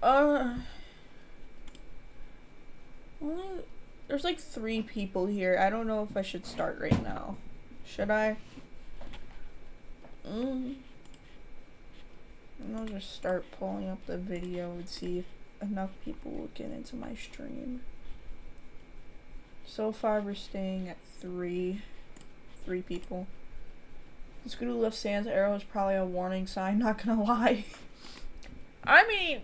only, there's like 3 people here. I don't know if I should start right now. Should I? I'll just start pulling up the video and see if enough people will get into my stream. So far we're staying at 3 people. The scooter lift Sans arrow is probably a warning sign, not gonna lie. I mean,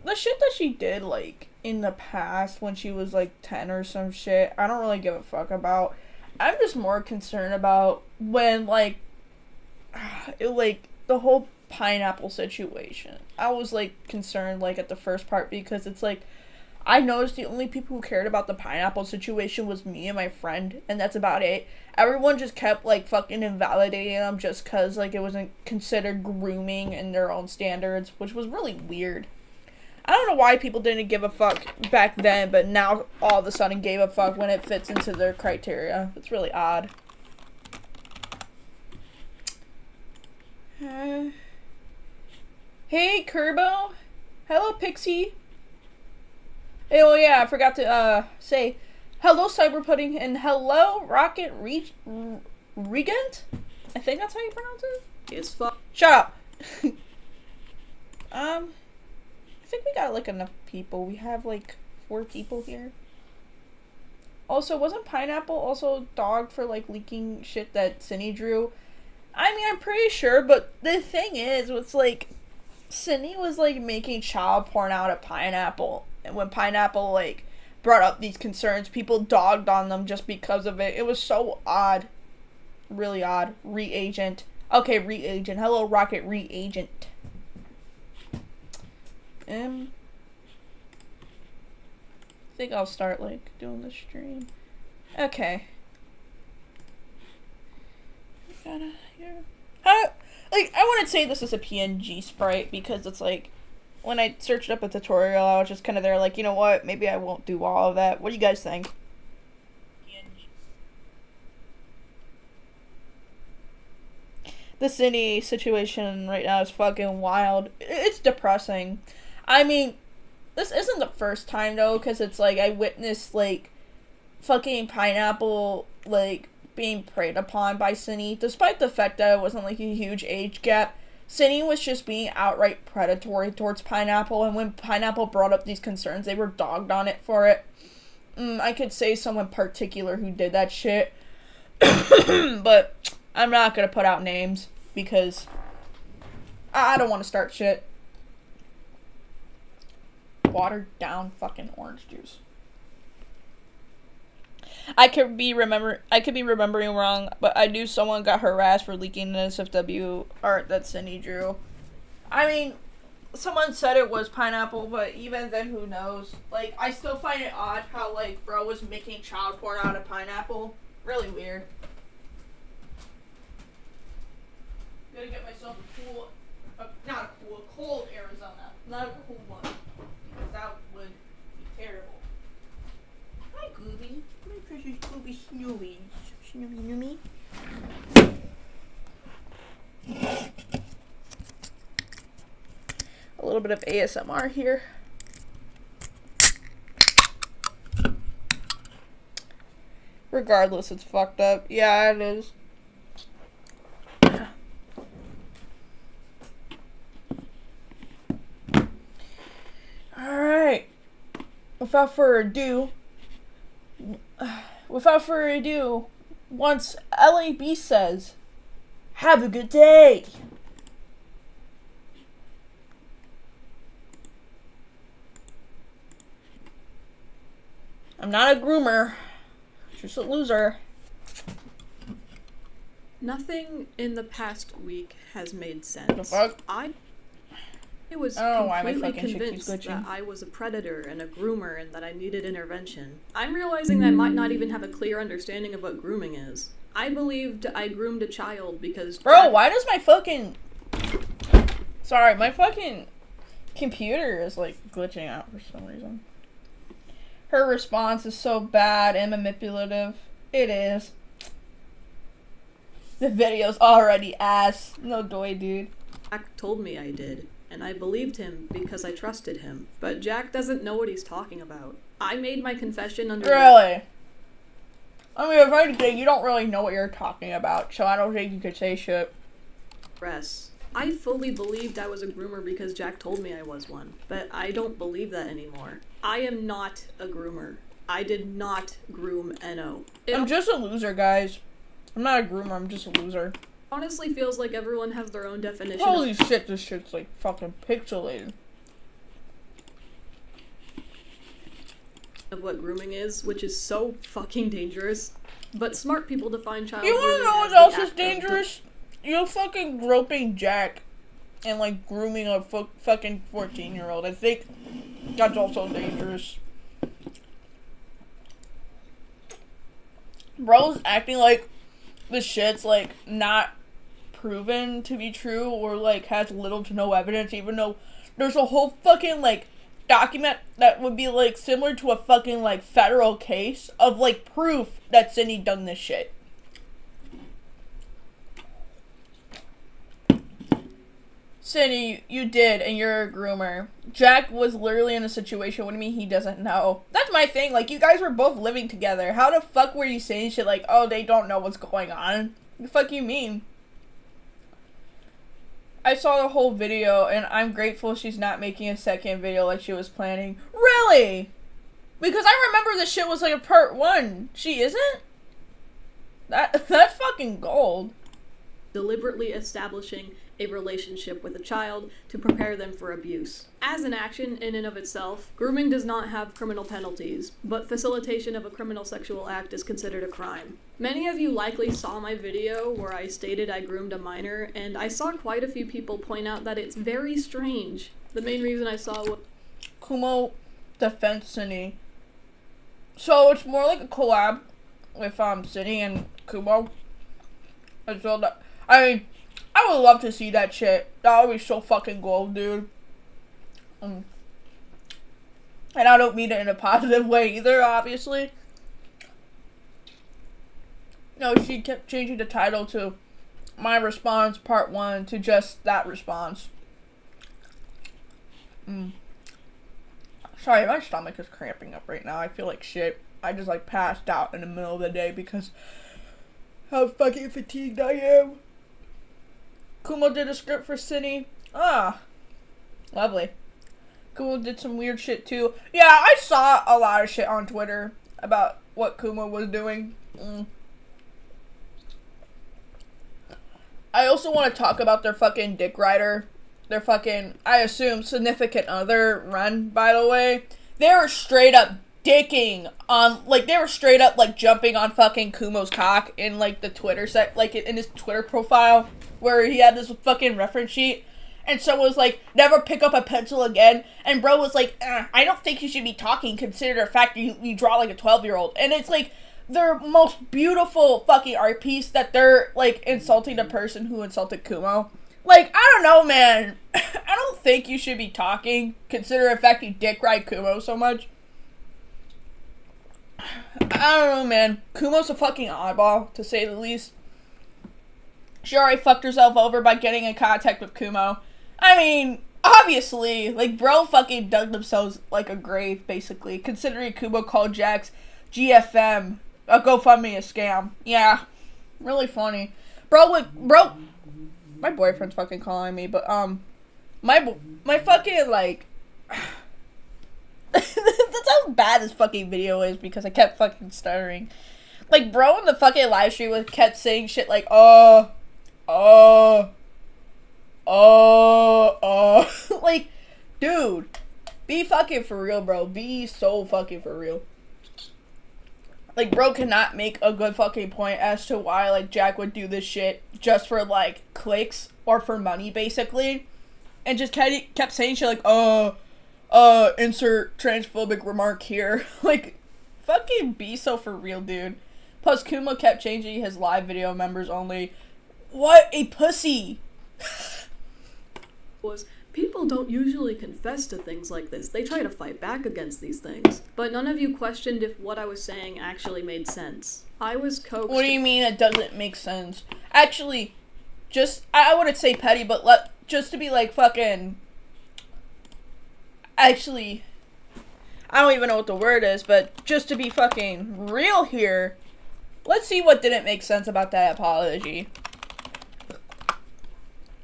the shit that she did, like, in the past when she was, like, 10 or some shit, I don't really give a fuck about. I'm just more concerned about when, like, the whole pineapple situation. I was, like, concerned, like, at the first part because it's, like, I noticed the only people who cared about the pineapple situation was me and my friend, and that's about it. Everyone just kept, like, fucking invalidating them just because, like, it wasn't considered grooming in their own standards, which was really weird. I don't know why people didn't give a fuck back then, but now all of a sudden gave a fuck when it fits into their criteria. It's really odd. Hey, Kerbo. Hello, Pixie. Oh yeah, I forgot to say hello, Cyber Pudding, and hello, Rocket Regent. I think that's how you pronounce it. It's fun. Shut up. I think we got like enough people. We have like 4 people here. Also, wasn't Pineapple also dogged for like leaking shit that Synni drew? I mean, I'm pretty sure, but the thing is, it's like Synni was like making child porn out of Pineapple. And when Pineapple, like, brought up these concerns, people dogged on them just because of it. It was so odd. Really odd. Reagent. Okay, Reagent. Hello, Rocket Reagent. I think I'll start, like, doing the stream. Okay. I wouldn't say this is a PNG sprite because it's, like, when I searched up a tutorial, I was just kind of there like, you know what, maybe I won't do all of that. What do you guys think? The Synni situation right now is fucking wild. It's depressing. I mean, this isn't the first time, though, because it's like, I witnessed, like, fucking Pineapple, like, being preyed upon by Synni, despite the fact that it wasn't, like, a huge age gap. Synni was just being outright predatory towards Pineapple, and when Pineapple brought up these concerns, they were dogged on it for it. I could say someone particular who did that shit, but I'm not gonna put out names, because I don't want to start shit. Watered down fucking orange juice. I could be remembering wrong, but I knew someone got harassed for leaking an SFW art that Synni drew. I mean, someone said it was Pineapple, but even then, who knows? Like, I still find it odd how, like, bro was making child porn out of Pineapple. Really weird. Gotta get myself a cool, not a cool, a cold Arizona. Not a cool one. Because that would be terrible. Hi, Gooby. My precious Gooby Snoopy. Snoopy Noomy. A little bit of ASMR here. Regardless, it's fucked up. Yeah, it is. Alright. Without further ado, once LAB says, have a good day. I'm not a groomer. Just a loser. Nothing in the past week has made sense. The fuck? I was completely convinced that I was a predator and a groomer and that I needed intervention. I'm realizing that I might not even have a clear understanding of what grooming is. I believed I groomed a child because... Bro, why does my fucking... Sorry, my fucking computer is, like, glitching out for some reason. Her response is so bad and manipulative. It is. The video's already ass. No doy, dude. Jack told me I did. and I believed him because I trusted him. But Jack doesn't know what he's talking about. I made my confession under... Really? I mean, if anything, you don't really know what you're talking about, so I don't think you could say shit. I fully believed I was a groomer because Jack told me I was one, but I don't believe that anymore. I am not a groomer. I did not groom N.O. I'm just a loser, guys. I'm not a groomer, I'm just a loser. Honestly feels like everyone has their own definition. Holy shit, this shit's like fucking pixelated. Of what grooming is, which is so fucking dangerous. But smart people define child grooming. You wanna know what else is dangerous? You're fucking groping Jack and like grooming a fucking 14-year-old. I think that's also dangerous. Bro's acting like the shit's like not proven to be true or like has little to no evidence, even though there's a whole fucking like document that would be like similar to a fucking like federal case of like proof that Cindy done this shit. Cindy, you did, and you're a groomer. Jack was literally in a situation, what do you mean he doesn't know? That's my thing, like, you guys were both living together. How the fuck were you saying shit like, oh, they don't know what's going on? What the fuck you mean? I saw the whole video, and I'm grateful she's not making a second video like she was planning. Really? Because I remember this shit was like a part 1. She isn't? That's fucking gold. Deliberately establishing a relationship with a child to prepare them for abuse. As an action in and of itself, grooming does not have criminal penalties, but facilitation of a criminal sexual act is considered a crime. Many of you likely saw my video where I stated I groomed a minor, and I saw quite a few people point out that it's very strange. The main reason I saw was Kumo defends Cindy. So it's more like a collab with Cindy and Kumo. I mean, I would love to see that shit. That would be so fucking gold, dude. And I don't mean it in a positive way either, obviously. No, she kept changing the title to My Response Part 1 to just that response. Sorry, my stomach is cramping up right now. I feel like shit. I just like passed out in the middle of the day because how fucking fatigued I am. Kumo did a script for Cindy. Ah, lovely. Kumo did some weird shit too. Yeah, I saw a lot of shit on Twitter about what Kumo was doing. I also want to talk about their fucking dick rider. Their fucking, I assume, significant other run, by the way. They were straight up dicking on, like, they were straight up, like, jumping on fucking Kumo's cock in, like, the Twitter set, like, in his Twitter profile, where he had this fucking reference sheet, and someone was like, never pick up a pencil again, and bro was like, I don't think you should be talking, consider the fact that you draw like a 12-year-old, and it's like, their most beautiful fucking art piece that they're, like, insulting the person who insulted Kumo. Like, I don't know, man, I don't think you should be talking, consider the fact you dick ride Kumo so much. I don't know, man. Kumo's a fucking oddball, to say the least. She already fucked herself over by getting in contact with Kumo. I mean, obviously, like, bro fucking dug themselves like a grave, basically, considering Kumo called Jack's GFM a GoFundMe a scam. Yeah, really funny. Bro, my boyfriend's fucking calling me, but, my fucking, like, that's how bad this fucking video is because I kept fucking stuttering. Like, bro in the fucking live stream kept saying shit like, like, dude, be fucking for real, bro. Be so fucking for real. Like, bro cannot make a good fucking point as to why, like, Jack would do this shit just for, like, clicks or for money, basically. And just kept saying shit like, insert transphobic remark here. Like, fucking be so for real, dude. Plus, Kumo kept changing his live video members only. What a pussy! People don't usually confess to things like this. They try to fight back against these things. But none of you questioned if what I was saying actually made sense. I was coaxed... What do you mean it doesn't make sense? Actually, just... I wouldn't say petty, but just to be, like, fucking actually, I don't even know what the word is, but just to be fucking real here, let's see what didn't make sense about that apology.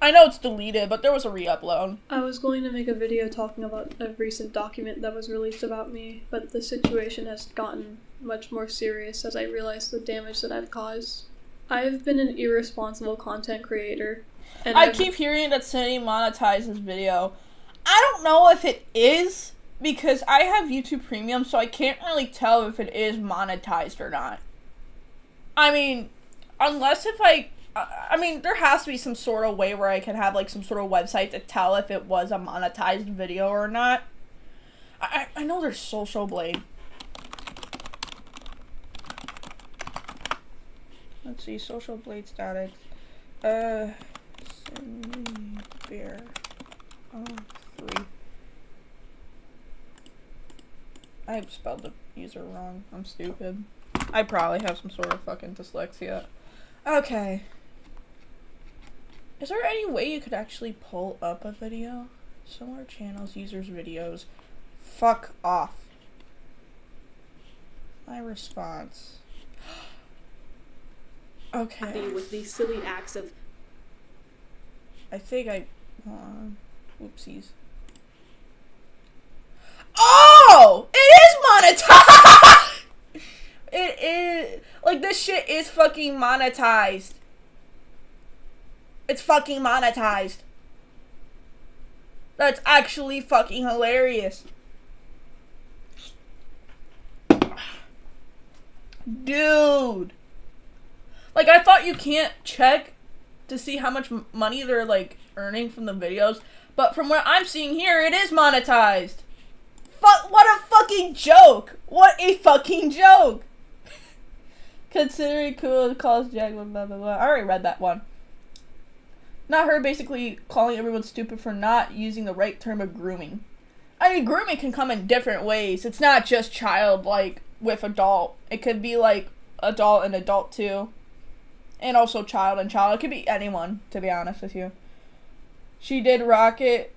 I know it's deleted, but there was a re-upload. I was going to make a video talking about a recent document that was released about me, but the situation has gotten much more serious as I realize the damage that I've caused. I've been an irresponsible content creator. And I keep hearing that Cindy monetized this video. I don't know if it is, because I have YouTube Premium, so I can't really tell if it is monetized or not. I mean, unless if I mean, there has to be some sort of way where I can have, like, some sort of website to tell if it was a monetized video or not. I know there's Social Blade. Let's see, Social Blade status. Synnibear. 3. I spelled the user wrong. I'm stupid. I probably have some sort of fucking dyslexia. Okay. Is there any way you could actually pull up a video? Similar channels, users, videos. Fuck off. My response. Okay. With these silly acts of... I think hold on. Whoopsies. Oh! It is monetized! It is. Like, this shit is fucking monetized. It's fucking monetized. That's actually fucking hilarious. Dude. Like, I thought you can't check to see how much money they're, like, earning from the videos. But from what I'm seeing here, it is monetized. What a fucking joke. What a fucking joke. Considering cool calls Jack, blah, blah, blah. I already read that one. Not her basically calling everyone stupid for not using the right term of grooming. I mean, grooming can come in different ways. It's not just child, like, with adult. It could be, like, adult and adult, too. And also child and child. It could be anyone, to be honest with you. She did Rocket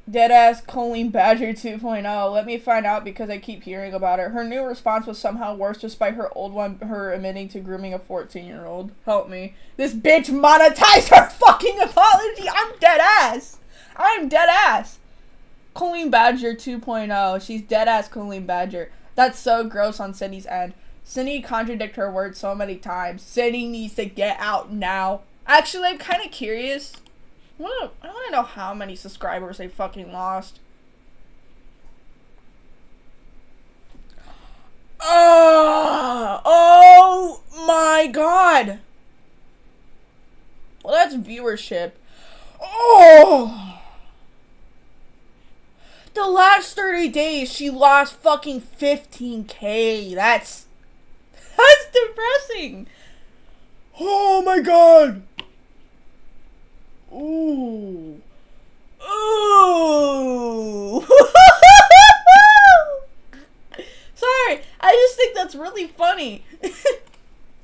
Deadass Colleen Badger 2.0. Let me find out because I keep hearing about her. Her new response was somehow worse despite her old one, her admitting to grooming a 14-year-old. Help me. This bitch monetized her fucking apology. I'm dead ass. I'm dead ass. Colleen Badger 2.0. She's dead ass Colleen Badger. That's so gross on Cindy's end. Cindy contradict her words so many times. Cindy needs to get out now. Actually, I'm kind of curious. I want to know how many subscribers they fucking lost. Oh my god. Well, that's viewership. Oh. The last 30 days, she lost fucking 15K. That's depressing. Oh my god. Ooh. Ooh. Sorry, I just think that's really funny. I've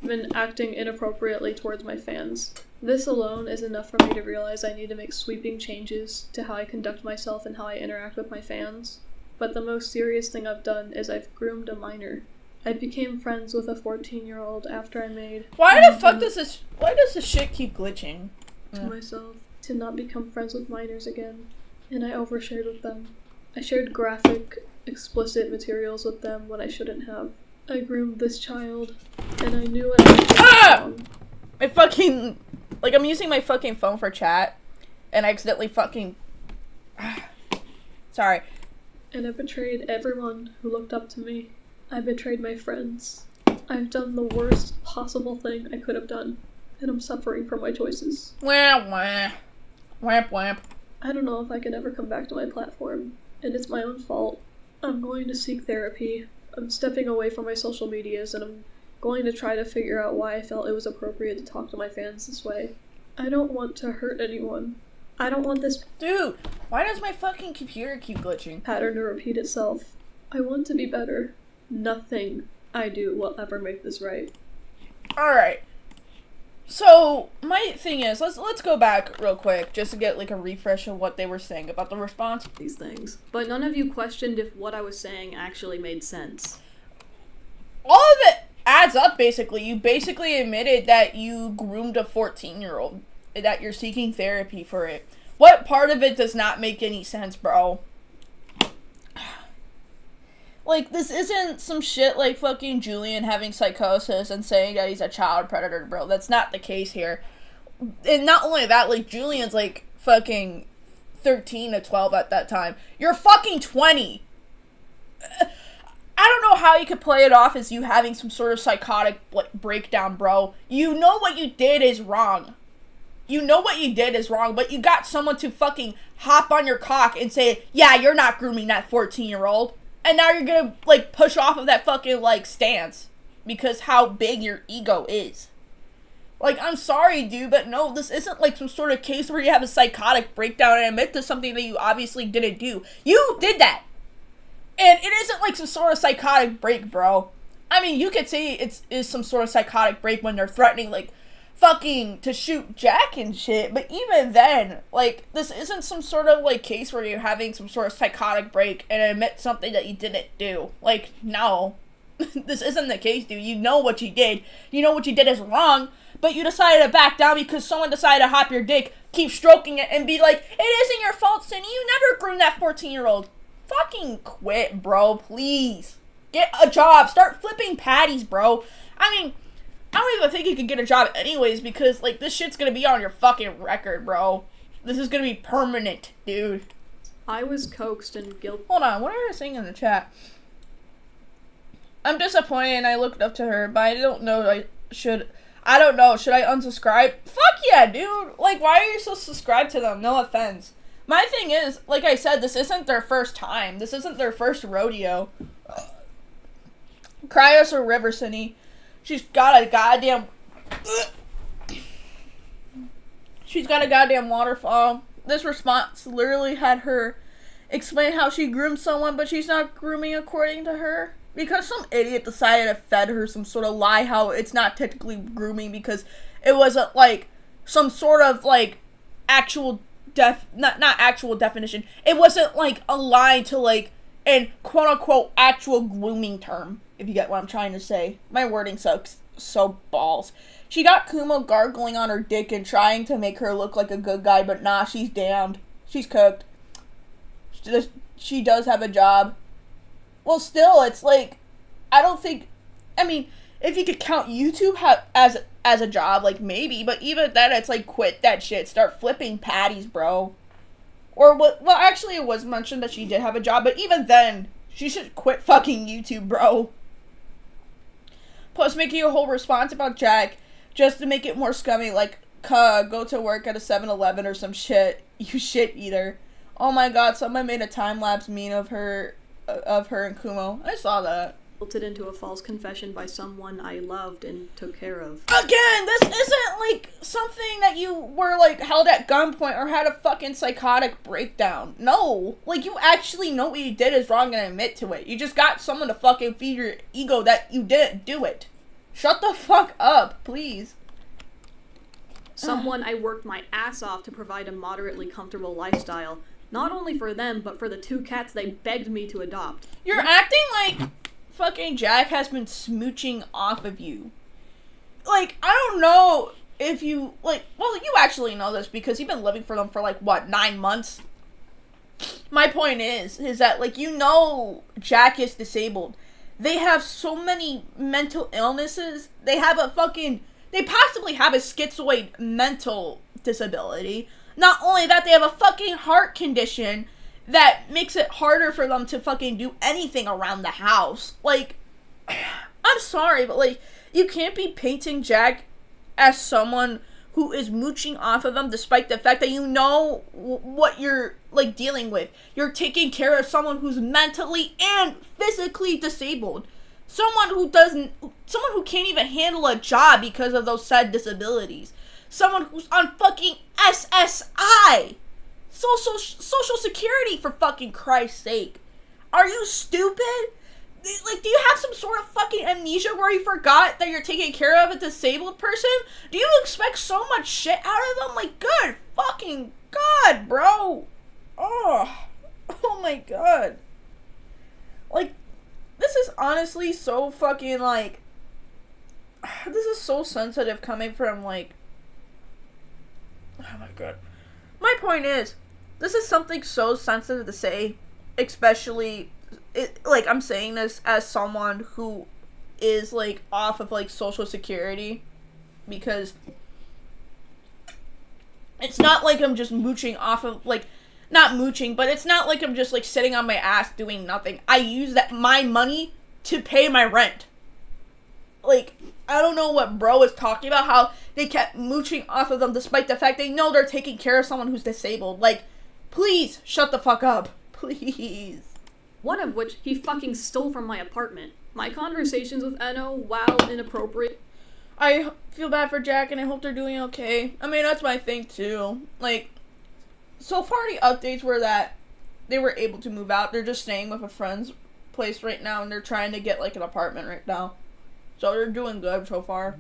been acting inappropriately towards my fans. This alone is enough for me to realize I need to make sweeping changes to how I conduct myself and how I interact with my fans. But the most serious thing I've done is I've groomed a minor. I became friends with a 14-year-old after I made... Why does this shit keep glitching? To myself to not become friends with minors again, and I overshared with them. I shared graphic, explicit materials with them when I shouldn't have. I groomed this child, and I knew what I was doing wrong. I fucking... Like, I'm using my fucking phone for chat, and I accidentally fucking... Sorry. And I betrayed everyone who looked up to me. I betrayed my friends. I've done the worst possible thing I could have done. And I'm suffering from my choices. Wah, wah. Wamp, wamp. I don't know if I can ever come back to my platform, and it's my own fault. I'm going to seek therapy. I'm stepping away from my social medias, and I'm going to try to figure out why I felt it was appropriate to talk to my fans this way. I don't want to hurt anyone. I don't want this... Dude, why does my fucking computer keep glitching? ...pattern to repeat itself. I want to be better. Nothing I do will ever make this right. Alright. So, my thing is, let's go back real quick, just to get, like, a refresh of what they were saying about the response. These things. But none of you questioned if what I was saying actually made sense. All of it adds up, basically. You basically admitted that you groomed a 14-year-old, that you're seeking therapy for it. What part of it does not make any sense, bro? Like, this isn't some shit like fucking Julian having psychosis and saying that he's a child predator, bro. That's not the case here. And not only that, like, Julian's, like, fucking 13 to 12 at that time. You're fucking 20! I don't know how you could play it off as you having some sort of psychotic breakdown, bro. You know what you did is wrong. You know what you did is wrong, but you got someone to fucking hop on your cock and say, yeah, you're not grooming that 14-year-old. And now you're gonna, like, push off of that fucking, like, stance. Because how big your ego is. Like, I'm sorry, dude, but no, this isn't, like, some sort of case where you have a psychotic breakdown and admit to something that you obviously didn't do. You did that! And it isn't, like, some sort of psychotic break, bro. I mean, you could say it is some sort of psychotic break when they're threatening, like, fucking to shoot Jack and shit, but even then, like, this isn't some sort of, like, case where you're having some sort of psychotic break and admit something that you didn't do. Like, no. This isn't the case, dude. You know what you did. You know what you did is wrong, but you decided to back down because someone decided to hop your dick, keep stroking it, and be like, it isn't your fault, Cindy. You never groomed that 14-year-old. Fucking quit, bro. Please. Get a job. Start flipping patties, bro. I mean, I don't even think you could get a job anyways because, like, this shit's gonna be on your fucking record, bro. This is gonna be permanent, dude. I was coaxed and guilty. Hold on, what are they saying in the chat? I'm disappointed and I looked up to her, but I don't know, should I unsubscribe? Fuck yeah, dude! Like, why are you so subscribed to them? No offense. My thing is, like I said, this isn't their first time. This isn't their first rodeo. Cry us a river, Cindy. She's got a goddamn waterfall. This response literally had her explain how she groomed someone, but she's not grooming according to her. Because some idiot decided to fed her some sort of lie how it's not technically grooming because it wasn't, like, some sort of, like, actual not actual definition. It wasn't, like, aligned to, like, an quote-unquote actual grooming term, if you get what I'm trying to say. My wording sucks so balls. She got Kumo gargling on her dick and trying to make her look like a good guy, but nah, she's damned. She's cooked. She does have a job. Well, still, it's like, I don't think, I mean, if you could count YouTube as a job, like, maybe, but even then, it's like, quit that shit. Start flipping patties, bro. Or, what? Well, actually, it was mentioned that she did have a job, but even then, she should quit fucking YouTube, bro. Plus, making a whole response about Jack, just to make it more scummy, like, go to work at a 7-Eleven or some shit. You shit eater. Oh my god, someone made a time-lapse meme of her and Kumo. I saw that. Built into a false confession by someone I loved and took care of. Again, this isn't, like, something that you were, like, held at gunpoint or had a fucking psychotic breakdown. No. Like, you actually know what you did is wrong and admit to it. You just got someone to fucking feed your ego that you didn't do it. Shut the fuck up, please. Someone I worked my ass off to provide a moderately comfortable lifestyle. Not only for them, but for the 2 cats they begged me to adopt. You're acting like fucking Jack has been smooching off of you. Like, I don't know if you, like, well, you actually know this because you've been living for them for, like, what, 9 months? My point is that, like, you know Jack is disabled. They have so many mental illnesses. They possibly have a schizoid mental disability. Not only that, they have a fucking heart condition that makes it harder for them to fucking do anything around the house. Like, I'm sorry, but, like, you can't be painting Jack as someone who is mooching off of them despite the fact that you know what you're, like, dealing with. You're taking care of someone who's mentally and physically disabled. Someone who can't even handle a job because of those said disabilities. Someone who's on fucking SSI. Social Security, for fucking Christ's sake. Are you stupid? Like, do you have some sort of fucking amnesia where you forgot that you're taking care of a disabled person? Do you expect so much shit out of them? Like, good fucking God, bro. Oh my God. Like, this is honestly so fucking, like, this is so sensitive coming from, like, oh my God. My point is, this is something so sensitive to say, especially, like, I'm saying this as someone who is, like, off of, like, Social Security, because it's not like I'm just mooching off of, like, not mooching, but it's not like I'm just, like, sitting on my ass doing nothing. I use my money to pay my rent. Like, I don't know what bro is talking about, how they kept mooching off of them despite the fact they know they're taking care of someone who's disabled. Like, please, shut the fuck up. Please. One of which he fucking stole from my apartment. My conversations with Eno, while inappropriate. I feel bad for Jack and I hope they're doing okay. I mean, that's my thing too. Like, so far the updates were that they were able to move out. They're just staying with a friend's place right now and they're trying to get, like, an apartment right now. So they're doing good so far.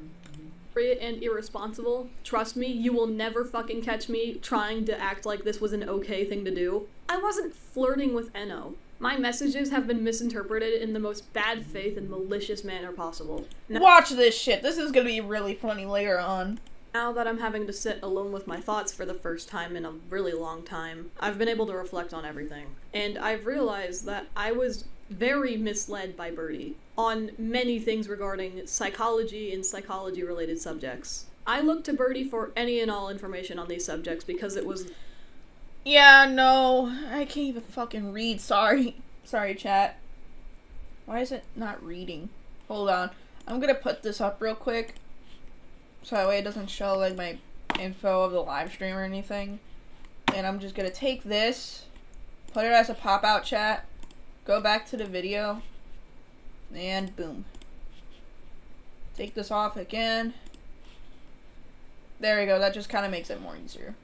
And irresponsible. Trust me, you will never fucking catch me trying to act like this was an okay thing to do. I wasn't flirting with Eno. My messages have been misinterpreted in the most bad faith and malicious manner possible. Watch this shit. This is gonna be really funny later on. Now that I'm having to sit alone with my thoughts for the first time in a really long time, I've been able to reflect on everything. And I've realized that I was very misled by Birdie on many things regarding psychology and psychology-related subjects. I looked to Birdie for any and all information on these subjects because it was... Yeah, no, I can't even fucking read, sorry. Sorry, chat. Why is it not reading? Hold on. I'm gonna put this up real quick, so that way it doesn't show, like, my info of the live stream or anything. And I'm just gonna take this, put it as a pop-out chat, go back to the video, and boom. Take this off again. There we go, that just kind of makes it more easier.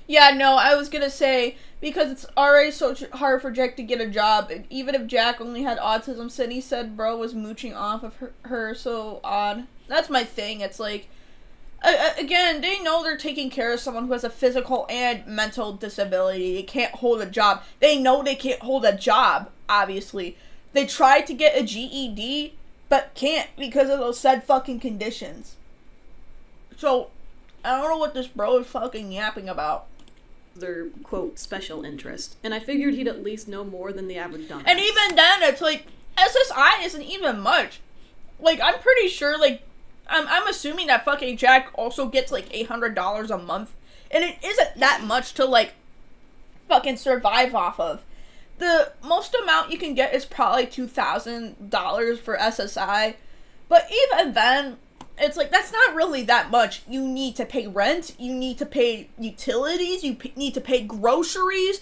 Yeah, no, I was gonna say, because it's already so hard for Jack to get a job, even if Jack only had autism, Cindy said bro was mooching off of her so odd. That's my thing, it's like, again, they know they're taking care of someone who has a physical and mental disability. They can't hold a job. They know they can't hold a job, obviously. They tried to get a GED, but can't because of those said fucking conditions. So, I don't know what this bro is fucking yapping about. Their, quote, special interest. And I figured he'd at least know more than the average dumbass. And even then, it's like, SSI isn't even much. Like, I'm pretty sure, like, I'm assuming that fucking Jack also gets, like, $800 a month. And it isn't that much to, like, fucking survive off of. The most amount you can get is probably $2,000 for SSI. But even then, it's like, that's not really that much. You need to pay rent, you need to pay utilities, you need to pay groceries,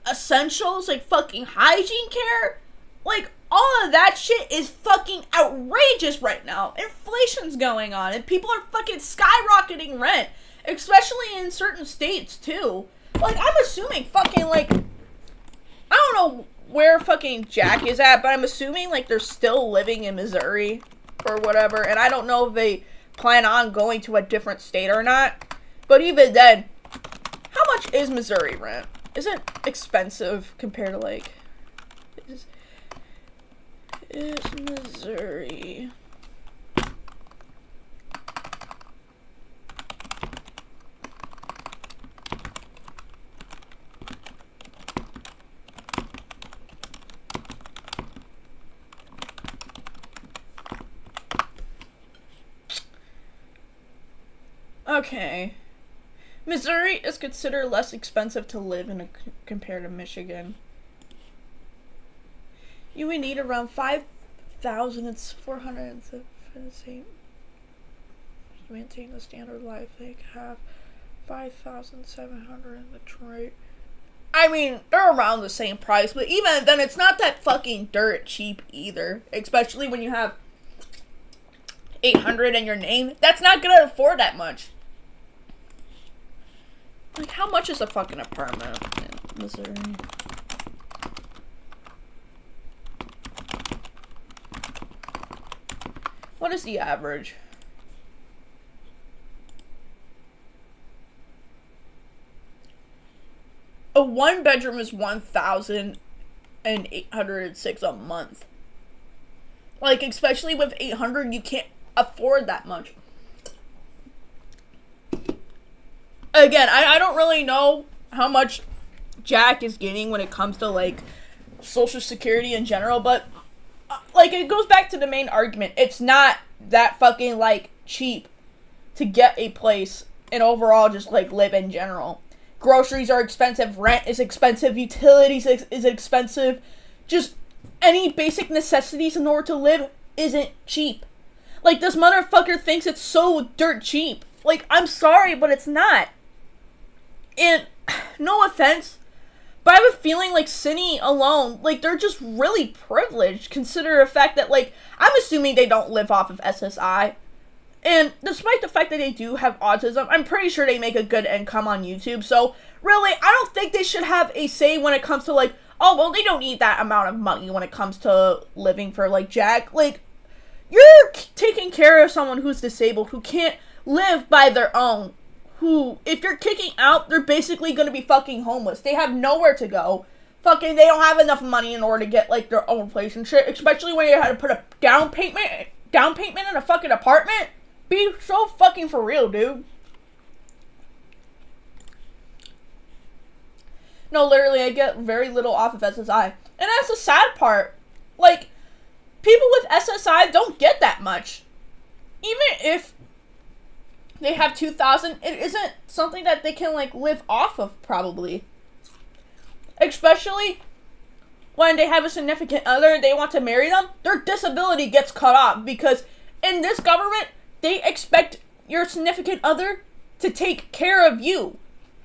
essentials, like fucking hygiene care. Like, all of that shit is fucking outrageous right now. Inflation's going on, and people are fucking skyrocketing rent. Especially in certain states, too. Like, I'm assuming fucking, like, I don't know where fucking Jack is at, but I'm assuming, like, they're still living in Missouri or whatever, and I don't know if they plan on going to a different state or not. But even then, how much is Missouri rent? Is it expensive compared to, like, is Missouri... Okay. Missouri is considered less expensive to live in compared to Michigan. You would need around 5,000. It's 450 to maintain the standard life they have. 5,700 in Detroit. I mean, they're around the same price, but even then, it's not that fucking dirt cheap either. Especially when you have 800 in your name. That's not gonna afford that much. Like, how much is a fucking apartment in Missouri? What is the average? A 1-bedroom is $1,806 a month. Like, especially with 800, you can't afford that much. Again, I don't really know how much Jack is getting when it comes to, like, Social Security in general, but, like, it goes back to the main argument. It's not that fucking, like, cheap to get a place and overall just, like, live in general. Groceries are expensive, rent is expensive, utilities is expensive, just any basic necessities in order to live isn't cheap. Like, this motherfucker thinks it's so dirt cheap. Like, I'm sorry, but it's not. And, no offense, but I have a feeling like Synny alone, like, they're just really privileged, consider the fact that, like, I'm assuming they don't live off of SSI. And despite the fact that they do have autism, I'm pretty sure they make a good income on YouTube. So, really, I don't think they should have a say when it comes to, like, oh, well, they don't need that amount of money when it comes to living for, like, Jack. Like, you're taking care of someone who's disabled, who can't live by their own. Who, if you're kicking out, they're basically gonna be fucking homeless. They have nowhere to go. Fucking, they don't have enough money in order to get, like, their own place and shit. Especially when you had to put a down payment in a fucking apartment. Be so fucking for real, dude. No, literally, I get very little off of SSI. And that's the sad part. Like, people with SSI don't get that much. Even if they have 2,000, it isn't something that they can, like, live off of, probably. Especially when they have a significant other and they want to marry them, their disability gets cut off. Because in this government, they expect your significant other to take care of you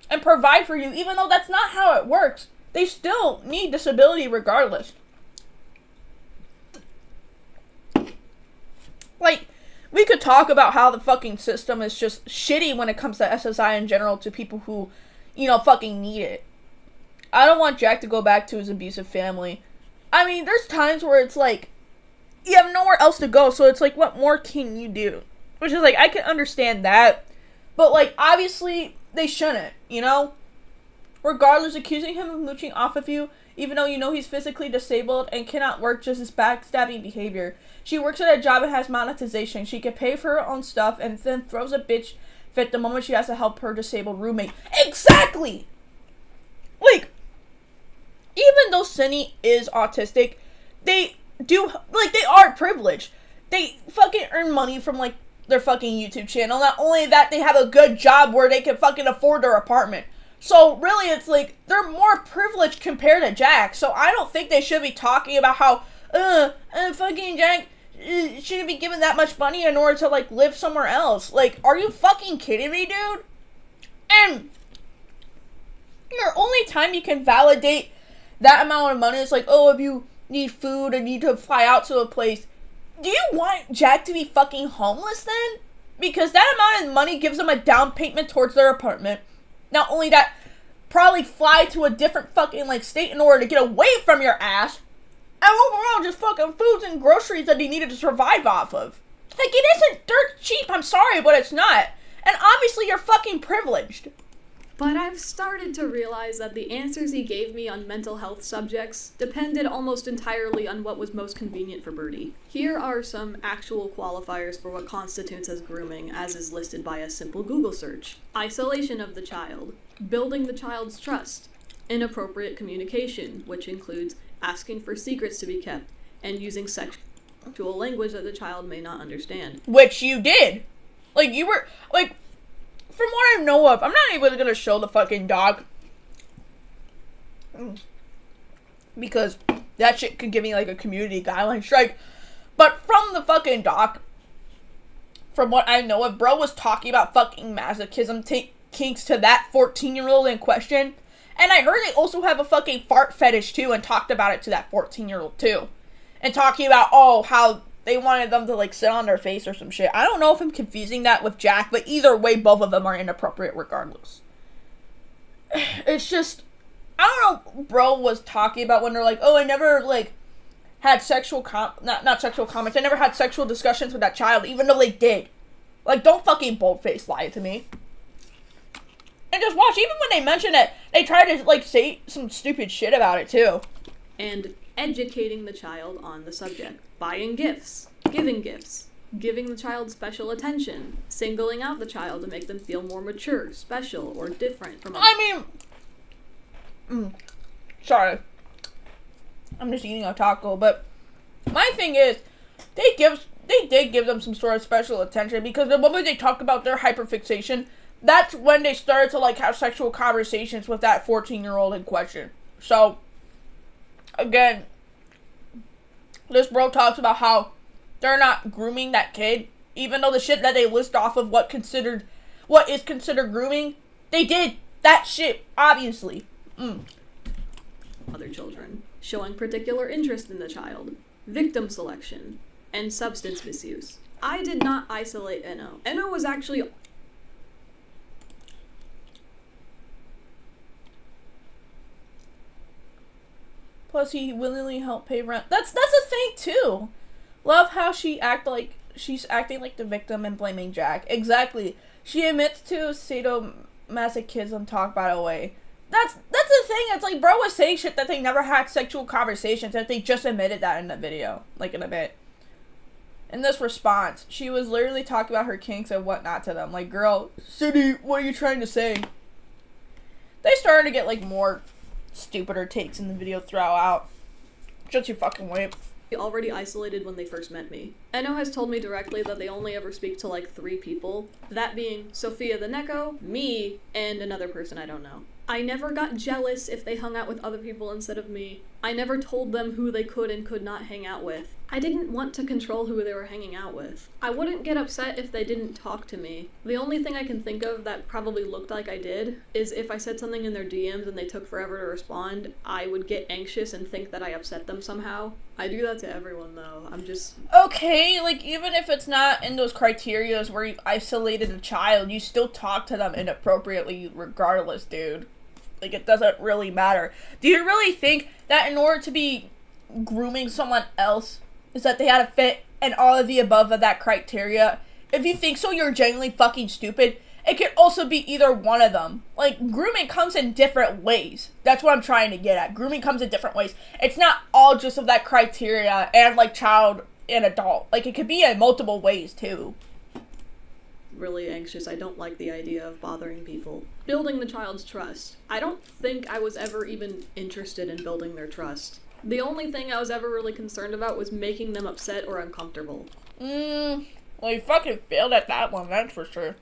and provide for you, even though that's not how it works. They still need disability regardless. Like, we could talk about how the fucking system is just shitty when it comes to SSI in general to people who, you know, fucking need it. I don't want Jack to go back to his abusive family. I mean, there's times where it's like, you have nowhere else to go, so it's like, what more can you do? Which is like, I can understand that, but like, obviously, they shouldn't, you know? Regardless, accusing him of mooching off of you, even though you know he's physically disabled and cannot work, just his backstabbing behavior. She works at a job and has monetization. She can pay for her own stuff and then throws a bitch fit the moment she has to help her disabled roommate. Exactly! Like, even though Synny is autistic, they do, like, they are privileged. They fucking earn money from, like, their fucking YouTube channel. Not only that, they have a good job where they can fucking afford their apartment. So, really, it's like, they're more privileged compared to Jack. So, I don't think they should be talking about how, fucking Jack shouldn't be given that much money in order to, like, live somewhere else. Like, are you fucking kidding me, dude? And the only time you can validate that amount of money is like, oh, if you need food and need to fly out to a place, do you want Jack to be fucking homeless then? Because that amount of money gives them a down payment towards their apartment. Not only that, probably fly to a different fucking, like, state in order to get away from your ass. And overall, just fucking foods and groceries that he needed to survive off of. Like, it isn't dirt cheap, I'm sorry, but it's not. And obviously, you're fucking privileged. But I've started to realize that the answers he gave me on mental health subjects depended almost entirely on what was most convenient for Birdie. Here are some actual qualifiers for what constitutes as grooming, as is listed by a simple Google search. Isolation of the child, building the child's trust, inappropriate communication, which includes asking for secrets to be kept, and using sexual language that the child may not understand. Which you did! Like, you were, like, from what I know of, I'm not even gonna show the fucking dog. Because that shit could give me, like, a community guideline strike. But from the fucking doc, from what I know of, bro was talking about fucking masochism kinks to that 14-year-old in question. And I heard they also have a fucking fart fetish, too, and talked about it to that 14-year-old, too. And talking about, oh, how they wanted them to, like, sit on their face or some shit. I don't know if I'm confusing that with Jack, but either way, both of them are inappropriate regardless. It's just, I don't know what bro was talking about when they're like, oh, I never, like, had sexual not sexual comments. They never had sexual discussions with that child, even though they did. Like, don't fucking boldface lie to me. And just watch, even when they mention it, they try to, like, say some stupid shit about it, too. And educating the child on the subject. Buying gifts. Giving gifts. Giving the child special attention. Singling out the child to make them feel more mature, special, or different from sorry. I'm just eating a taco, but my thing is, they did give them some sort of special attention, because the moment they talk about their hyperfixation, that's when they started to, like, have sexual conversations with that 14-year-old in question. So, again, this bro talks about how they're not grooming that kid, even though the shit that they list off of what is considered grooming, they did that shit, obviously. Other children, showing particular interest in the child, victim selection, and substance misuse. I did not isolate Enno. Enno was actually... Plus, he willingly helped pay rent. That's the thing, too. Love how she's acting like the victim and blaming Jack. Exactly. She admits to sadomasochism talk, by the way. That's the thing. It's like, bro was saying shit that they never had sexual conversations, that they just admitted that in the video. Like, in a bit. In this response, she was literally talking about her kinks and whatnot to them. Like, girl, Cindy, what are you trying to say? They started to get, like, more stupider takes in the video throughout. Just you fucking wait. Already isolated when they first met me. Enno has told me directly that they only ever speak to like 3 people, that being Sophia the Neko, me, and another person I don't know. I never got jealous if they hung out with other people instead of me. I never told them who they could and could not hang out with. I didn't want to control who they were hanging out with. I wouldn't get upset if they didn't talk to me. The only thing I can think of that probably looked like I did is if I said something in their DMs and they took forever to respond, I would get anxious and think that I upset them somehow. I do that to everyone though. I'm just... Okay, like even if it's not in those criterias where you isolated a child, you still talk to them inappropriately regardless, dude. Like, it doesn't really matter. Do you really think that in order to be grooming someone else is that they had to fit in all of the above of that criteria? If you think so, you're genuinely fucking stupid. It could also be either one of them. Like, grooming comes in different ways. That's what I'm trying to get at. Grooming comes in different ways. It's not all just of that criteria and, like, child and adult. Like, it could be in multiple ways, too. Really anxious. I don't like the idea of bothering people. Building the child's trust. I don't think I was ever even interested in building their trust. The only thing I was ever really concerned about was making them upset or uncomfortable. Well, you fucking failed at that one, that's for sure.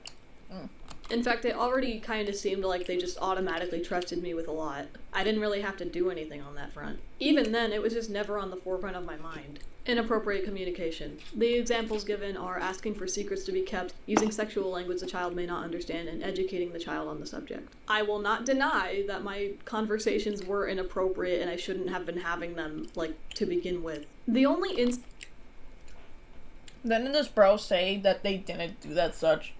In fact, it already kind of seemed like they just automatically trusted me with a lot. I didn't really have to do anything on that front. Even then, it was just never on the forefront of my mind. Inappropriate communication. The examples given are asking for secrets to be kept, using sexual language the child may not understand, and educating the child on the subject. I will not deny that my conversations were inappropriate and I shouldn't have been having them, like, to begin with. The only Then did this bro say that they didn't do that such?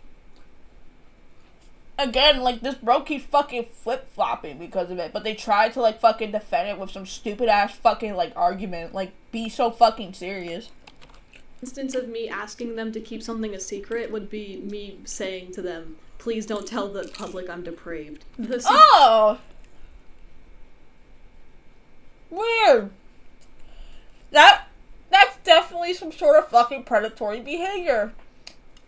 Again, like, this bro keeps fucking flip-flopping because of it, but they tried to, like, fucking defend it with some stupid-ass fucking, like, argument. Like, be so fucking serious. Instance of me asking them to keep something a secret would be me saying to them, please don't tell the public I'm depraved. Oh! Weird. That's definitely some sort of fucking predatory behavior.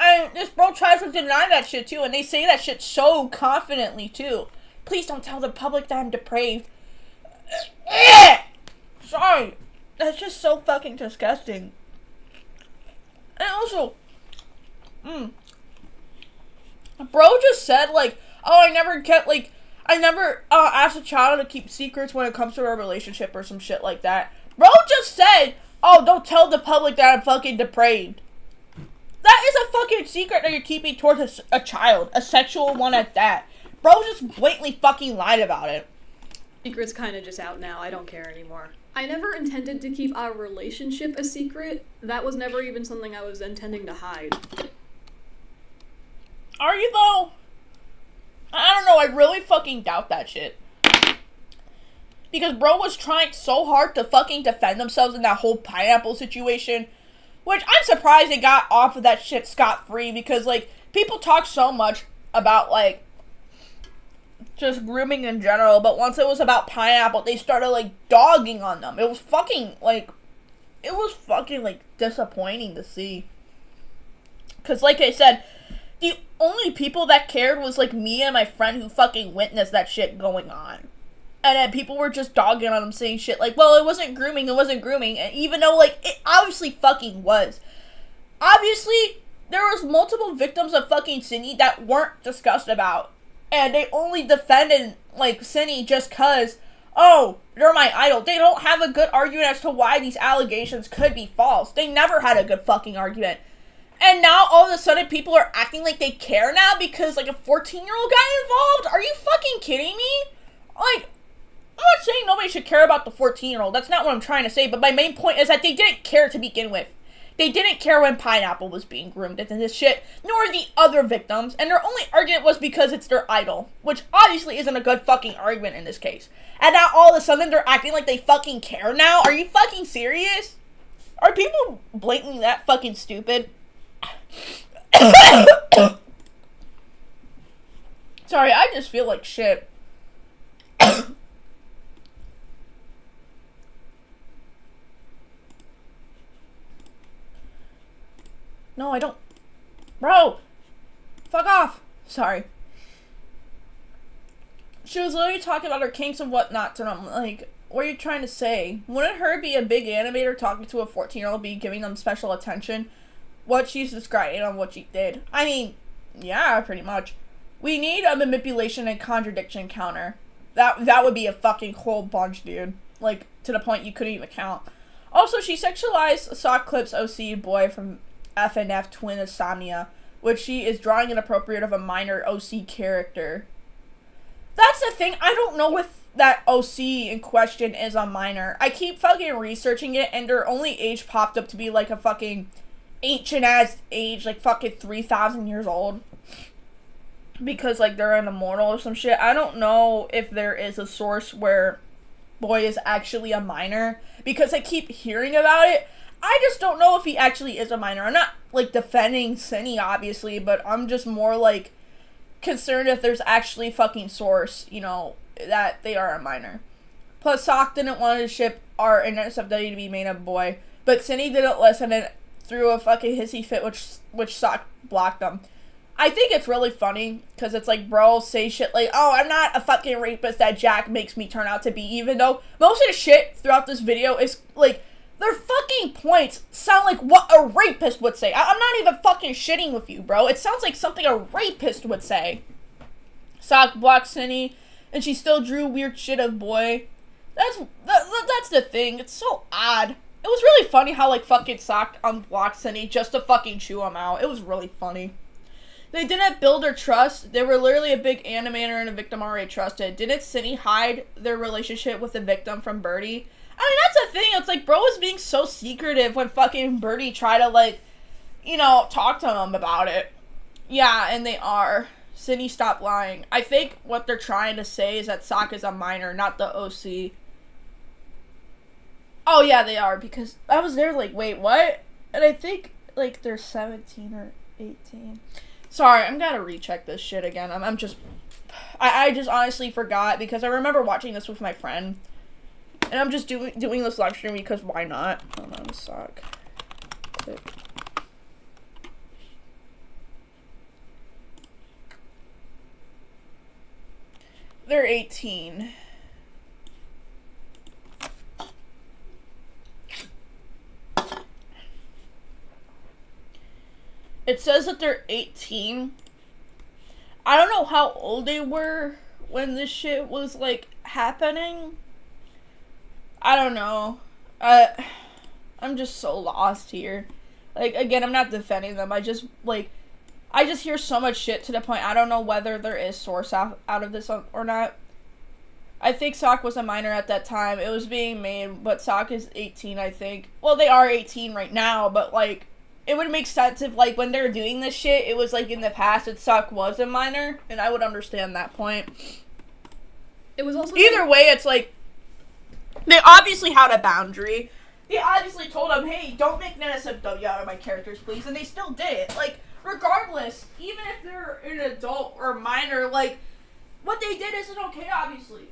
And this bro tries to deny that shit, too, and they say that shit so confidently, too. Please don't tell the public that I'm depraved. Sorry. That's just so fucking disgusting. And also, bro just said, like, oh, I never asked a child to keep secrets when it comes to a relationship or some shit like that. Bro just said, oh, don't tell the public that I'm fucking depraved. That is a fucking secret that you're keeping towards a child. A sexual one at that. Bro just blatantly fucking lied about it. Secret's kind of just out now. I don't care anymore. I never intended to keep our relationship a secret. That was never even something I was intending to hide. Are you, though? I don't know. I really fucking doubt that shit. Because bro was trying so hard to fucking defend themselves in that whole pineapple situation. Which, I'm surprised they got off of that shit scot-free, because, like, people talk so much about, like, just grooming in general, but once it was about pineapple, they started, like, dogging on them. It was fucking, like, disappointing to see. Because, like I said, the only people that cared was, like, me and my friend who fucking witnessed that shit going on. And then people were just dogging on them, saying shit like, well, it wasn't grooming, and even though, like, it obviously fucking was. Obviously, there was multiple victims of fucking Synni that weren't discussed about. And they only defended, like, Synni just cause, oh, you're my idol. They don't have a good argument as to why these allegations could be false. They never had a good fucking argument. And now, all of a sudden, people are acting like they care now because, like, a 14-year-old got involved? Are you fucking kidding me? Like, I'm not saying nobody should care about the 14-year-old. That's not what I'm trying to say. But my main point is that they didn't care to begin with. They didn't care when Pineapple was being groomed into this shit, nor the other victims. And their only argument was because it's their idol. Which obviously isn't a good fucking argument in this case. And now all of a sudden they're acting like they fucking care now? Are you fucking serious? Are people blatantly that fucking stupid? Sorry, I just feel like shit. No, I don't. Bro! Fuck off! Sorry. She was literally talking about her kinks and whatnot to them. Like, what are you trying to say? Wouldn't her be a big animator talking to a 14-year-old be giving them special attention? What she's describing on what she did. I mean, yeah, pretty much. We need a manipulation and contradiction counter. That would be a fucking whole bunch, dude. Like, to the point you couldn't even count. Also, she sexualized Sock Clip's OC boy from FNF Twin Insomnia, which she is drawing inappropriate of a minor OC character. That's the thing, I don't know if that OC in question is a minor. I keep fucking researching it, and their only age popped up to be like a fucking ancient-ass age, like fucking 3,000 years old. Because, like, they're an immortal or some shit. I don't know if there is a source where boy is actually a minor, because I keep hearing about it. I just don't know if he actually is a minor. I'm not, like, defending Synni, obviously, but I'm just more, like, concerned if there's actually fucking source, you know, that they are a minor. Plus, Sock didn't want to ship our NSFW to be made a boy, but Synni didn't listen and threw a fucking hissy fit, which Sock blocked them. I think it's really funny, because it's like, bro, say shit like, oh, I'm not a fucking rapist that Jack makes me turn out to be, even though most of the shit throughout this video is, like, their fucking points sound like what a rapist would say. I'm not even fucking shitting with you, bro. It sounds like something a rapist would say. Sock blocked Synni, and she still drew weird shit of boy. That's the thing. It's so odd. It was really funny how, like, fucking Sock unblocked Synni just to fucking chew him out. It was really funny. They didn't build their trust. They were literally a big animator and a victim already trusted. Didn't Synni hide their relationship with the victim from Birdie? I mean, that's the thing. It's like, bro was being so secretive when fucking Birdie tried to, like, you know, talk to him about it. Yeah, and they are. Synni, stop lying. I think what they're trying to say is that Sock is a minor, not the OC. Oh, yeah, they are, because I was there like, wait, what? And I think, like, they're 17 or 18. Sorry, I'm gonna recheck this shit again. I'm just... I just honestly forgot, because I remember watching this with my friend. And I'm just doing this live stream because why not? Hold on, Sock. They're 18. It says that they're 18. I don't know how old they were when this shit was, like, happening. I don't know. I'm just so lost here. Like, again, I'm not defending them. I just hear so much shit to the point I don't know whether there is source out of this or not. I think Sock was a minor at that time. It was being made, but Sock is 18, I think. Well, they are 18 right now, but, like, it would make sense if, like, when they're doing this shit, it was, like, in the past that Sock was a minor, and I would understand that point. It was also... Either way, it's, like, They obviously had a boundary. They obviously told him, hey, don't make an NSFW out of my characters, please. And they still did it. Like, regardless, even if they're an adult or minor, like, what they did isn't okay, obviously.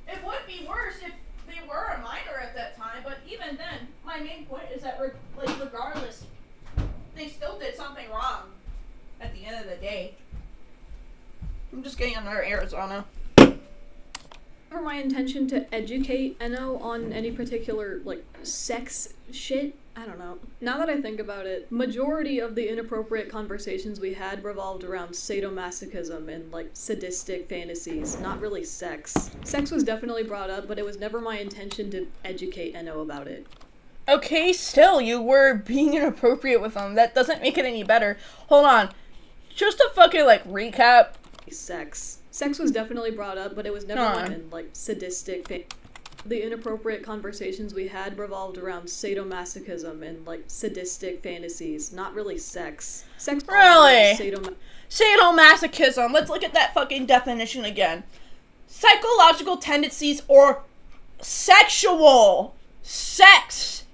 It would be worse if they were a minor at that time, but even then, my main point is that, regardless, they still did something wrong at the end of the day. I'm just getting another Arizona. Never my intention to educate Eno on any particular, like, sex shit. I don't know. Now that I think about it, majority of the inappropriate conversations we had revolved around sadomasochism and, like, sadistic fantasies, not really sex. Sex was definitely brought up, but it was never my intention to educate Eno about it. Okay, still, you were being inappropriate with them. That doesn't make it any better. Hold on. Just to fucking, like, recap. Sex was definitely brought up, but it was never in, like, sadistic The inappropriate conversations we had revolved around sadomasochism and, like, sadistic fantasies, not really sex. Sex. Really? Sadomasochism. Let's look at that fucking definition again. Psychological tendencies or sexual. Sexual.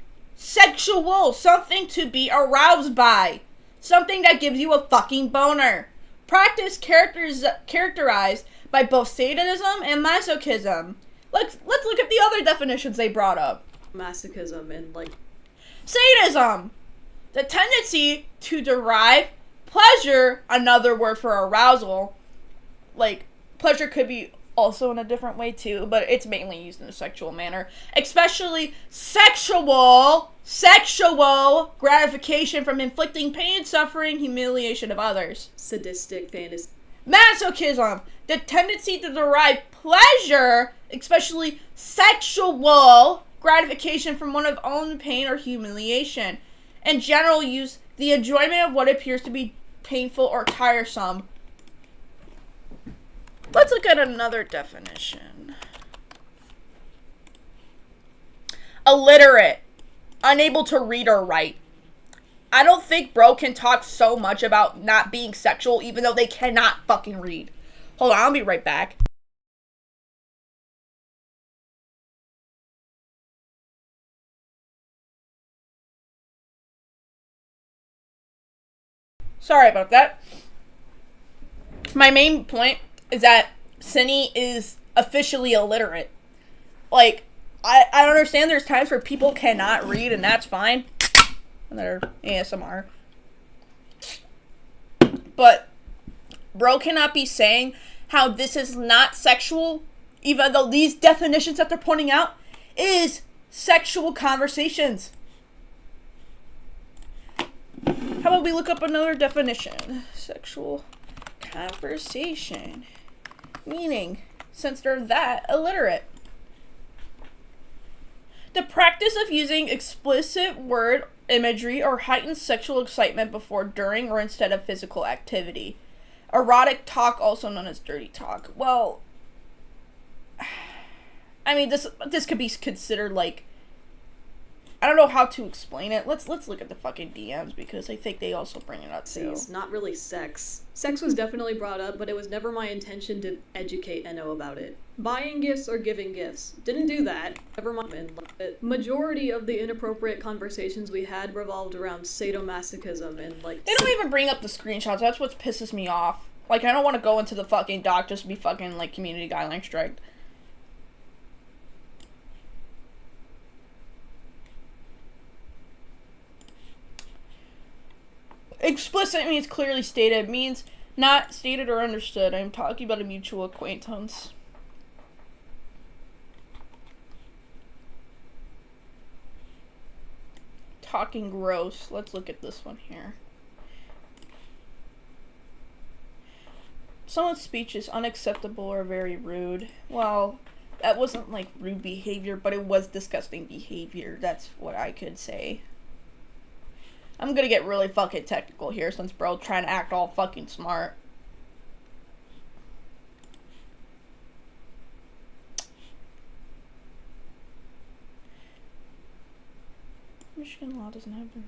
Something to be aroused by. Something that gives you a fucking boner. Practice characterized by both sadism and masochism. Let's look at the other definitions they brought up. Masochism and, like... Sadism. The tendency to derive pleasure, another word for arousal. Like, pleasure could be also in a different way too, but it's mainly used in a sexual manner. Especially sexual gratification from inflicting pain, suffering, humiliation of others. Sadistic fantasy. Masochism. The tendency to derive pleasure, especially sexual gratification from one of own pain or humiliation. In general use, the enjoyment of what appears to be painful or tiresome. Let's look at another definition. Illiterate. Unable to read or write. I don't think bro can talk so much about not being sexual even though they cannot fucking read. Hold on, I'll be right back. Sorry about that. My main point is that Synny is officially illiterate. Like, I understand there's times where people cannot read and that's fine. Another ASMR. But bro cannot be saying how this is not sexual, even though these definitions that they're pointing out is sexual conversations. How about we look up another definition? Sexual conversation. Meaning, since they're that illiterate. The practice of using explicit word imagery or heightened sexual excitement before, during, or instead of physical activity. Erotic talk, also known as dirty talk. Well, I mean, this could be considered like, I don't know how to explain it. Let's look at the fucking DMs because I think they also bring it up too. It's not really sex. Sex was definitely brought up, but it was never my intention to educate Eno about it. Buying gifts or giving gifts. Didn't do that. Never mind. Majority of the inappropriate conversations we had revolved around sadomasochism and, like... They don't even bring up the screenshots. That's what pisses me off. Like, I don't want to go into the fucking doc just to be fucking, like, community guideline striked. Explicit means clearly stated. Means not stated or understood. I'm talking about a mutual acquaintance. Talking gross. Let's look at this one here. Someone's speech is unacceptable or very rude. Well, that wasn't like rude behavior, but it was disgusting behavior. That's what I could say. I'm gonna get really fucking technical here since bro's trying to act all fucking smart. Michigan law doesn't have this.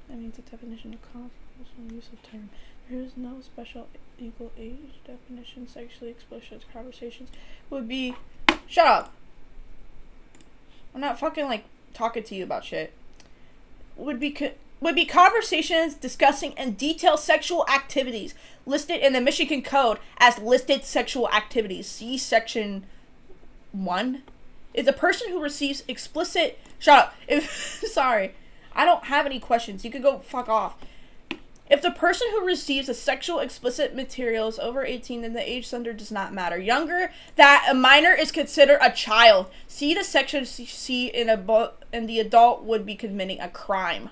That means the definition of constitutional use of term. There is no special legal age definition. Sexually explicit conversations would be... Shut up! I'm not fucking, like, talking to you about shit. Would be conversations discussing in detail sexual activities listed in the Michigan Code as listed sexual activities. See Section 1. Is a person who receives explicit... Shut up. Sorry. I don't have any questions. You can go fuck off. If the person who receives a sexual explicit material is over 18, then the age center does not matter. Younger, that a minor is considered a child. See the section C in the adult would be committing a crime.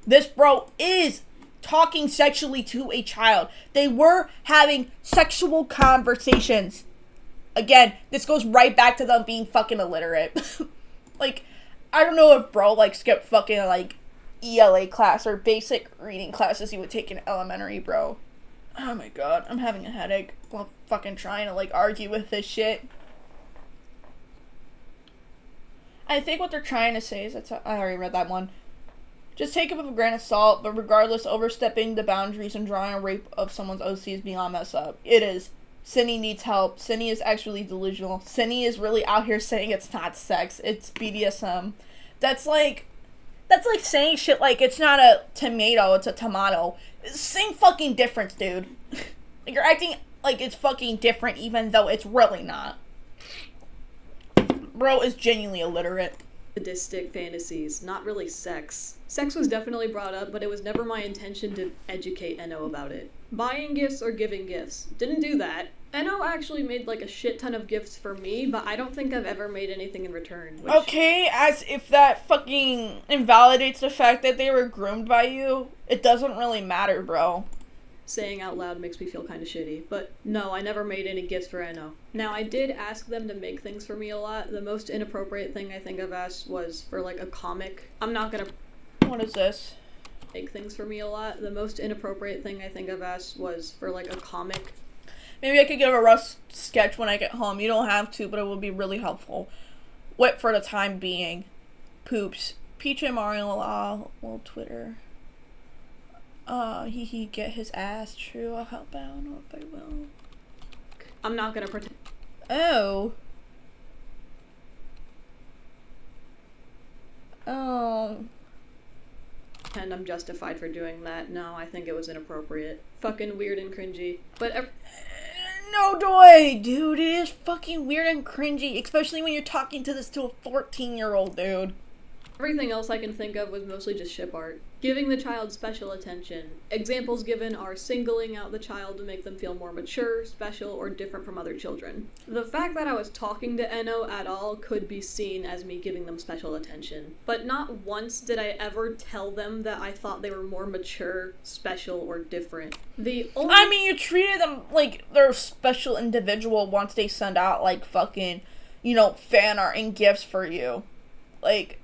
This bro is talking sexually to a child. They were having sexual conversations. Again, this goes right back to them being fucking illiterate. Like, I don't know if bro, like, skipped fucking, like, ELA class or basic reading classes you would take in elementary, bro. Oh my god, I'm having a headache while fucking trying to, like, argue with this shit. I think what they're trying to say is I already read that one. Just take it with a grain of salt, but regardless, overstepping the boundaries and drawing a rape of someone's OC is beyond mess up. It is. Cinny needs help. Cinny is actually delusional. Cinny is really out here saying it's not sex, it's BDSM. That's like saying shit like it's not a tomato, it's a tomato. Same fucking difference, dude. You're acting like it's fucking different even though it's really not. Bro is genuinely illiterate. Sadistic fantasies, not really sex. Sex was definitely brought up, but it was never my intention to educate Enno about it. Buying gifts or giving gifts. Didn't do that. Enno actually made like a shit ton of gifts for me, but I don't think I've ever made anything in return. Okay, as if that fucking invalidates the fact that they were groomed by you. It doesn't really matter, bro. Saying out loud makes me feel kind of shitty, but no, I never made any gifts for Enno. Now, I did ask them to make things for me a lot. The most inappropriate thing I think I've asked was for like a comic. I'm not gonna... What is this? Make things for me a lot. The most inappropriate thing I think I've asked was for like a comic. Maybe I could give a rough sketch when I get home. You don't have to, but it would be really helpful. Wit for the time being. Poops. Peach and Mario, well, Twitter. He get his ass. True, I'll help out. I don't know if I will. I'm not gonna pretend. Oh. Oh. And I'm justified for doing that. No, I think it was inappropriate. Fucking weird and cringy. But no doy, dude. It is fucking weird and cringy, especially when you're talking to a 14-year-old dude. Everything else I can think of was mostly just ship art. Giving the child special attention. Examples given are singling out the child to make them feel more mature, special, or different from other children. The fact that I was talking to Enno at all could be seen as me giving them special attention. But not once did I ever tell them that I thought they were more mature, special, or different. I mean, you treated them like they're a special individual once they send out, like, fucking, you know, fan art and gifts for you. Like...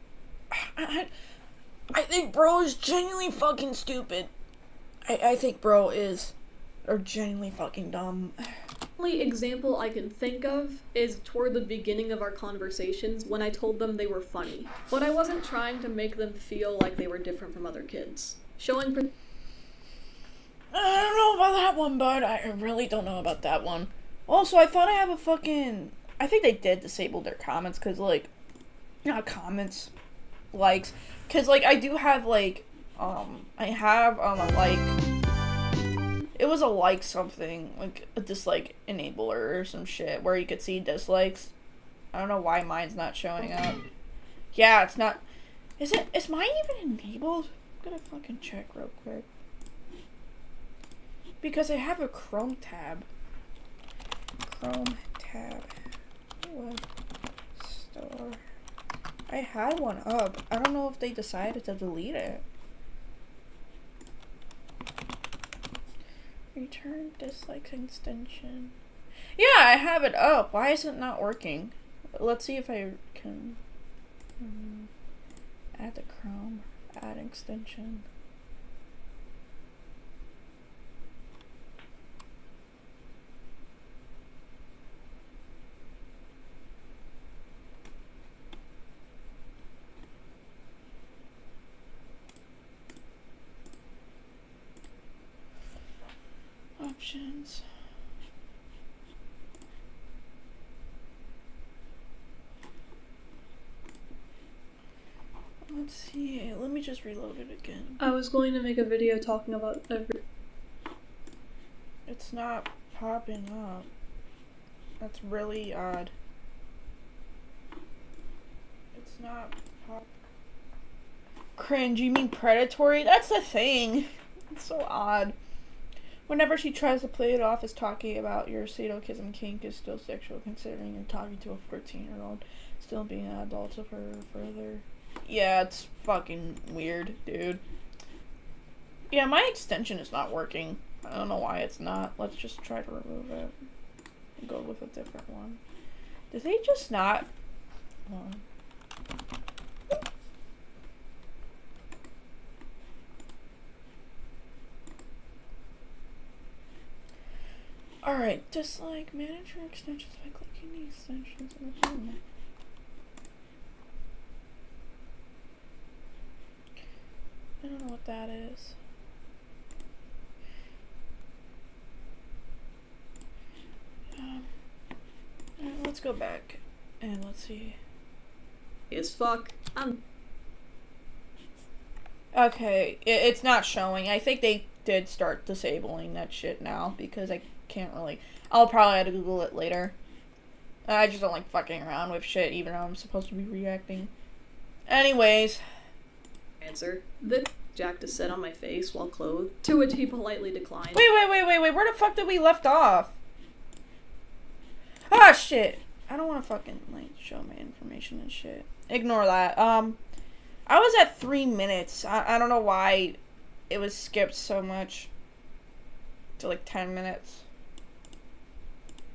I think bro is genuinely fucking stupid. I think bro is genuinely fucking dumb. The only example I can think of is toward the beginning of our conversations when I told them they were funny. But I wasn't trying to make them feel like they were different from other kids. Showing I don't know about that one, bud. I really don't know about that one. Also, I thought I have a fucking... I think they did disable their comments, because, like... Not comments... likes, because like I do have like I have a like, it was a like something like a dislike enabler or some shit where you could see dislikes. I don't know why mine's not showing up. Yeah, it's not. Is mine even enabled? I'm gonna fucking check real quick because I have a Chrome tab. Web store. I had one up. I don't know if they decided to delete it. Return dislike extension. Yeah, I have it up. Why is it not working? Let's see if I can add the Chrome, add extension. Options. Let's see. Let me just reload it again. I was going to make a video talking about every... It's not popping up. That's really odd. It's not pop... Cringe, you mean predatory? That's the thing. It's so odd. Whenever she tries to play it off as talking about your sadism kink is still sexual, considering you're talking to a 14-year-old, still being an adult of her further. Yeah, it's fucking weird, dude. Yeah, my extension is not working. I don't know why it's not. Let's just try to remove it and go with a different one. Did they just not? Alright, just like manage your extensions by clicking the extensions in the toolbar. I don't know what that is. Alright, let's go back and let's see. As fuck. Okay, it's not showing. I think they did start disabling that shit now because I can't really. I'll probably have to Google it later. I just don't like fucking around with shit even though I'm supposed to be reacting. Anyways. Answer. The Jack to sit on my face while clothed, to which he politely declined. Wait, where the fuck did we left off? Ah, shit. I don't want to fucking, like, show my information and shit. Ignore that. I was at 3 minutes. I don't know why it was skipped so much to, like, 10 minutes.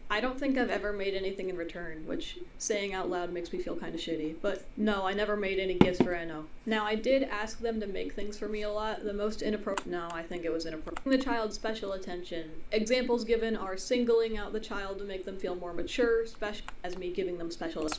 I don't think I've ever made anything in return, which saying out loud makes me feel kind of shitty. But no, I never made any gifts for Enno. Now, I did ask them to make things for me a lot. The most inappropriate... No, I think it was inappropriate. The child special attention. Examples given are singling out the child to make them feel more mature, special, as me giving them special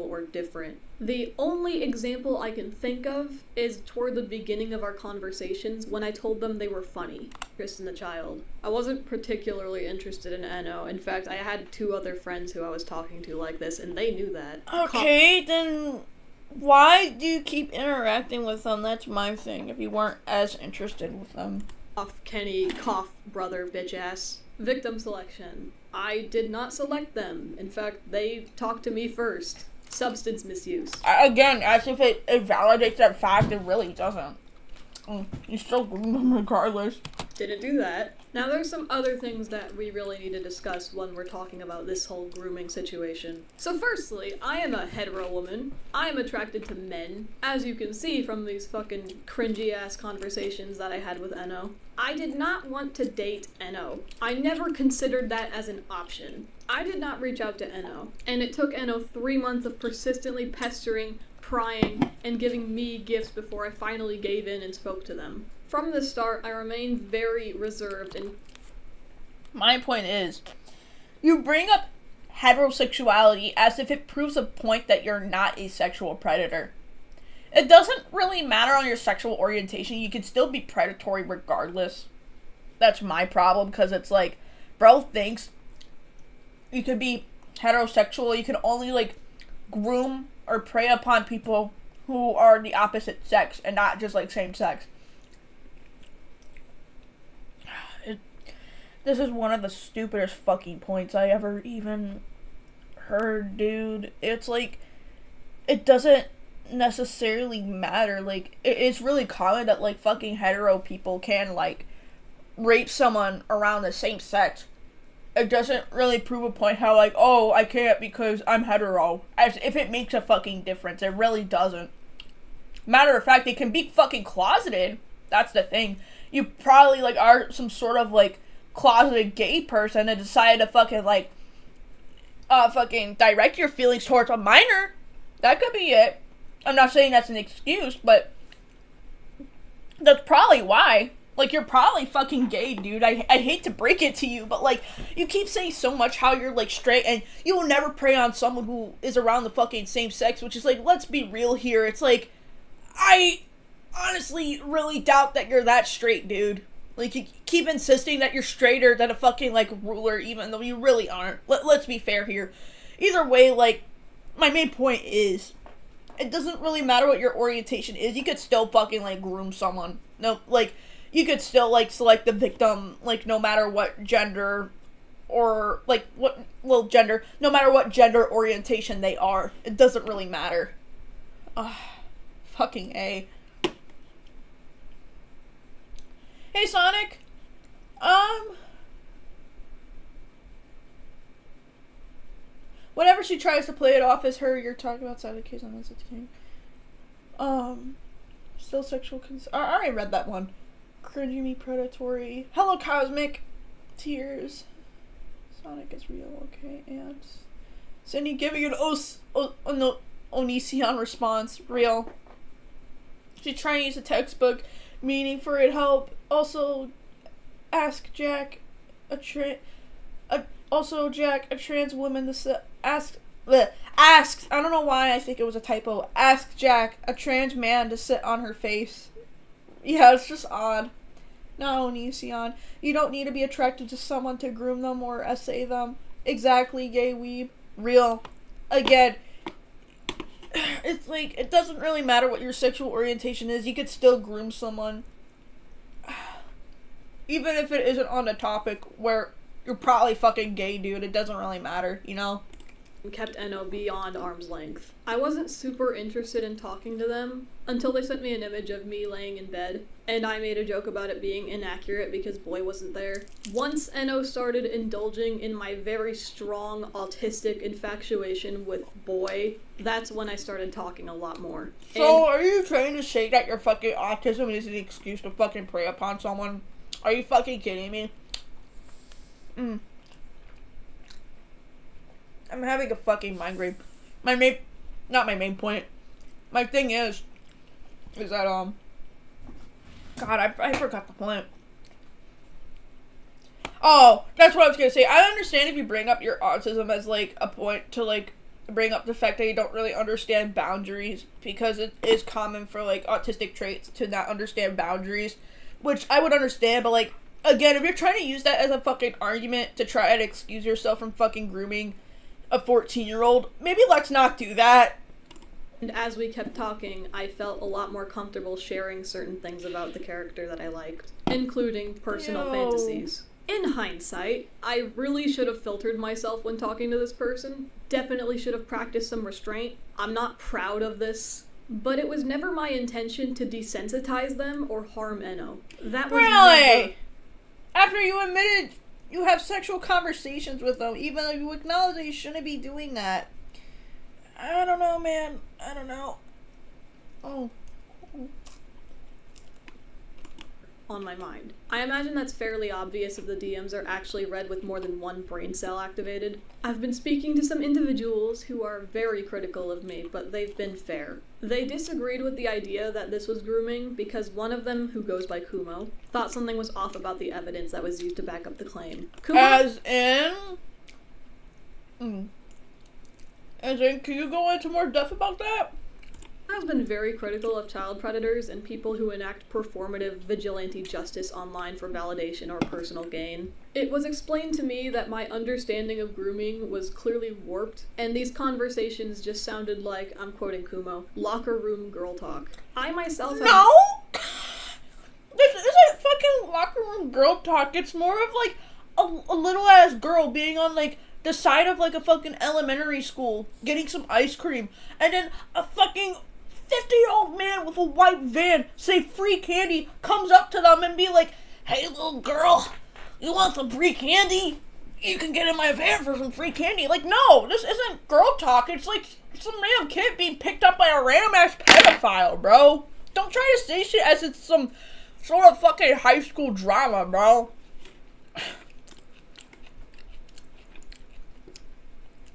or different. The only example I can think of is toward the beginning of our conversations when I told them they were funny. Chris and the child. I wasn't particularly interested in Enno. In fact, I had 2 other friends who I was talking to like this, and they knew that. Okay, then why do you keep interacting with them? That's my thing, if you weren't as interested with them. Cough, Kenny, cough, brother, bitch ass. Victim selection. I did not select them. In fact, they talked to me first. Substance misuse. Again, as if it validates that fact, it really doesn't. You still groom them regardless. Didn't do that. Now there's some other things that we really need to discuss when we're talking about this whole grooming situation. So firstly, I am a hetero woman. I am attracted to men, as you can see from these fucking cringy ass conversations that I had with Enno. I did not want to date Enno. I never considered that as an option. I did not reach out to Enno, and it took Enno 3 months of persistently pestering, prying, and giving me gifts before I finally gave in and spoke to them. From the start, I remained very reserved and... My point is, you bring up heterosexuality as if it proves a point that you're not a sexual predator. It doesn't really matter on your sexual orientation, you can still be predatory regardless. That's my problem, because it's like, bro thinks you could be heterosexual, you can only, like, groom or prey upon people who are the opposite sex, and not just, like, same sex. This is one of the stupidest fucking points I ever even heard, dude. It's like, it doesn't necessarily matter. Like, it's really common that, like, fucking hetero people can, like, rape someone around the same sex. It doesn't really prove a point how, like, oh, I can't because I'm hetero. As if it makes a fucking difference. It really doesn't. Matter of fact, they can be fucking closeted. That's the thing. You probably, like, are some sort of, like, closeted gay person and decided to fucking, like, fucking direct your feelings towards a minor. That could be it. I'm not saying that's an excuse, but that's probably why. Like, you're probably fucking gay, dude. I hate to break it to you, but, like, you keep saying so much how you're, like, straight, and you will never prey on someone who is around the fucking same sex, which is, like, let's be real here. It's, like, I honestly really doubt that you're that straight, dude. Like, you keep insisting that you're straighter than a fucking, like, ruler, even though you really aren't. Let's be fair here. Either way, like, my main point is, it doesn't really matter what your orientation is. You could still fucking, like, groom someone. No, like, you could still, like, select the victim, like, no matter what gender or, like, no matter what gender orientation they are. It doesn't really matter. Ugh. Fucking A. Hey, Sonic. Whenever she tries to play it off as her, you're talking about side of the case on this king. Still sexual I already read that one. Cringy me predatory. Hello, Cosmic. Tears. Sonic is real, okay, and Cindy giving an Onision response. Real. She's trying to use a textbook meaning for it help. Also, Jack, a trans woman asked, I don't know why I think it was a typo. Ask Jack, a trans man, to sit on her face. Yeah, it's just odd. No, Onision. You don't need to be attracted to someone to groom them or essay them. Exactly, gay weeb. Real. Again, it's like, it doesn't really matter what your sexual orientation is. You could still groom someone. Even if it isn't on a topic where you're probably fucking gay, dude. It doesn't really matter, you know? Kept NO beyond arm's length. I wasn't super interested in talking to them until they sent me an image of me laying in bed, and I made a joke about it being inaccurate because Boy wasn't there. Once NO started indulging in my very strong autistic infatuation with Boy, that's when I started talking a lot more. So, are you trying to say that your fucking autism is an excuse to fucking prey upon someone? Are you fucking kidding me? I'm having a fucking migraine. Not my main point. My thing is that, God, I forgot the point. Oh, that's what I was gonna say. I understand if you bring up your autism as, like, a point to, like, bring up the fact that you don't really understand boundaries, because it is common for, like, autistic traits to not understand boundaries, which I would understand, but, like, again, if you're trying to use that as a fucking argument to try and excuse yourself from fucking grooming a 14-year-old, maybe let's not do that. And as we kept talking, I felt a lot more comfortable sharing certain things about the character that I liked, including personal fantasies. In hindsight, I really should have filtered myself when talking to this person. Definitely should have practiced some restraint. I'm not proud of this, but it was never my intention to desensitize them or harm Enno. That was really? After you admitted you have sexual conversations with them, even though you acknowledge that you shouldn't be doing that. I don't know, man. I don't know. Oh. On my mind. I imagine that's fairly obvious if the DMs are actually read with more than one brain cell activated. I've been speaking to some individuals who are very critical of me, but they've been fair. They disagreed with the idea that this was grooming because one of them, who goes by Kumo, thought something was off about the evidence that was used to back up the claim. As in, can you go into more depth about that? Has been very critical of child predators and people who enact performative vigilante justice online for validation or personal gain. It was explained to me that my understanding of grooming was clearly warped, and these conversations just sounded like, I'm quoting Kumo, locker room girl talk. I myself have— No! This isn't fucking locker room girl talk. It's more of like a little ass girl being on like the side of like a fucking elementary school getting some ice cream, and then a fucking 50-year-old man with a white van, say free candy, comes up to them and be like, hey little girl, you want some free candy? You can get in my van for some free candy. Like, no, this isn't girl talk. It's like some random kid being picked up by a random ass pedophile, bro. Don't try to say shit as it's some sort of fucking high school drama, bro.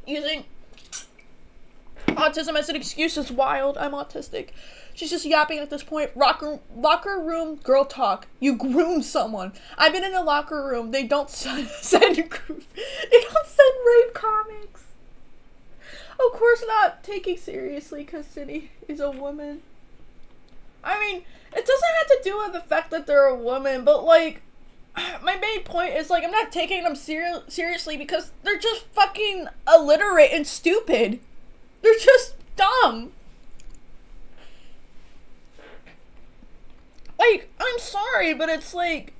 Using autism as an excuse is wild. I'm autistic. She's just yapping at this point. Locker room girl talk. You groom someone. I've been in a locker room. They don't send rape comics. Of course not. Taking seriously because Cindy is a woman. I mean, it doesn't have to do with the fact that they're a woman, but like, my main point is like, I'm not taking them seriously because they're just fucking illiterate and stupid. They're just dumb. sorry, but it's like,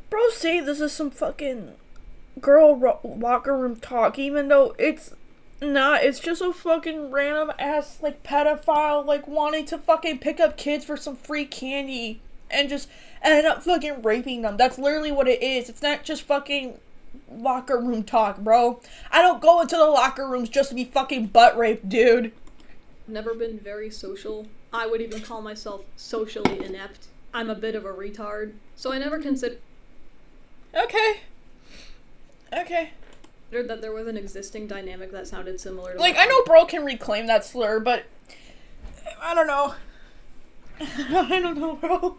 bro, say this is some fucking girl locker room talk, even though it's not. It's just a fucking random ass, like, pedophile, like, wanting to fucking pick up kids for some free candy and just end up fucking raping them. That's literally what it is. It's not just fucking locker room talk, bro. I don't go into the locker rooms just to be fucking butt raped, dude. Never been very social. I would even call myself socially inept. I'm a bit of a retard, so I never considered Okay. that there was an existing dynamic that sounded similar to like, I know bro can reclaim that slur, but I don't know. I don't know, bro.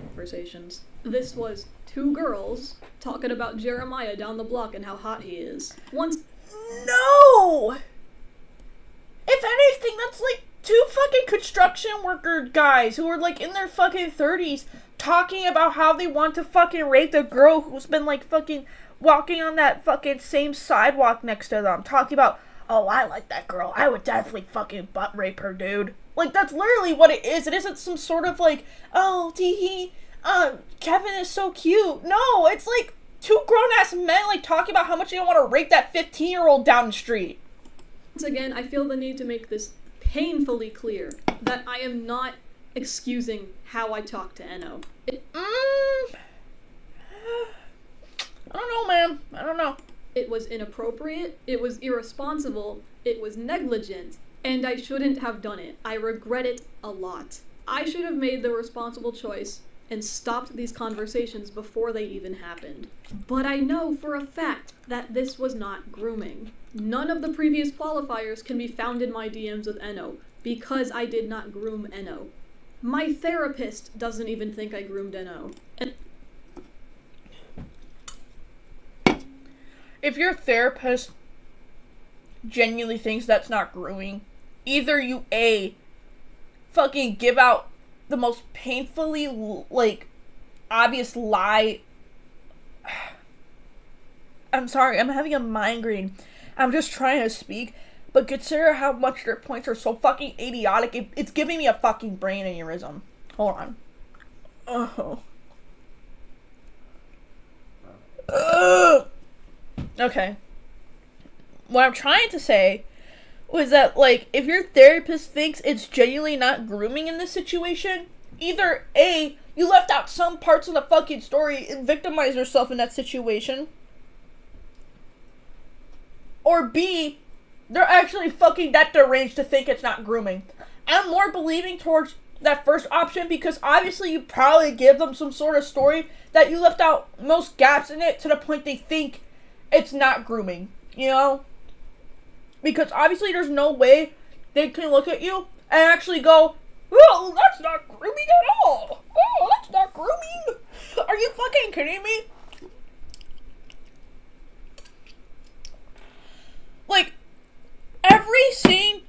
Conversations. This was two girls talking about Jeremiah down the block and how hot he is. No! If anything, that's like two fucking construction worker guys who are like in their fucking 30s talking about how they want to fucking rape the girl who's been like fucking walking on that fucking same sidewalk next to them. Talking about, oh, I like that girl. I would definitely fucking butt rape her, dude. Like, that's literally what it is. It isn't some sort of like, oh, Kevin is so cute. No, it's like two grown-ass men like talking about how much they want to rape that 15-year-old down the street. Once again, I feel the need to make this painfully clear that I am not excusing how I talk to Enno. I don't know, man. I don't know. It was inappropriate, it was irresponsible, it was negligent, and I shouldn't have done it. I regret it a lot. I should have made the responsible choice and stopped these conversations before they even happened. But I know for a fact that this was not grooming. None of the previous qualifiers can be found in my DMs with Enno, because I did not groom Enno. My therapist doesn't even think I groomed Enno. If your therapist genuinely thinks that's not grooming, either you A, fucking give out the most painfully, like, obvious lie. I'm sorry, I'm having a migraine. I'm just trying to speak, but consider how much their points are so fucking idiotic. It's giving me a fucking brain aneurysm. Hold on. Oh. Okay. What I'm trying to say was that, like, if your therapist thinks it's genuinely not grooming in this situation, either A, you left out some parts of the fucking story and victimized yourself in that situation, or B, they're actually fucking that deranged to think it's not grooming. I'm more believing towards that first option because obviously you probably give them some sort of story that you left out most gaps in it to the point they think it's not grooming, you know? Because obviously there's no way they can look at you and actually go, oh, that's not grooming at all. Oh, that's not grooming. Are you fucking kidding me? Like, every sane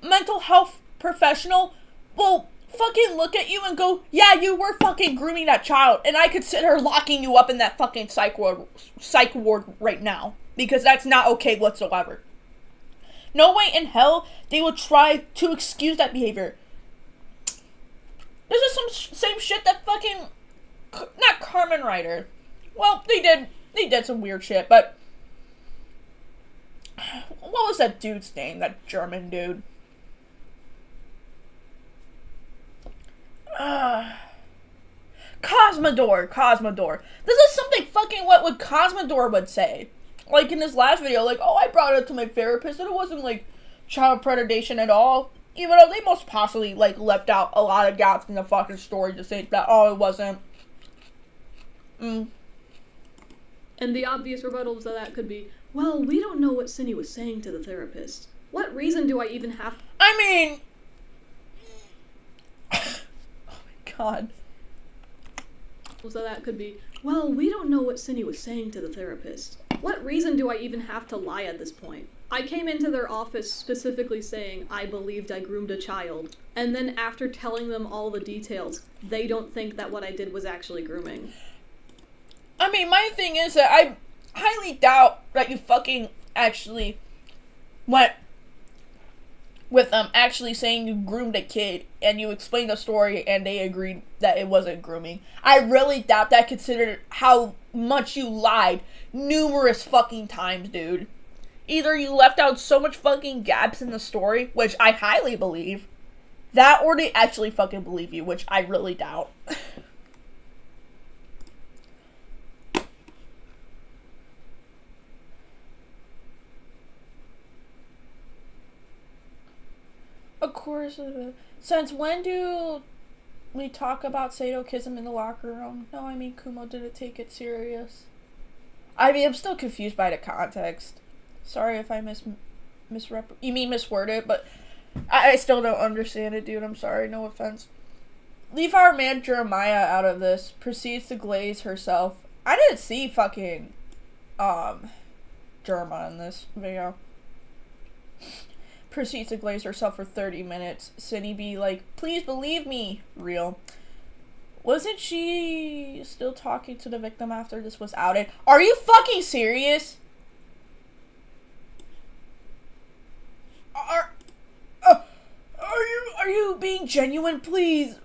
mental health professional will fucking look at you and go, yeah, you were fucking grooming that child, and I consider locking you up in that fucking psych ward right now, because that's not okay whatsoever. No way in hell they will try to excuse that behavior. This is some same shit that fucking, not Carmen Ryder. Well, they did some weird shit, but what was that dude's name? That German dude. Cosmodor. This is something fucking what Cosmodor would say. Like in his last video, like, oh, I brought it to my therapist and it wasn't like child predation at all. Even though they most possibly like left out a lot of gaps in the fucking story to say that, oh, it wasn't. And the obvious rebuttals to that could be, well, we don't know what Cindy was saying to the therapist. What reason do I even have? I mean, oh my god. So that could be, well, we don't know what Cindy was saying to the therapist. What reason do I even have to lie at this point? I came into their office specifically saying I believed I groomed a child, and then after telling them all the details, they don't think that what I did was actually grooming. I mean, my thing is that I highly doubt that you fucking actually went with them actually saying you groomed a kid and you explained the story and they agreed that it wasn't grooming. I really doubt that, considering how much you lied numerous fucking times, dude. Either you left out so much fucking gaps in the story, which I highly believe, that or they actually fucking believe you, which I really doubt. Of course. Since when do we talk about sadokism in the locker room? No, I mean, Kumo didn't take it serious. I mean, I'm still confused by the context. Sorry if I misword it, but I still don't understand it, dude. I'm sorry, no offense. Leave our man Jeremiah out of this. Proceeds to glaze herself. I didn't see fucking, Jeremiah in this video. Proceeds to glaze herself for 30 minutes. Cindy be like, please believe me. Real. Wasn't she still talking to the victim after this was outed? Are you fucking serious? Are you being genuine? Please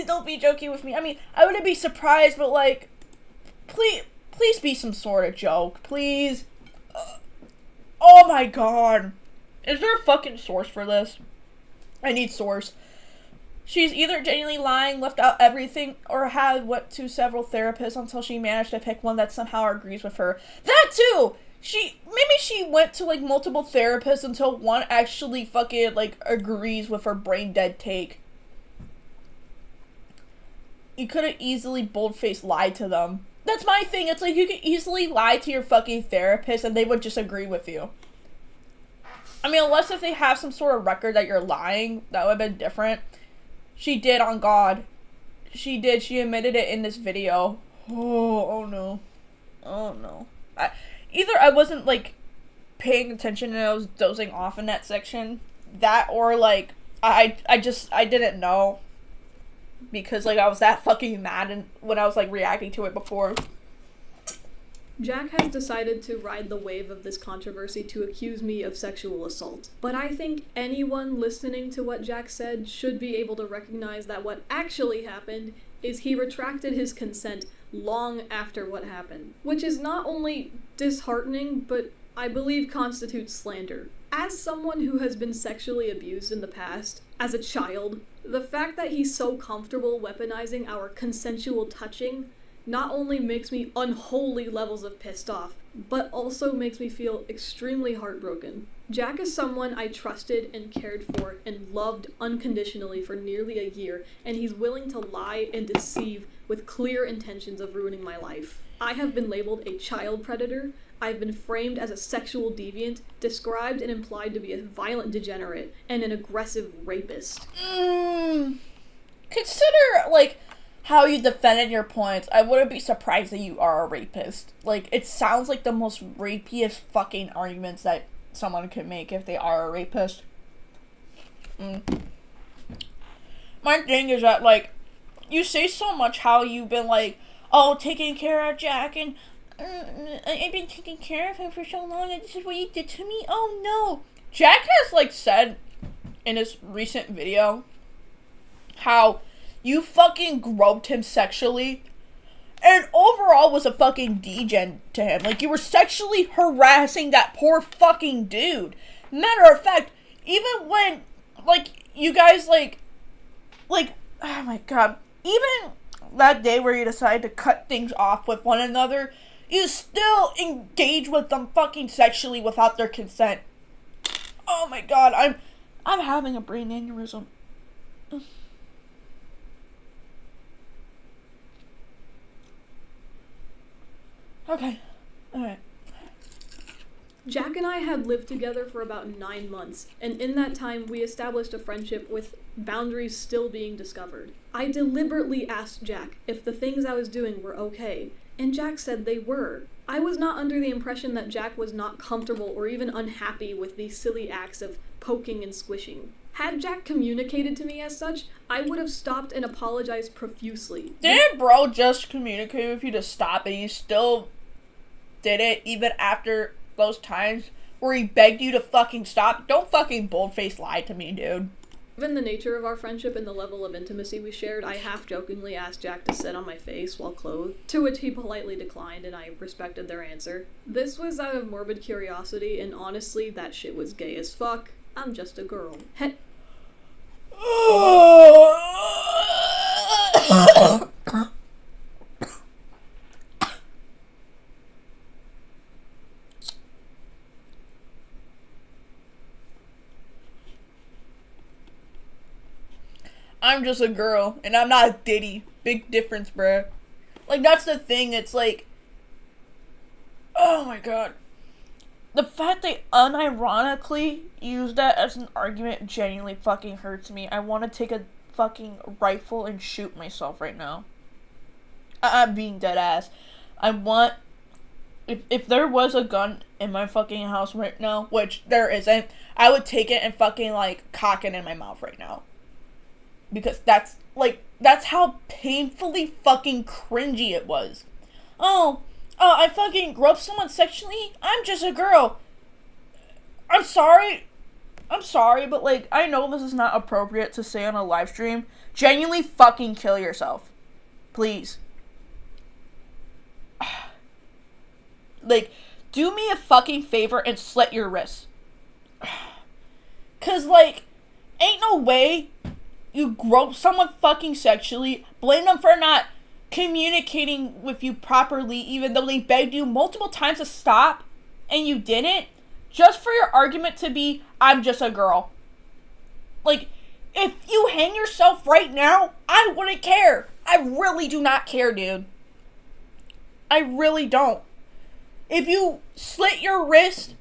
don't be joking with me. I mean, I wouldn't be surprised, but like, please be some sort of joke, please. Oh my god. Is there a fucking source for this? I need source. She's either genuinely lying, left out everything, or went to several therapists until she managed to pick one that somehow agrees with her. That too! Maybe she went to like multiple therapists until one actually fucking like agrees with her brain dead take. You could have easily bold-faced lied to them. That's my thing. It's like you could easily lie to your fucking therapist and they would just agree with you. I mean, unless if they have some sort of record that you're lying, that would have been different. She did, on God. She did. She admitted it in this video. Oh no. Oh no. Either I wasn't, like, paying attention and I was dozing off in that section. That or, like, I didn't know. Because, like, I was that fucking mad when I was, like, reacting to it before. Jack has decided to ride the wave of this controversy to accuse me of sexual assault. But I think anyone listening to what Jack said should be able to recognize that what actually happened is he retracted his consent long after what happened. Which is not only disheartening, but I believe constitutes slander. As someone who has been sexually abused in the past, as a child, the fact that he's so comfortable weaponizing our consensual touching not only makes me unholy levels of pissed off, but also makes me feel extremely heartbroken. Jack is someone I trusted and cared for and loved unconditionally for nearly a year, and he's willing to lie and deceive with clear intentions of ruining my life. I have been labeled a child predator, I've been framed as a sexual deviant, described and implied to be a violent degenerate, and an aggressive rapist. Consider, like, how you defended your points. I wouldn't be surprised that you are a rapist. Like, it sounds like the most rapiest fucking arguments that someone could make if they are a rapist. My thing is that, like, you say so much how you've been, like, oh, taking care of Jack, and I've been taking care of him for so long, and this is what you did to me? Oh, no. Jack has, like, said in his recent video how you fucking groped him sexually, and overall was a fucking degen to him. Like, you were sexually harassing that poor fucking dude. Matter of fact, even when, like, you guys, like, oh my god, even that day where you decided to cut things off with one another, you still engage with them fucking sexually without their consent. Oh my god, I'm having a brain aneurysm. Okay. Alright. Jack and I had lived together for about 9 months, and in that time we established a friendship with boundaries still being discovered. I deliberately asked Jack if the things I was doing were okay, and Jack said they were. I was not under the impression that Jack was not comfortable or even unhappy with these silly acts of poking and squishing. Had Jack communicated to me as such, I would have stopped and apologized profusely. Didn't bro just communicate with you to stop and you still did it even after those times where he begged you to fucking stop, don't fucking bold-faced lie to me, dude. Given the nature of our friendship and the level of intimacy we shared, I half-jokingly asked Jack to sit on my face while clothed, to which he politely declined, and I respected their answer. This was out of morbid curiosity, and honestly, that shit was gay as fuck. I'm just a girl. I'm just a girl, and I'm not a ditty. Big difference, bruh. Like, that's the thing, it's like... Oh my god. The fact they unironically use that as an argument genuinely fucking hurts me. I want to take a fucking rifle and shoot myself right now. I'm being dead ass. I want... If there was a gun in my fucking house right now, which there isn't, I would take it and fucking, like, cock it in my mouth right now. Because that's how painfully fucking cringy it was. Oh, I fucking groped someone sexually? I'm just a girl. I'm sorry, but, like, I know this is not appropriate to say on a live stream. Genuinely fucking kill yourself. Please. Like, do me a fucking favor and slit your wrists. 'Cause, like, ain't no way you grope someone fucking sexually, blame them for not communicating with you properly, even though they begged you multiple times to stop, and you didn't, just for your argument to be, I'm just a girl. Like, if you hang yourself right now, I wouldn't care. I really do not care, dude. I really don't. If you slit your wrist,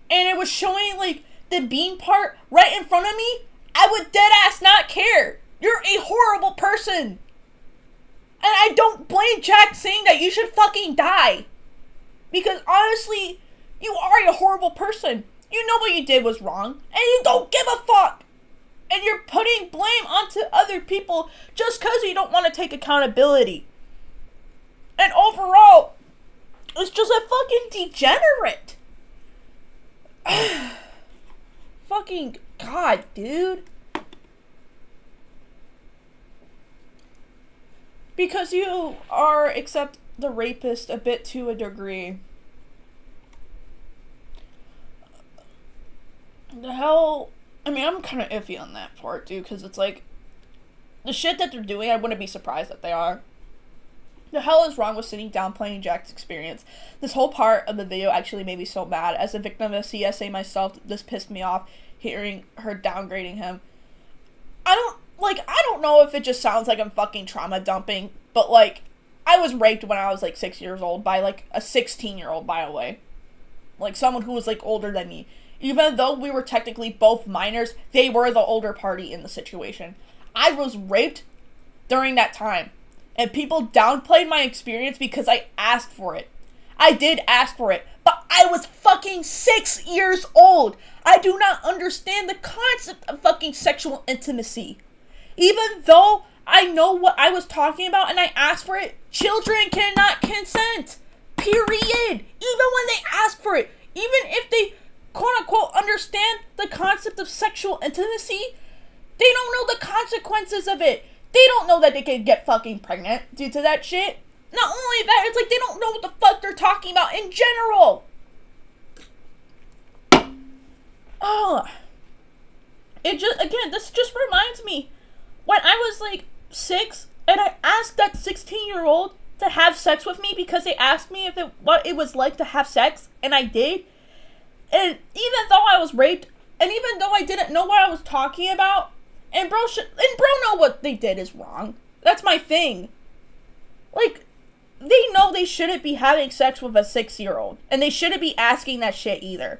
and it was showing, like, the bean part right in front of me, I would deadass not care. You're a horrible person. And I don't blame Jack saying that you should fucking die. Because honestly, you are a horrible person. You know what you did was wrong. And you don't give a fuck. And you're putting blame onto other people just because you don't want to take accountability. And overall, it's just a fucking degenerate. Fucking God, dude. Because you are, except the rapist, a bit to a degree. The hell... I mean, I'm kind of iffy on that part, dude, because it's like... The shit that they're doing, I wouldn't be surprised that they are. The hell is wrong with Synni downplaying Jack's experience? This whole part of the video actually made me so mad. As a victim of CSA myself, this pissed me off, hearing her downgrading him. I don't know if it just sounds like I'm fucking trauma dumping, but, like, I was raped when I was, like, 6 years old by, like, a 16-year-old, by the way. Like, someone who was, like, older than me. Even though we were technically both minors, they were the older party in the situation. I was raped during that time. And people downplayed my experience because I asked for it. I did ask for it, but I was fucking 6 years old. I do not understand the concept of fucking sexual intimacy. Even though I know what I was talking about and I asked for it, children cannot consent. Period. Even when they ask for it. Even if they, quote-unquote, understand the concept of sexual intimacy, they don't know the consequences of it. They don't know that they could get fucking pregnant due to that shit. Not only that, it's like they don't know what the fuck they're talking about in general. Oh. This just reminds me. When I was like 6 and I asked that 16-year-old to have sex with me because they asked me what it was like to have sex, and I did. And even though I was raped, and even though I didn't know what I was talking about, and bro know what they did is wrong. That's my thing. Like, they know they shouldn't be having sex with a 6-year-old. And they shouldn't be asking that shit either.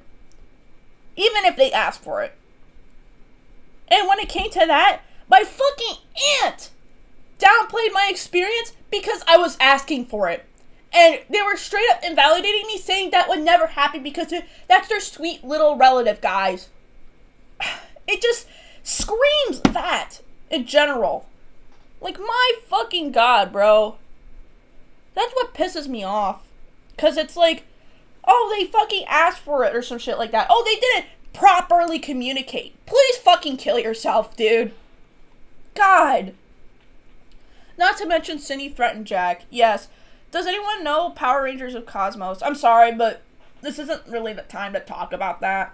Even if they ask for it. And when it came to that, my fucking aunt downplayed my experience because I was asking for it. And they were straight up invalidating me, saying that would never happen because that's their sweet little relative, guys. It just screams that in general. Like, my fucking God, bro. That's what pisses me off. Because it's like, Oh, they fucking asked for it or some shit like that. Oh, they didn't properly communicate. Please fucking kill yourself, dude. God. Not to mention Cindy threatened Jack. Yes. Does anyone know Power Rangers of Cosmos? I'm sorry, but this isn't really the time to talk about that.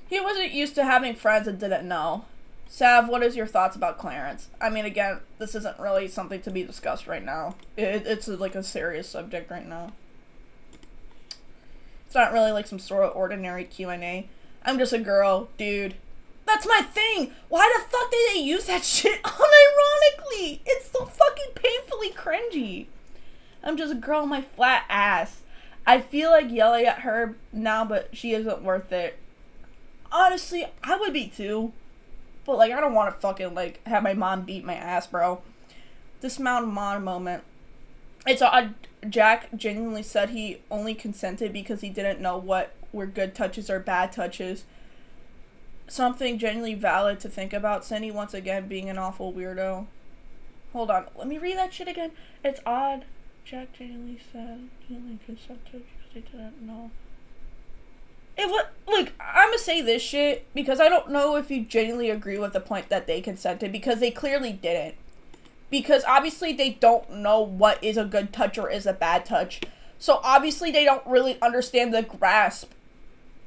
He wasn't used to having friends and didn't know. Sav, what is your thoughts about Clarence? I mean, again, this isn't really something to be discussed right now. It's like a serious subject right now. It's not really like some sort of ordinary Q&A. I'm just a girl, dude. That's my thing! Why the fuck did they use that shit unironically? It's so fucking painfully cringy. I'm just a girl in my flat ass. I feel like yelling at her now, but she isn't worth it. Honestly, I would be too. But, like, I don't want to fucking, like, have my mom beat my ass, bro. This Mount Mom moment. It's odd. Jack genuinely said he only consented because he didn't know what were good touches or bad touches. Something genuinely valid to think about. Cindy, once again, being an awful weirdo. Hold on. Let me read that shit again. It's odd. Jack genuinely said he only consented because he didn't know. Look, I'm gonna say this shit because I don't know if you genuinely agree with the point that they consented, because they clearly didn't. Because obviously they don't know what is a good touch or is a bad touch. So obviously they don't really understand the grasp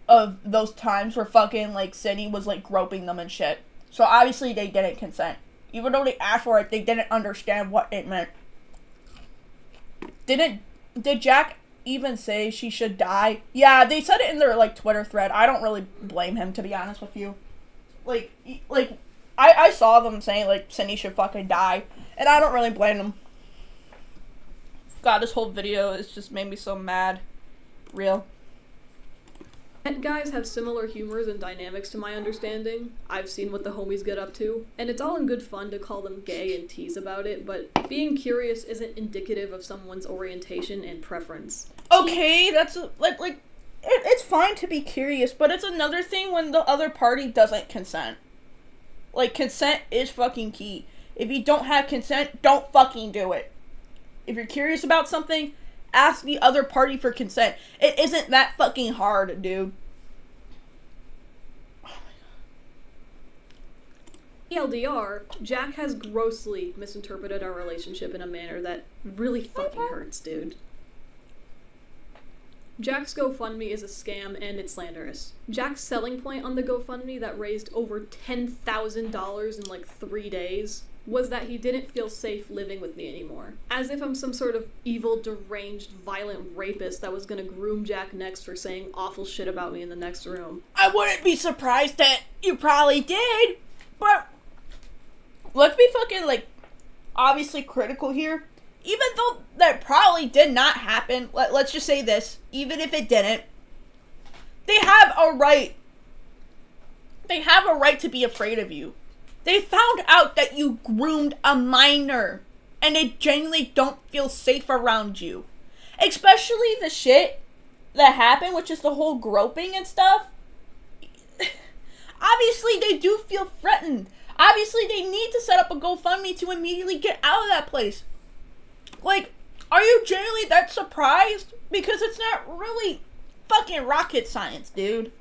of those times where fucking, like, Cindy was, like, groping them and shit. So obviously they didn't consent. Even though they asked for it, they didn't understand what it meant. Did Jack even say she should die? Yeah, they said it in their, like, Twitter thread. I don't really blame him, to be honest with you. Like, I saw them saying, like, Cindy should fucking die. And I don't really blame them. God, this whole video has just made me so mad. Real. And guys have similar humors and dynamics to my understanding. I've seen what the homies get up to, and it's all in good fun to call them gay and tease about it, but being curious isn't indicative of someone's orientation and preference. Okay, that's, like, it's fine to be curious, but it's another thing when the other party doesn't consent. Like, consent is fucking key. If you don't have consent, don't fucking do it. If you're curious about something, ask the other party for consent. It isn't that fucking hard, dude. TLDR, Jack has grossly misinterpreted our relationship in a manner that really fucking hurts, dude. Jack's GoFundMe is a scam and it's slanderous. Jack's selling point on the GoFundMe that raised over $10,000 in like 3 days was that he didn't feel safe living with me anymore. As if I'm some sort of evil, deranged, violent rapist that was gonna groom Jack next for saying awful shit about me in the next room. I wouldn't be surprised that you probably did, but let's be fucking, like, obviously critical here. Even though that probably did not happen, let's just say this, even if it didn't, they have a right. They have a right to be afraid of you. They found out that you groomed a minor, and they genuinely don't feel safe around you. Especially the shit that happened, which is the whole groping and stuff. Obviously, they do feel threatened. Obviously, they need to set up a GoFundMe to immediately get out of that place. Like, are you genuinely that surprised? Because it's not really fucking rocket science, dude.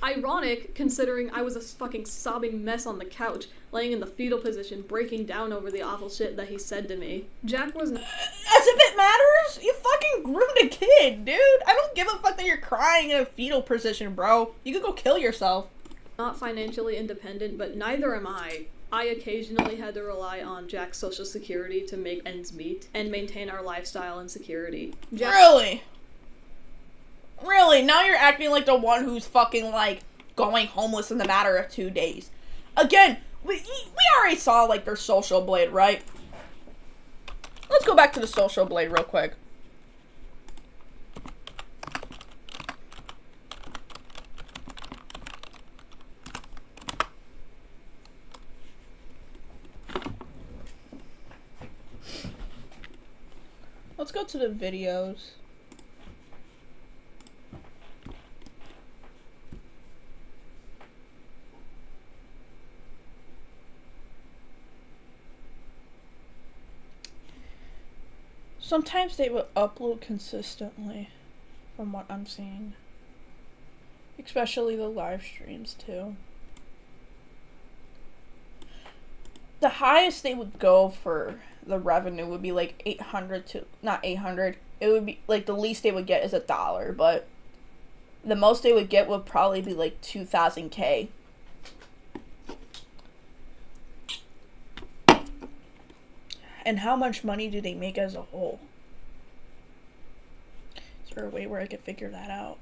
Ironic, considering I was a fucking sobbing mess on the couch, laying in the fetal position, breaking down over the awful shit that he said to me. Jack was As if it matters? You fucking groomed a kid, dude. I don't give a fuck that you're crying in a fetal position, bro. You could go kill yourself. Not financially independent, but neither am I. I occasionally had to rely on Jack's social security to make ends meet and maintain our lifestyle and security. Really? Really? Now you're acting like the one who's fucking, like, going homeless in the matter of 2 days. Again, we already saw, like, their social blade, right? Let's go back to the social blade real quick. Let's go to the videos. Sometimes they will upload consistently. From what I'm seeing. Especially the live streams, too. The highest they would go for the revenue would be like 800 to, not 800, it would be, like, the least they would get is $1, but the most they would get would probably be like 2,000K. And how much money do they make as a whole? Is there a way where I could figure that out?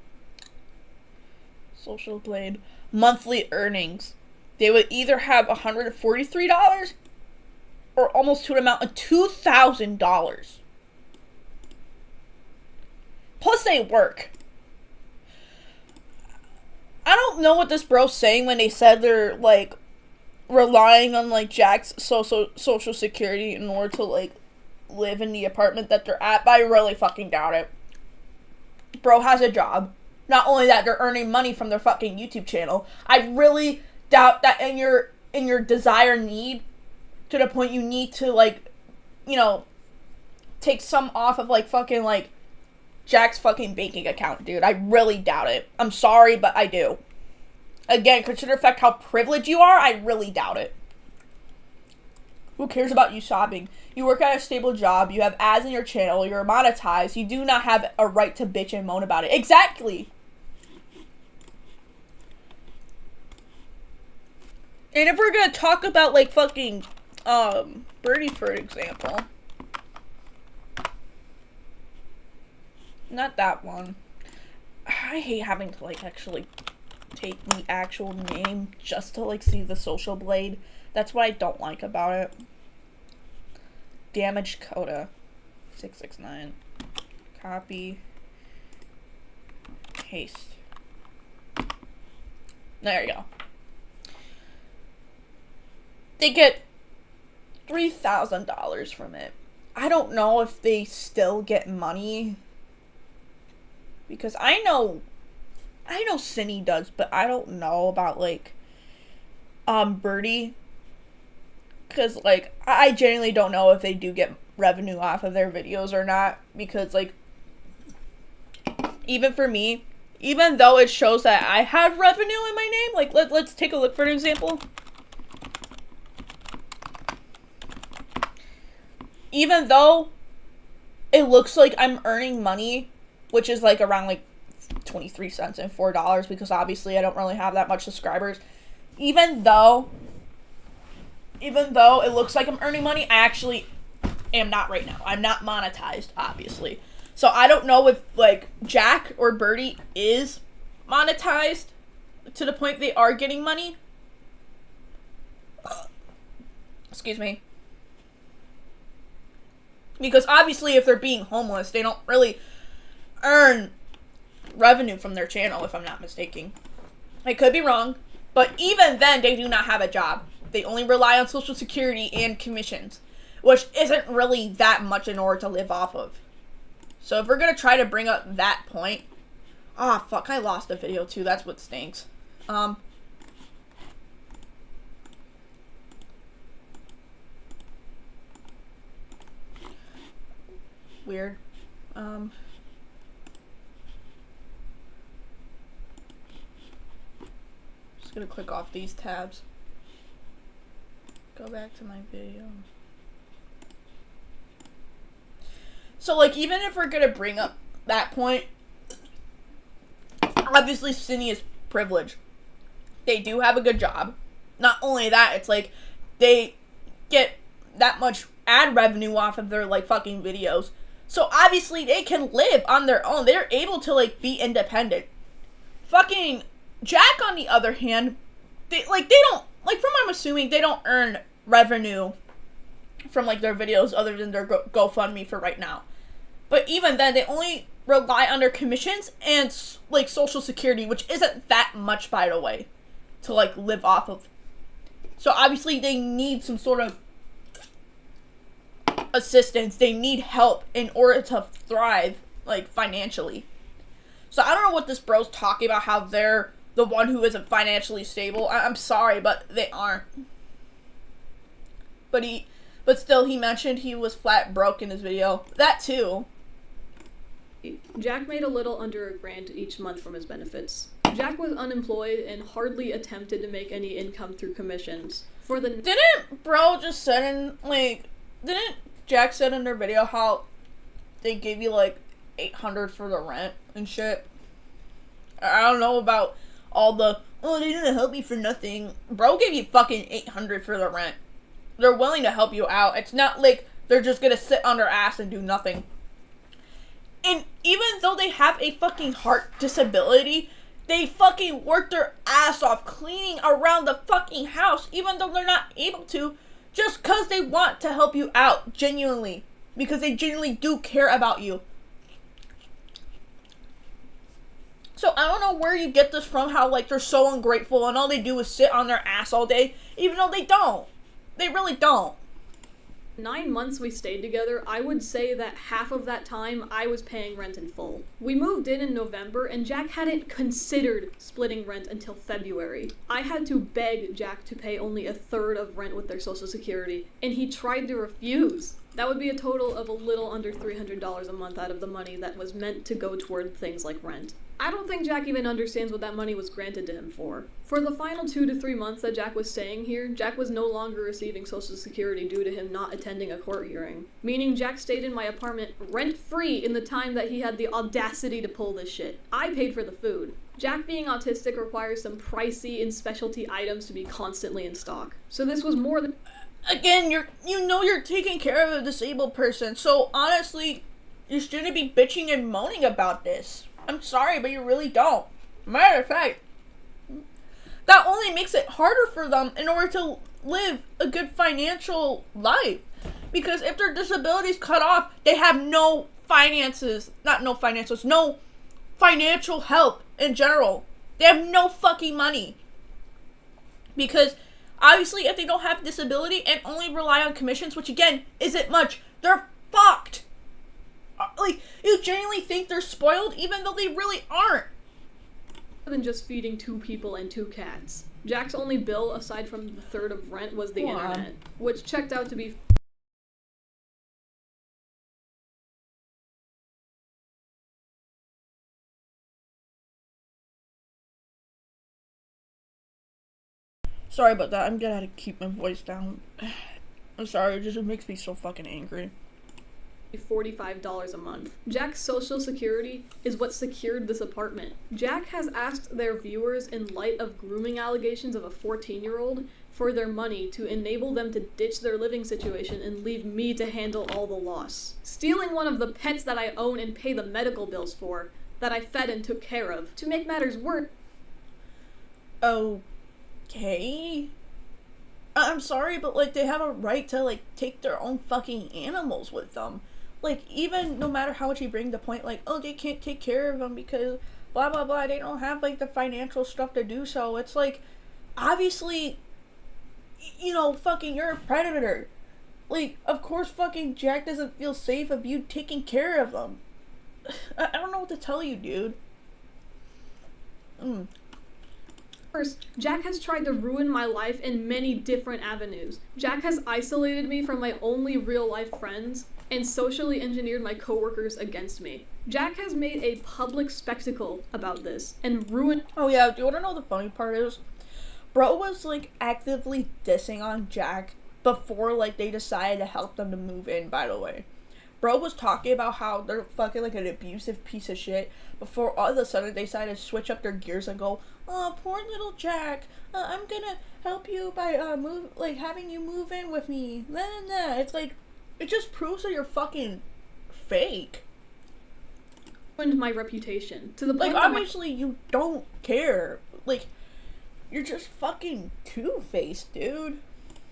Social Blade. Monthly earnings. They would either have $143 or almost to an amount of $2,000. Plus they work. I don't know what this bro's saying when they said they're, like, relying on, like, Jack's social security in order to, like, live in the apartment that they're at, but I really fucking doubt it. Bro has a job. Not only that, they're earning money from their fucking YouTube channel. I really doubt that in your desire need, to the point you need to, like, you know, take some off of, like, fucking, like, Jack's fucking banking account, dude. I really doubt it. I'm sorry, but I do. Again, consider the fact how privileged you are, I really doubt it. Who cares about you sobbing? You work at a stable job, you have ads in your channel, you're monetized, you do not have a right to bitch and moan about it. Exactly! And if we're gonna talk about, like, fucking, Birdie, for example. Not that one. I hate having to, like, actually take the actual name just to, like, see the social blade. That's what I don't like about it. Damaged Coda. 669. Copy. Paste. There you go. They get $3,000 from it. I don't know if they still get money. Because I know Synny does, but I don't know about, like, Birdie. Because, like, I genuinely don't know if they do get revenue off of their videos or not. Because, like, even for me, even though it shows that I have revenue in my name, like, let's take a look for an example. Even though it looks like I'm earning money, which is, like, around, like, 23 cents and $4, because obviously I don't really have that much subscribers. Even though it looks like I'm earning money, I actually am not right now. I'm not monetized, obviously. So I don't know if, like, Jack or Birdie is monetized to the point they are getting money. Excuse me. Because obviously if they're being homeless, they don't really earn revenue from their channel, if I'm not mistaken. I could be wrong, but even then, they do not have a job. They only rely on Social Security and commissions, which isn't really that much in order to live off of. So if we're going to try to bring up that point... Ah, fuck, I lost the video too. That's what stinks. Weird. Just gonna click off these tabs. Go back to my video. So, like, even if we're gonna bring up that point, obviously Synny is privileged. They do have a good job. Not only that, it's like they get that much ad revenue off of their, like, fucking videos. So obviously they can live on their own. They're able to, like, be independent. Fucking Jack, on the other hand, they don't, like, from what I'm assuming, they don't earn revenue from, like, their videos other than their GoFundMe for right now. But even then, they only rely on their commissions and, like, Social Security, which isn't that much, by the way, to, like, live off of. So obviously they need some sort of assistance. They need help in order to thrive, like, financially. So I don't know what this bro's talking about, how they're the one who isn't financially stable. I'm sorry, but they aren't. But still, he mentioned he was flat broke in his video. That too. Jack made a little under $1,000 each month from his benefits. Jack was unemployed and hardly attempted to make any income through commissions. Didn't bro just said didn't Jack said in their video how they gave you like $800 for the rent and shit? I don't know about all the, oh, they didn't help me for nothing. Bro gave you fucking $800 for the rent. They're willing to help you out. It's not like they're just gonna sit on their ass and do nothing. And even though they have a fucking heart disability, they fucking work their ass off cleaning around the fucking house, even though they're not able to, just because they want to help you out, genuinely. Because they genuinely do care about you. So I don't know where you get this from, how like they're so ungrateful and all they do is sit on their ass all day, even though they don't. They really don't. 9 months we stayed together, I would say that half of that time I was paying rent in full. We moved in November and Jack hadn't considered splitting rent until February. I had to beg Jack to pay only 1/3 of rent with their Social Security, and he tried to refuse. That would be a total of a little under $300 a month out of the money that was meant to go toward things like rent. I don't think Jack even understands what that money was granted to him for. For the final 2 to 3 months that Jack was staying here, Jack was no longer receiving Social Security due to him not attending a court hearing. Meaning Jack stayed in my apartment rent-free in the time that he had the audacity to pull this shit. I paid for the food. Jack being autistic requires some pricey and specialty items to be constantly in stock. So this was more than... Again, you're taking care of a disabled person, so honestly, you shouldn't be bitching and moaning about this. I'm sorry, but you really don't. Matter of fact, that only makes it harder for them in order to live a good financial life. Because if their disability's cut off, they have no financial help in general. They have no fucking money. Because obviously, if they don't have disability and only rely on commissions, which again, isn't much, they're fucked. Like, you genuinely think they're spoiled, even though they really aren't. Than just feeding 2 people and 2 cats. Jack's only bill, aside from the 1/3 of rent, was the internet, which checked out to be... Sorry about that, I'm gonna have to keep my voice down. I'm sorry, it just makes me so fucking angry. $45 a month. Jack's Social Security is what secured this apartment. Jack has asked their viewers, in light of grooming allegations of a 14-year-old, for their money to enable them to ditch their living situation and leave me to handle all the loss. Stealing one of the pets that I own and pay the medical bills for, that I fed and took care of. To make matters worse... Okay. I'm sorry, but like, they have a right to like take their own fucking animals with them. Like, even no matter how much you bring the point, like, oh, they can't take care of them because blah blah blah, they don't have like the financial stuff to do so. It's like, obviously, fucking you're a predator. Like, of course fucking Jack doesn't feel safe of you taking care of them. I don't know what to tell you, dude. First, Jack has tried to ruin my life in many different avenues. Jack has isolated me from my only real-life friends and socially engineered my coworkers against me. Jack has made a public spectacle about this and ruined... Oh yeah, do you want to know the funny part is? Bro was like actively dissing on Jack before like they decided to help them to move in, by the way. Bro was talking about how they're fucking like an abusive piece of shit before all of a sudden they decided to switch up their gears and go, oh, poor little Jack, I'm gonna help you by having you move in with me. Nah. It's like, it just proves that you're fucking fake. Ruined my reputation to the point like, obviously you don't care. Like, you're just fucking two-faced, dude.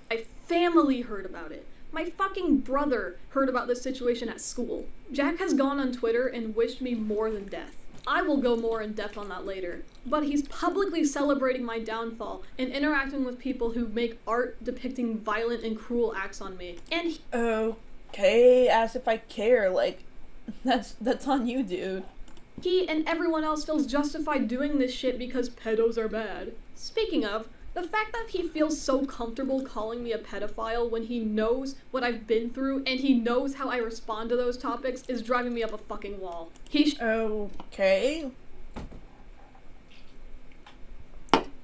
My family heard about it. My fucking brother heard about this situation at school. Jack has gone on Twitter and wished me more than death. I will go more in depth on that later. But he's publicly celebrating my downfall and interacting with people who make art depicting violent and cruel acts on me. And okay, as if I care. Like, that's on you, dude. He and everyone else feels justified doing this shit because pedos are bad. Speaking of, The fact that he feels so comfortable calling me a pedophile when he knows what I've been through and he knows how I respond to those topics is driving me up a fucking wall. Okay.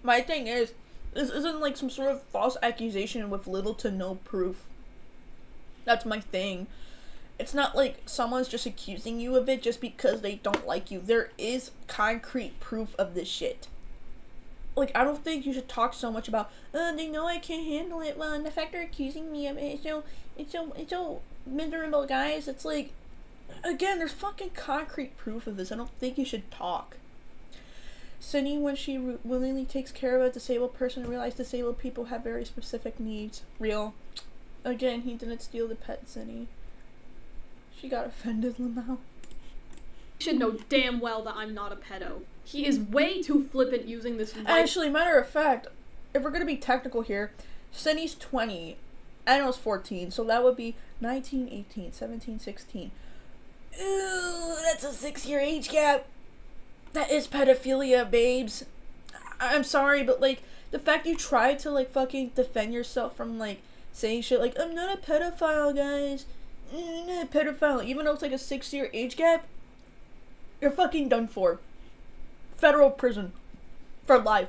My thing is, this isn't like some sort of false accusation with little to no proof. That's my thing. It's not like someone's just accusing you of it just because they don't like you. There is concrete proof of this shit. Like, I don't think you should talk so much about, they know I can't handle it. Well, and the fact they're accusing me of it, it's so miserable, guys. It's like, again, there's fucking concrete proof of this. I don't think you should talk. Cindy, when she willingly takes care of a disabled person, realized disabled people have very specific needs. Real. Again, he didn't steal the pet, Cindy. She got offended, Lamau. You should know damn well that I'm not a pedo. He is way too flippant using this. Actually, matter of fact, if we're gonna be technical here, Cindy's 20, Anna's 14, so that would be 19, 18, 17, 16. Ooh, that's a 6-year age gap. That is pedophilia, babes. I'm sorry, but like, the fact you tried to like fucking defend yourself from like saying shit like, I'm not a pedophile, guys. I'm not a pedophile, even though it's like a 6-year age gap, you're fucking done for. Federal prison. For life.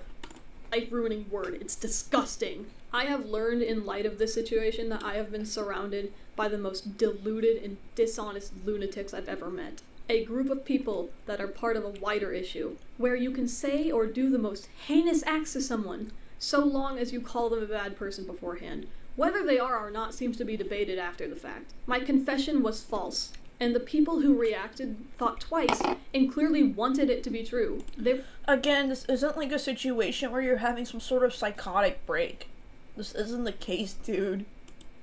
Life-ruining word. It's disgusting. I have learned in light of this situation that I have been surrounded by the most deluded and dishonest lunatics I've ever met. A group of people that are part of a wider issue, where you can say or do the most heinous acts to someone, so long as you call them a bad person beforehand. Whether they are or not seems to be debated after the fact. My confession was false, and the people who reacted thought twice and clearly wanted it to be true. Again, this isn't like a situation where you're having some sort of psychotic break. This isn't the case, dude.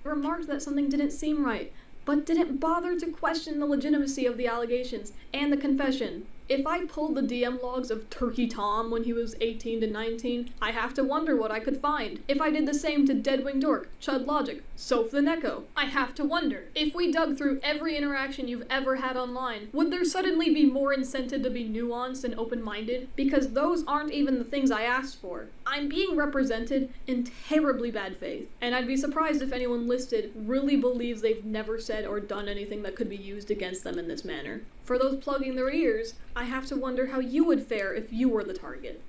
Remarked that something didn't seem right, but didn't bother to question the legitimacy of the allegations and the confession. If I pulled the DM logs of Turkey Tom when he was 18 to 19, I have to wonder what I could find. If I did the same to Deadwing Dork, Chud Logic, Soph the Neko, I have to wonder. If we dug through every interaction you've ever had online, would there suddenly be more incentive to be nuanced and open-minded? Because those aren't even the things I asked for. I'm being represented in terribly bad faith, and I'd be surprised if anyone listed really believes they've never said or done anything that could be used against them in this manner. For those plugging their ears, I have to wonder how you would fare if you were the target.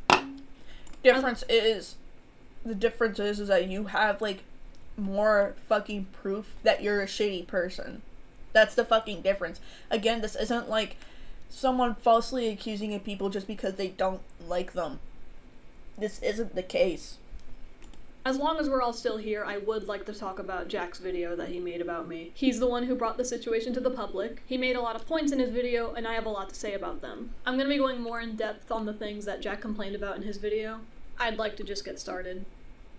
The difference is that you have, like, more fucking proof that you're a shitty person. That's the fucking difference. Again, this isn't, like, someone falsely accusing of people just because they don't like them. This isn't the case. As long as we're all still here, I would like to talk about Jack's video that he made about me. He's the one who brought the situation to the public. He made a lot of points in his video, and I have a lot to say about them. I'm gonna be going more in depth on the things that Jack complained about in his video. I'd like to just get started.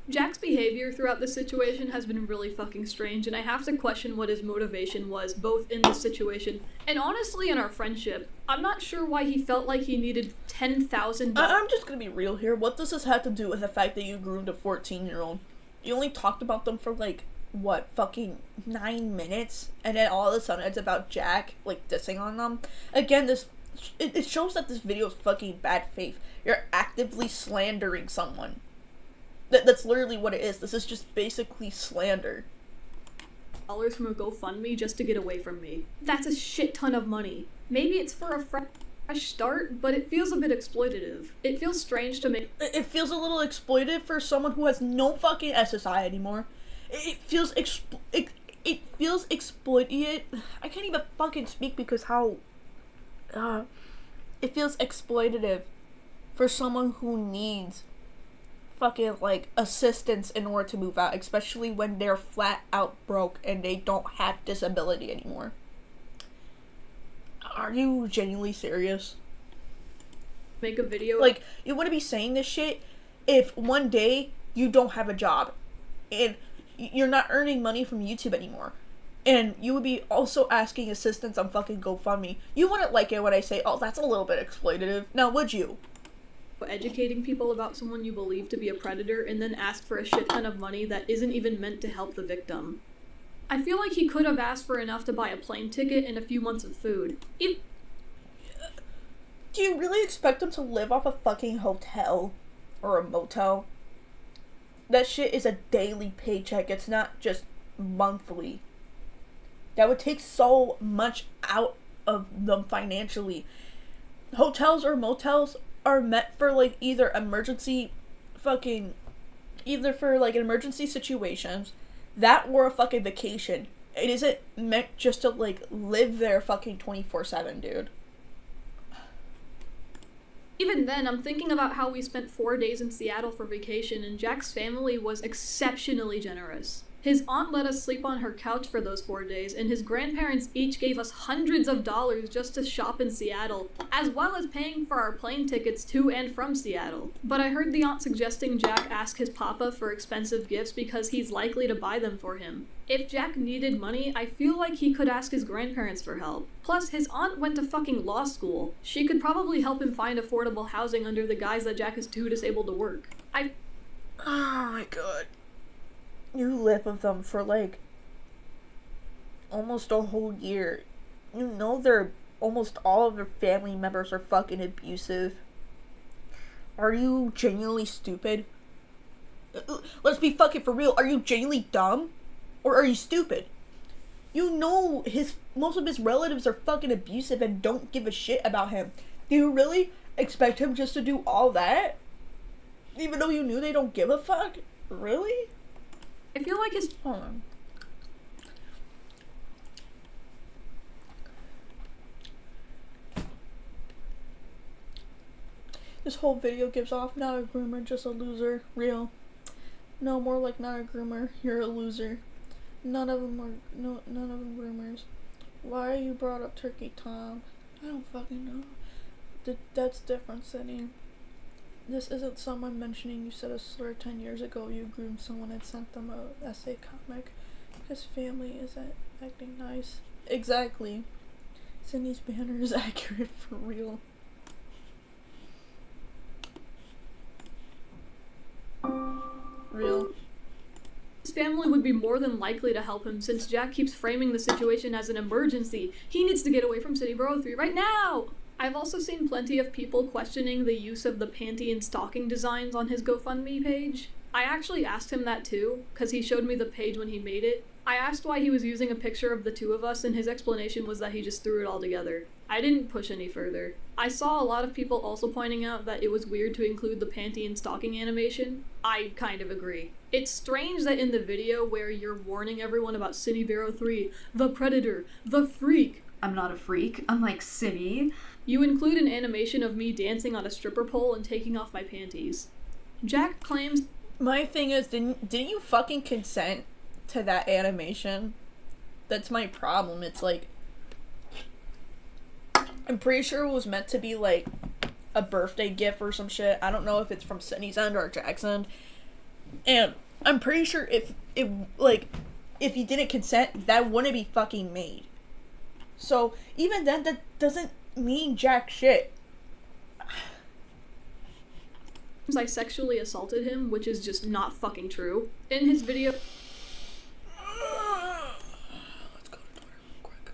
Jack's behavior throughout this situation has been really fucking strange, and I have to question what his motivation was, both in this situation and honestly in our friendship. I'm not sure why he felt like he needed $10,000. I'm just gonna be real here. What does this have to do with the fact that you groomed a 14-year-old? You only talked about them for, like, what, fucking 9 minutes? And then all of a sudden it's about Jack, like, dissing on them? Again, it shows that this video is fucking bad faith. You're actively slandering someone. That's literally what it is. This is just basically slander. $1 from a GoFundMe just to get away from me. That's a shit ton of money. Maybe it's for a fresh start, but it feels a bit exploitative. It feels strange to me. It feels a little exploitive for someone who has no fucking SSI anymore. It feels exploitative. I can't even fucking speak because how it feels exploitative for someone who needs fucking, like, assistance in order to move out, especially when they're flat out broke and they don't have disability anymore. Are you genuinely serious? Make a video. Like, you wouldn't be saying this shit if one day you don't have a job and you're not earning money from YouTube anymore, and you would be also asking assistance on fucking GoFundMe. You wouldn't like it when I say, oh, that's a little bit exploitative. Now, would you? Educating people about someone you believe to be a predator and then ask for a shit ton of money that isn't even meant to help the victim. I feel like he could have asked for enough to buy a plane ticket and a few months of food. Do you really expect him to live off a fucking hotel? or a motel, that shit is a daily paycheck. It's not just monthly. That would take so much out of them financially. Hotels or motels are meant for, like, either for, like, emergency situations, that or a fucking vacation. It isn't meant just to, like, live there fucking 24/7, dude. Even then, I'm thinking about how we spent 4 days in Seattle for vacation, and Jack's family was exceptionally generous. His aunt let us sleep on her couch for those 4 days, and his grandparents each gave us hundreds of dollars just to shop in Seattle, as well as paying for our plane tickets to and from Seattle. But I heard the aunt suggesting Jack ask his papa for expensive gifts because he's likely to buy them for him. If Jack needed money, I feel like he could ask his grandparents for help. Plus, his aunt went to fucking law school. She could probably help him find affordable housing under the guise that Jack is too disabled to work. Oh my god. You live with them for, like, almost a whole year. You know almost all of their family members are fucking abusive. Are you genuinely stupid? Let's be fucking for real. Are you genuinely dumb? Or are you stupid? You know most of his relatives are fucking abusive and don't give a shit about him. Do you really expect him just to do all that? Even though you knew they don't give a fuck? Really? I feel like Hold on. This whole video gives off not a groomer, just a loser. Real. No, more like not a groomer, you're a loser. None of them groomers. Why you brought up Turkey Tom? I don't fucking know. That's different, Cindy. This isn't someone mentioning you said a slur 10 years ago. You groomed someone and sent them a essay comic. His family isn't acting nice. Exactly. Cindy's banner is accurate for real. Real. His family would be more than likely to help him since Jack keeps framing the situation as an emergency. He needs to get away from Synnibear 3 right now! I've also seen plenty of people questioning the use of the panty and stocking designs on his GoFundMe page. I actually asked him that too, because he showed me the page when he made it. I asked why he was using a picture of the two of us, and his explanation was that he just threw it all together. I didn't push any further. I saw a lot of people also pointing out that it was weird to include the panty and stocking animation. I kind of agree. It's strange that in the video where you're warning everyone about Synnibear 3, the predator, the freak. I'm not a freak, unlike Cinny. You include an animation of me dancing on a stripper pole and taking off my panties. Jack claims... My thing is, didn't you fucking consent to that animation? That's my problem. It's like... I'm pretty sure it was meant to be, like, a birthday gift or some shit. I don't know if it's from Sydney's end or Jack's end. And I'm pretty sure if you didn't consent, that wouldn't be fucking made. So, even then, that doesn't mean jack shit. I sexually assaulted him, which is just not fucking true. In his video... Let's go to Twitter real quick.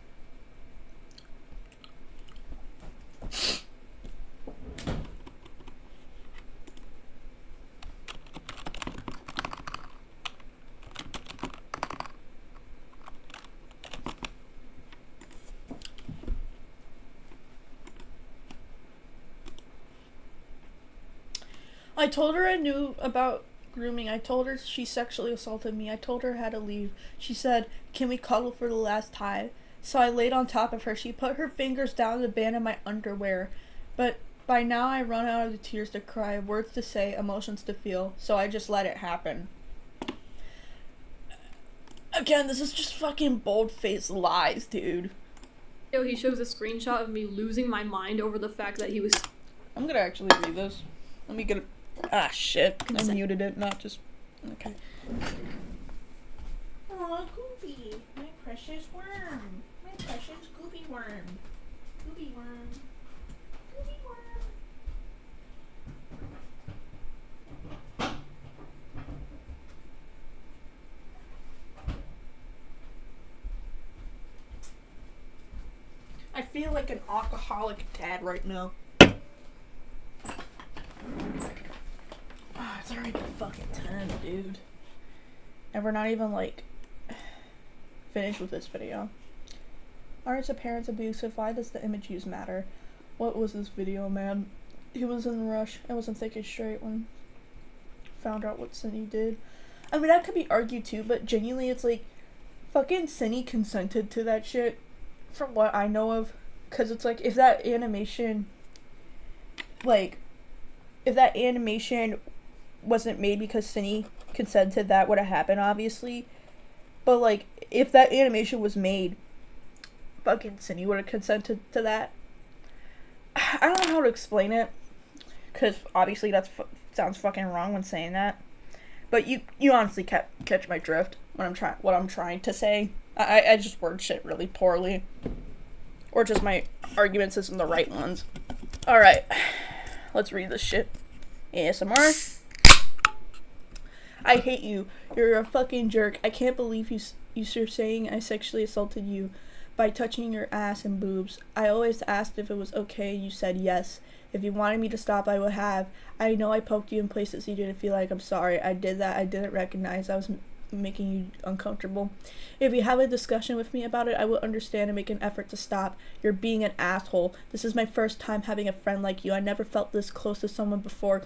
I told her I knew about grooming. I told her she sexually assaulted me. I told her I had to leave. She said, "Can we cuddle for the last time?" So I laid on top of her. She put her fingers down the band of my underwear. But by now I run out of the tears to cry, words to say, emotions to feel. So I just let it happen. Again, this is just fucking bold-faced lies, dude. He shows a screenshot of me losing my mind over the fact that he was... I'm gonna actually read this. Let me get it. Ah, shit. I muted it, not just... Okay. Aw, Goofy. My precious worm. My precious Goofy worm. Goofy worm. Goofy worm. I feel like an alcoholic dad right now. It's already fucking 10, dude. And we're not even, like, finished with this video. Are the parents abusive? Why does the image use matter? What was this video, man? He was in a rush. I wasn't thinking straight when found out what Cindy did. I mean, that could be argued too, but genuinely, it's like, fucking Cindy consented to that shit, from what I know of. Because it's like, if that animation wasn't made because Cindy consented, that would have happened, obviously. But, like, if that animation was made, fucking Cindy would have consented to that. I don't know how to explain it, because obviously that sounds fucking wrong when saying that. But you honestly catch my drift when what I'm trying to say. I just word shit really poorly. Or just my arguments isn't the right ones. Alright. Let's read this shit. ASMR. I hate you. You're a fucking jerk. I can't believe you're saying I sexually assaulted you by touching your ass and boobs. I always asked if it was okay. You said yes. If you wanted me to stop, I would have. I know I poked you in places you didn't feel like. I'm sorry. I did that. I didn't recognize I was making you uncomfortable. If you have a discussion with me about it, I will understand and make an effort to stop. You're being an asshole. This is my first time having a friend like you. I never felt this close to someone before.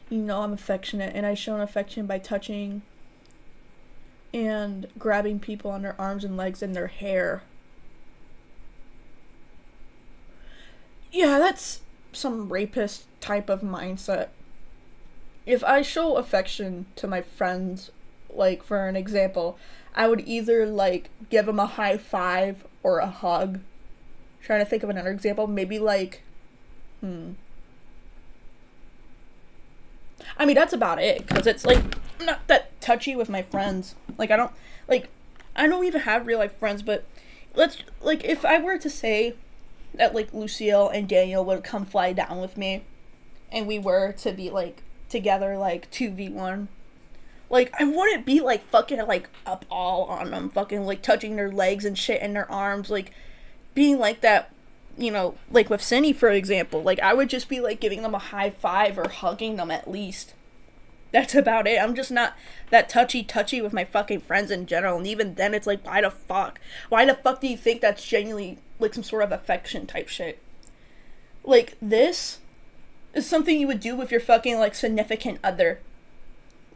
You know I'm affectionate, and I show affection by touching and grabbing people on their arms and legs and their hair. Yeah, that's some rapist type of mindset. If I show affection to my friends, like, for an example, I would either, like, give them a high five or a hug. Trying to think of another example. Maybe, like, I mean, that's about it, because it's, like, I'm not that touchy with my friends. Like, I don't even have real life friends, but if I were to say that, like, Lucille and Daniel would come fly down with me, and we were to be, like, together, like, 2v1, like, I wouldn't be, like, fucking, like, up all on them, fucking, like, touching their legs and shit and their arms, like, being like that, you know, like, with Cindy, for example. Like, I would just be, like, giving them a high five or hugging them at least. That's about it. I'm just not that touchy with my fucking friends in general, and even then, it's like, why the fuck do you think that's genuinely, like, some sort of affection type shit? Like, this is something you would do with your fucking, like, significant other.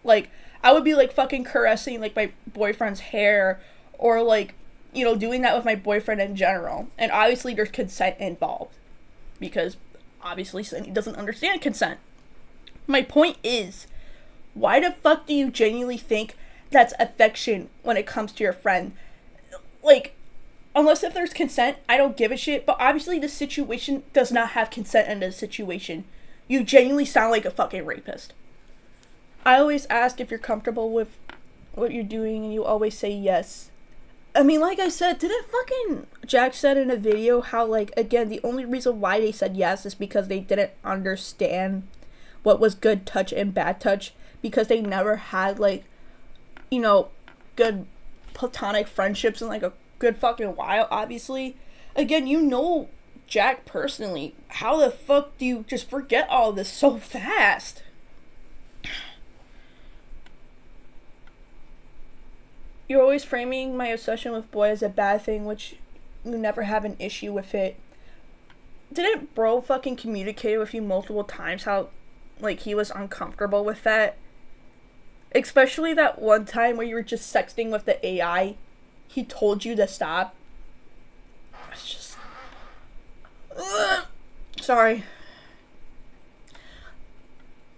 Like, I would be, like, fucking caressing, like, my boyfriend's hair, or, like, you know, doing that with my boyfriend in general. And obviously there's consent involved, because obviously Cindy doesn't understand consent. My point is, why the fuck do you genuinely think that's affection when it comes to your friend? Like, unless if there's consent, I don't give a shit, but obviously the situation does not have consent in this situation. You genuinely sound like a fucking rapist. I always ask if you're comfortable with what you're doing, and you always say yes. I mean, like I said, didn't fucking Jack said in a video how, like, again, the only reason why they said yes is because they didn't understand what was good touch and bad touch, because they never had, like, you know, good platonic friendships in, like, a good fucking while, obviously. Again, you know Jack personally. How the fuck do you just forget all this so fast? You're always framing my obsession with boy as a bad thing, which you never have an issue with it. Didn't bro fucking communicate with you multiple times how, like, he was uncomfortable with that? Especially that one time where you were just sexting with the AI. He told you to stop. It's just... Sorry.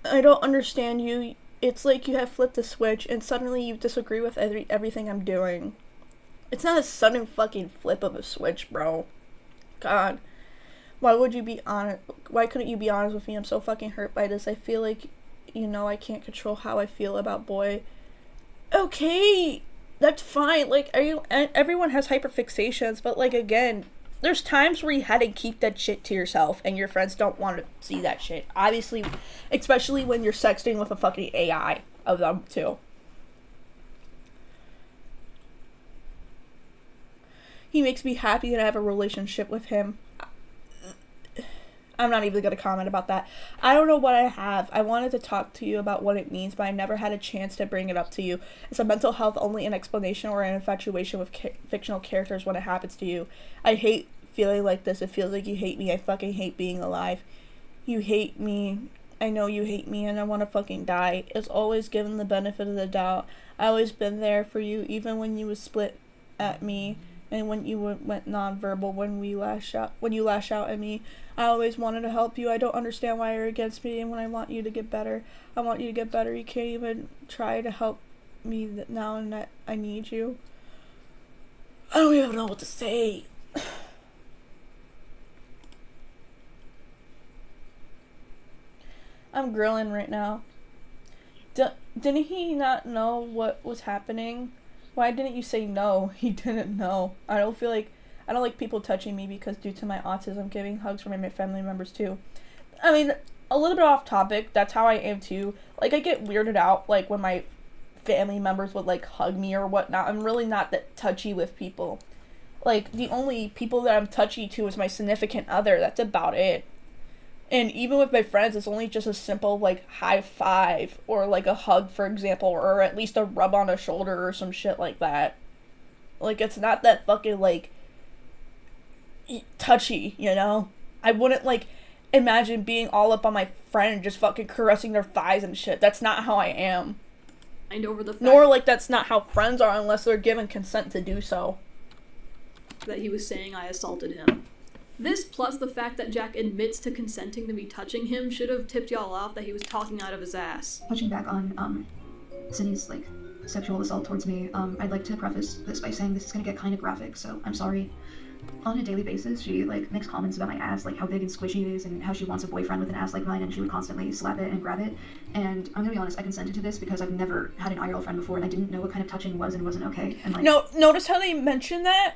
I don't understand you. It's like you have flipped a switch and suddenly you disagree with everything I'm doing. It's not a sudden fucking flip of a switch, bro. God. Why couldn't you be honest with me? I'm so fucking hurt by this. I feel like, you know, I can't control how I feel about boy. Okay, that's fine. Like, everyone has hyperfixations, but, like, again, there's times where you had to keep that shit to yourself, and your friends don't want to see that shit. Obviously, especially when you're sexting with a fucking AI of them, too. He makes me happy that I have a relationship with him. I'm not even going to comment about that. I don't know what I have. I wanted to talk to you about what it means, but I never had a chance to bring it up to you. Is a mental health only an explanation or an infatuation with fictional characters when it happens to you? I hate feeling like this. It feels like you hate me. I fucking hate being alive. You hate me. I know you hate me, and I want to fucking die. It's always given the benefit of the doubt. I always been there for you, even when you was split at me, and when you went nonverbal when you lash out at me. I always wanted to help you. I don't understand why you're against me, and when I want you to get better, I want you to get better. You can't even try to help me now, and that I need you. I don't even know what to say. I'm grilling right now. Didn't he not know what was happening? Why didn't you say no? He didn't know. I don't like people touching me because due to my autism, giving hugs from my family members too. I mean, a little bit off topic, that's how I am too. Like, I get weirded out, like, when my family members would, like, hug me or whatnot. I'm really not that touchy with people. Like, the only people that I'm touchy to is my significant other. That's about it. And even with my friends, it's only just a simple, like, high five or, like, a hug, for example, or at least a rub on the shoulder or some shit like that. Like, it's not that fucking, like, touchy, you know? I wouldn't, like, imagine being all up on my friend and just fucking caressing their thighs and shit. That's not how I am. And over the fact Nor, like, that's not how friends are unless they're given consent to do so. That he was saying I assaulted him. This, plus the fact that Jack admits to consenting to me touching him, should have tipped y'all off that he was talking out of his ass. Touching back on, Cindy's, like, sexual assault towards me, I'd like to preface this by saying this is gonna get kind of graphic, so I'm sorry. On a daily basis, she, like, makes comments about my ass, like how big and squishy it is, and how she wants a boyfriend with an ass like mine, and she would constantly slap it and grab it. And I'm gonna be honest, I consented to this because I've never had an IRL friend before, and I didn't know what kind of touching was and wasn't okay. And, like... No, notice how they mentioned that?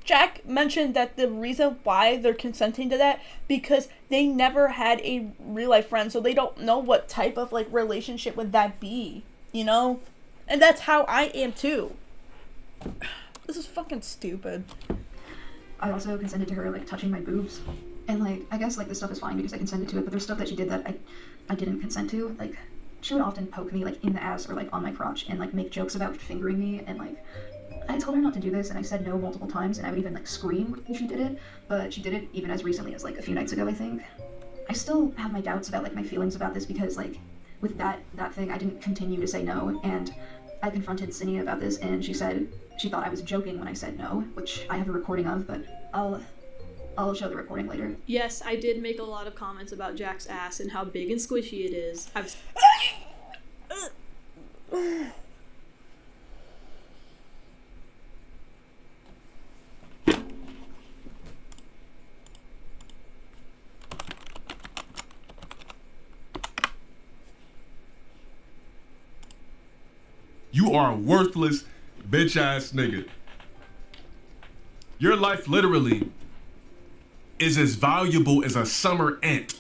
Jack mentioned that the reason why they're consenting to that, because they never had a real-life friend, so they don't know what type of, like, relationship would that be, you know? And that's how I am, too. This is fucking stupid. I also consented to her, like, touching my boobs. And, like, I guess, like, this stuff is fine because I consented to it, but there's stuff that she did that I didn't consent to. Like, she would often poke me, like, in the ass or, like, on my crotch and, like, make jokes about fingering me, and, like... I told her not to do this, and I said no multiple times, and I would even, like, scream if she did it, but she did it even as recently as, like, a few nights ago, I think. I still have my doubts about, like, my feelings about this, because, like, with that thing, I didn't continue to say no, and I confronted Cindy about this, and she said she thought I was joking when I said no, which I have a recording of, but I'll show the recording later. Yes, I did make a lot of comments about Jack's ass and how big and squishy it is. You are a worthless, bitch-ass nigga. Your life literally is as valuable as a summer ant.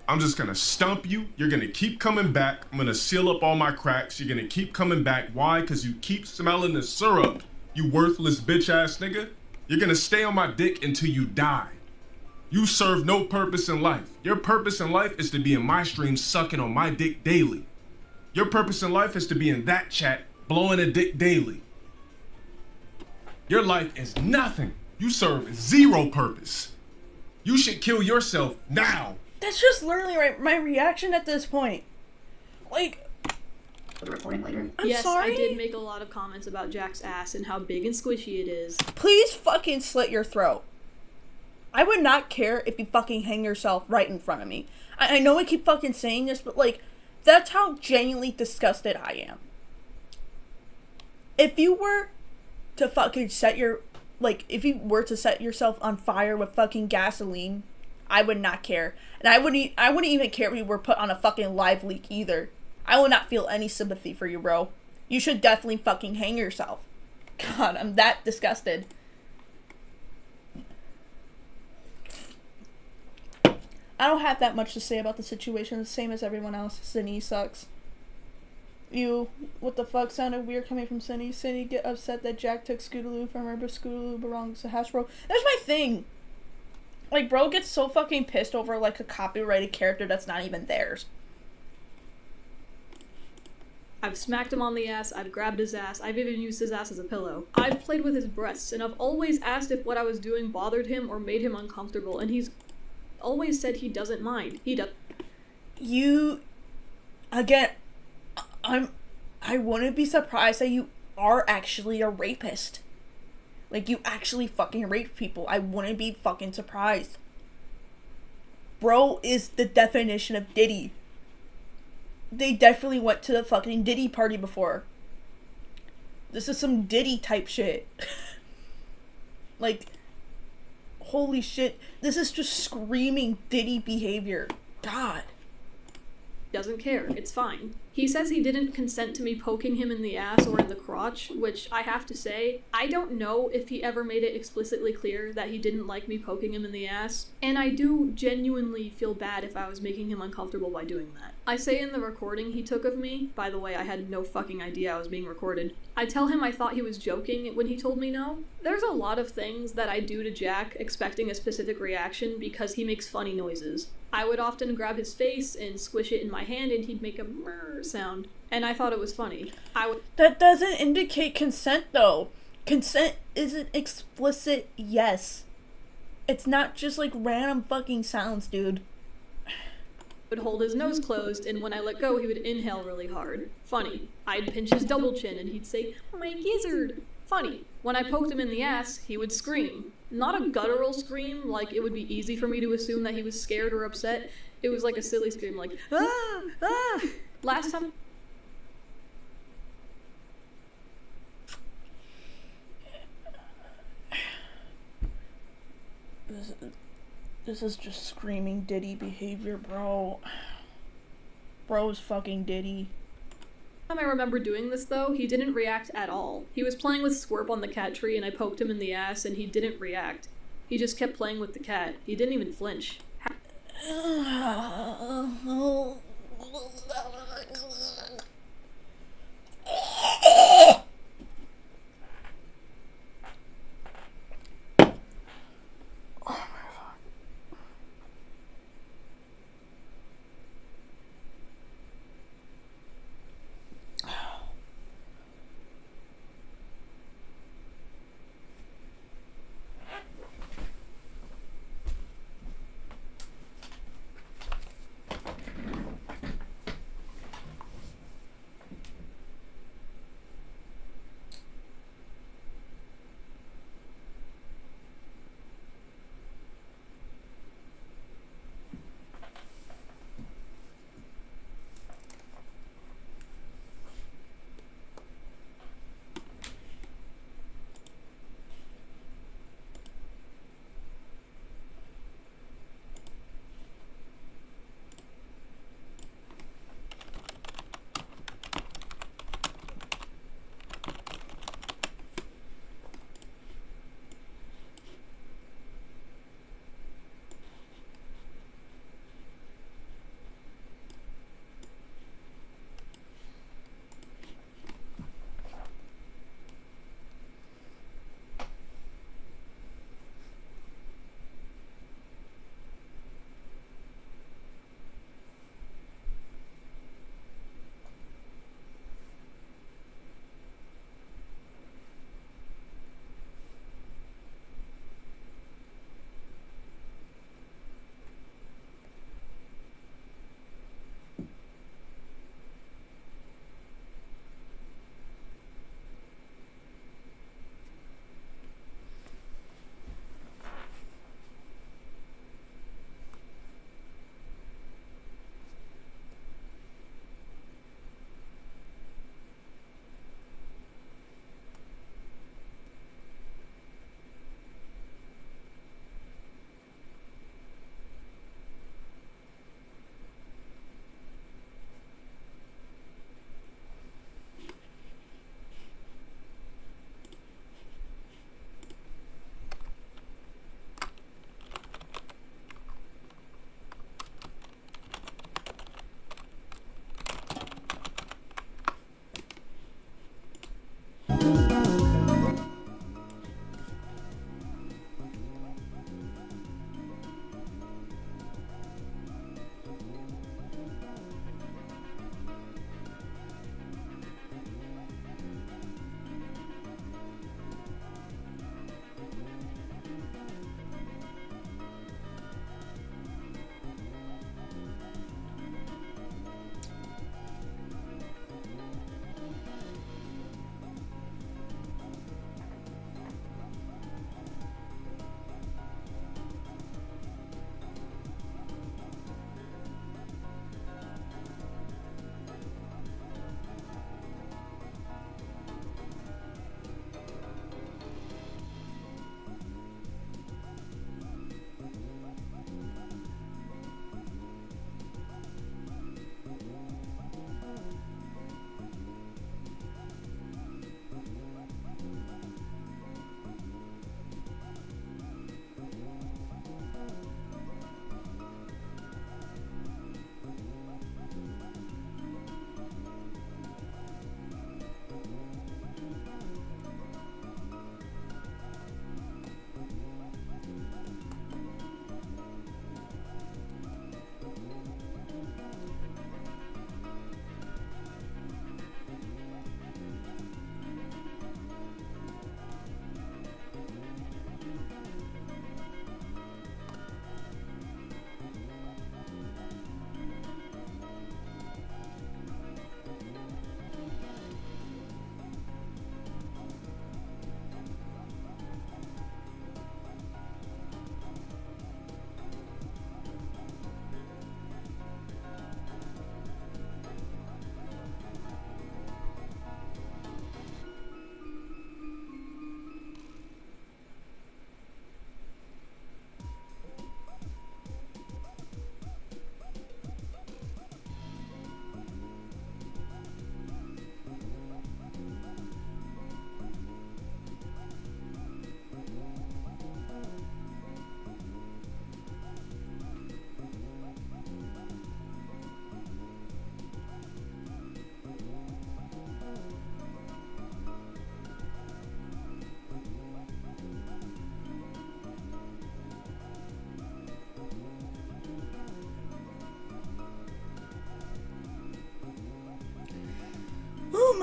I'm just gonna stump you. You're gonna keep coming back. I'm gonna seal up all my cracks. You're gonna keep coming back. Why? Because you keep smelling the syrup, you worthless bitch-ass nigga. You're gonna stay on my dick until you die. You serve no purpose in life. Your purpose in life is to be in my stream sucking on my dick daily. Your purpose in life is to be in that chat, blowing a dick daily. Your life is nothing. You serve zero purpose. You should kill yourself now. That's just literally my reaction at this point. Like... The recording later. I'm yes, sorry? I did make a lot of comments about Jack's ass and how big and squishy it is. Please fucking slit your throat. I would not care if you fucking hang yourself right in front of me. I know I keep fucking saying this, but, like... That's how genuinely disgusted I am. If you were to fucking set yourself on fire with fucking gasoline, I would not care. And I wouldn't even care if you were put on a fucking live leak either. I will not feel any sympathy for you, bro. You should definitely fucking hang yourself. God, I'm that disgusted. I don't have that much to say about the situation, the same as everyone else. Cindy sucks. What the fuck sounded weird coming from Cindy. Cindy get upset that Jack took Scootaloo from her, but Scootaloo belongs to Hasbro. That's my thing. Like, bro gets so fucking pissed over, like, a copyrighted character that's not even theirs. I've smacked him on the ass, I've grabbed his ass, I've even used his ass as a pillow. I've played with his breasts, and I've always asked if what I was doing bothered him or made him uncomfortable, and he's always said he doesn't mind. He does. You... Again, I wouldn't be surprised that you are actually a rapist. Like, you actually fucking rape people. I wouldn't be fucking surprised. Bro is the definition of Diddy. They definitely went to the fucking Diddy party before. This is some Diddy type shit. Like, holy shit. This is just screaming Diddy behavior. God. Doesn't care. It's fine. He says he didn't consent to me poking him in the ass or in the crotch, which I have to say, I don't know if he ever made it explicitly clear that he didn't like me poking him in the ass, and I do genuinely feel bad if I was making him uncomfortable by doing that. I say in the recording he took of me, by the way, I had no fucking idea I was being recorded. I tell him I thought he was joking when he told me no. There's a lot of things that I do to Jack expecting a specific reaction because he makes funny noises. I would often grab his face and squish it in my hand and he'd make a murr sound. And I thought it was funny. That doesn't indicate consent though. Consent is an explicit yes. It's not just like random fucking sounds, dude. Would hold his nose closed, and when I let go, he would inhale really hard. Funny. I'd pinch his double chin, and he'd say, "My gizzard." Funny. When I poked him in the ass, he would scream. Not a guttural scream, like it would be easy for me to assume that he was scared or upset. It was like a silly scream, like, ah, ah. Last time... This is just screaming Diddy behavior, bro. Bro's fucking Diddy. Time I remember doing this though, he didn't react at all. He was playing with Squirp on the cat tree and I poked him in the ass and he didn't react. He just kept playing with the cat. He didn't even flinch.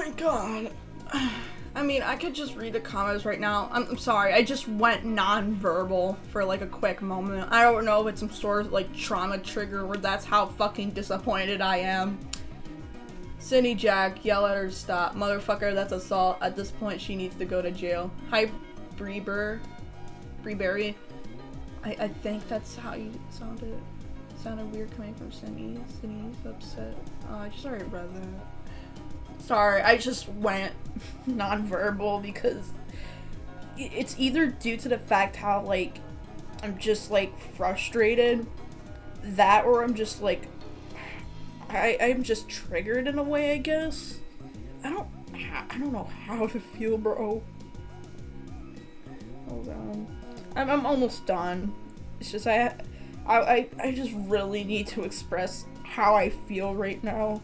my god. I mean, I could just read the comments right now. I'm sorry, I just went non-verbal for like a quick moment. I don't know if it's some sort of like trauma trigger or that's how fucking disappointed I am. Cindy Jack, yell at her to stop. Motherfucker, that's assault. At this point, she needs to go to jail. Hi, Breeberry. I think that's how you sounded. It sounded weird coming from Cindy. Cindy's upset. Oh, I just already read that. Sorry, I just went non-verbal because it's either due to the fact how, like, I'm just, like, frustrated, that, or I'm just, like, I'm just triggered in a way, I guess. I don't know how to feel, bro. Hold on. I'm almost done. It's just, I just really need to express how I feel right now.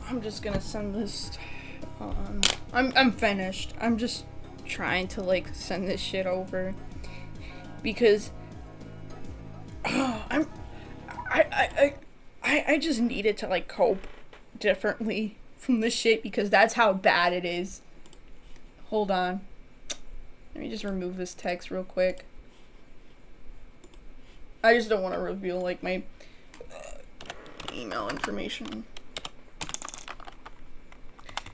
I'm just gonna send this on. I'm finished. I'm just trying to like send this shit over because I just needed to like cope differently from this shit because that's how bad it is. Hold on. Let me just remove this text real quick. I just don't want to reveal like my email information.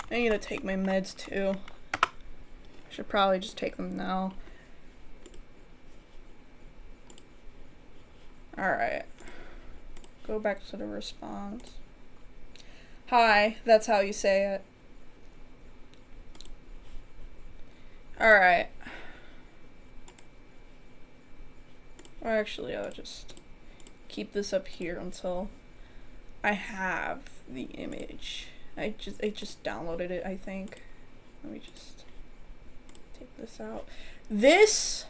I need to take my meds too. I should probably just take them now. Alright. Go back to the response. Hi, that's how you say it. Alright. Or actually, I'll just keep this up here until I have the image. I just downloaded it, I think. Let me just take this out. This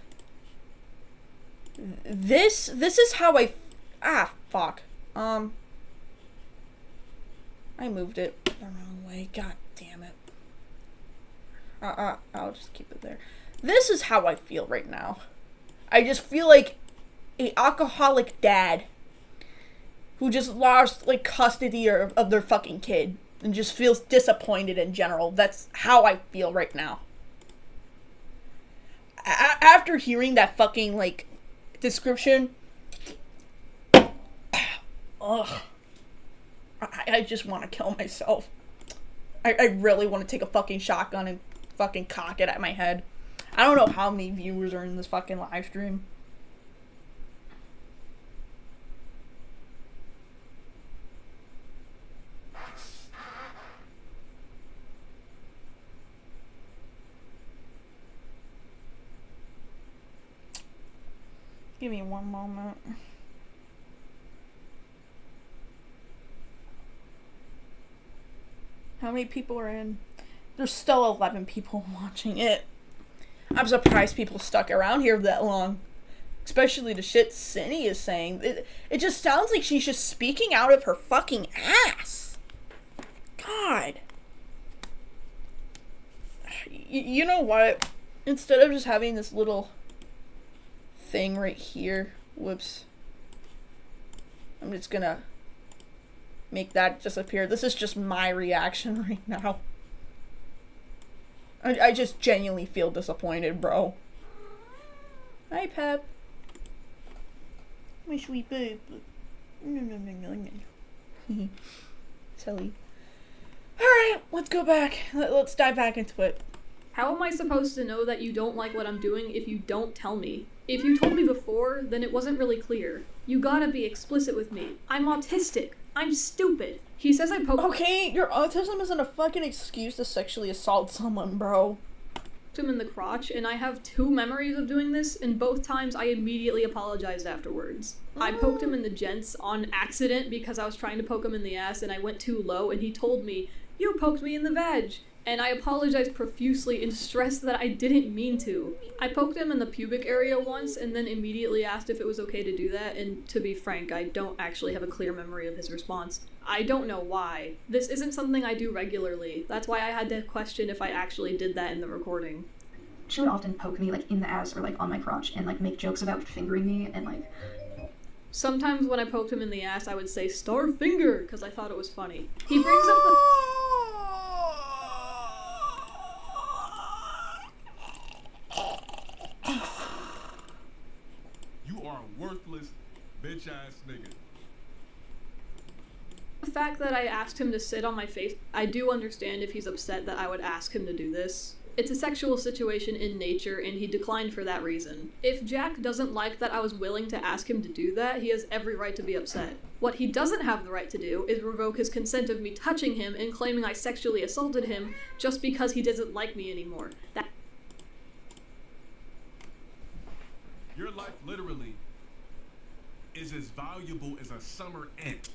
is how fuck. I moved it the wrong way. God damn it. I'll just keep it there. This is how I feel right now. I just feel like an alcoholic dad who just lost like custody of their fucking kid. And just feels disappointed in general. That's how I feel right now. After hearing that fucking, like, description. Ugh. I just want to kill myself. I really want to take a fucking shotgun and fucking cock it at my head. I don't know how many viewers are in this fucking live stream. Give me one moment. How many people are in? There's still 11 people watching it. I'm surprised people stuck around here that long. Especially the shit Cindy is saying. It just sounds like she's just speaking out of her fucking ass. God. You know what? Instead of just having this little thing right here. Whoops. I'm just gonna make that disappear. This is just my reaction right now. I just genuinely feel disappointed, bro. Hi, Pep. My sweet babe. No. Silly. Alright, let's go back. Let's dive back into it. How am I supposed to know that you don't like what I'm doing if you don't tell me? If you told me before, then it wasn't really clear. You gotta be explicit with me. I'm autistic. I'm stupid. He says I poked your autism isn't a fucking excuse to sexually assault someone, bro. him in the crotch, and I have 2 memories of doing this, and both times I immediately apologized afterwards. I poked him in the gents on accident because I was trying to poke him in the ass and I went too low, and he told me, "You poked me in the veg." And I apologized profusely and stressed that I didn't mean to. I poked him in the pubic area once and then immediately asked if it was okay to do that, and to be frank, I don't actually have a clear memory of his response. I don't know why. This isn't something I do regularly. That's why I had to question if I actually did that in the recording. She would often poke me, like, in the ass or, like, on my crotch and, like, make jokes about fingering me and, like... Sometimes when I poked him in the ass, I would say, "Star finger," because I thought it was funny. He brings up the... Worthless bitch ass nigga. The fact that I asked him to sit on my face, I do understand if he's upset that I would ask him to do this. It's a sexual situation in nature, and he declined for that reason. If Jack doesn't like that I was willing to ask him to do that, he has every right to be upset. What he doesn't have the right to do is revoke his consent of me touching him and claiming I sexually assaulted him just because he doesn't like me anymore. Your life literally is as valuable as a summer ant.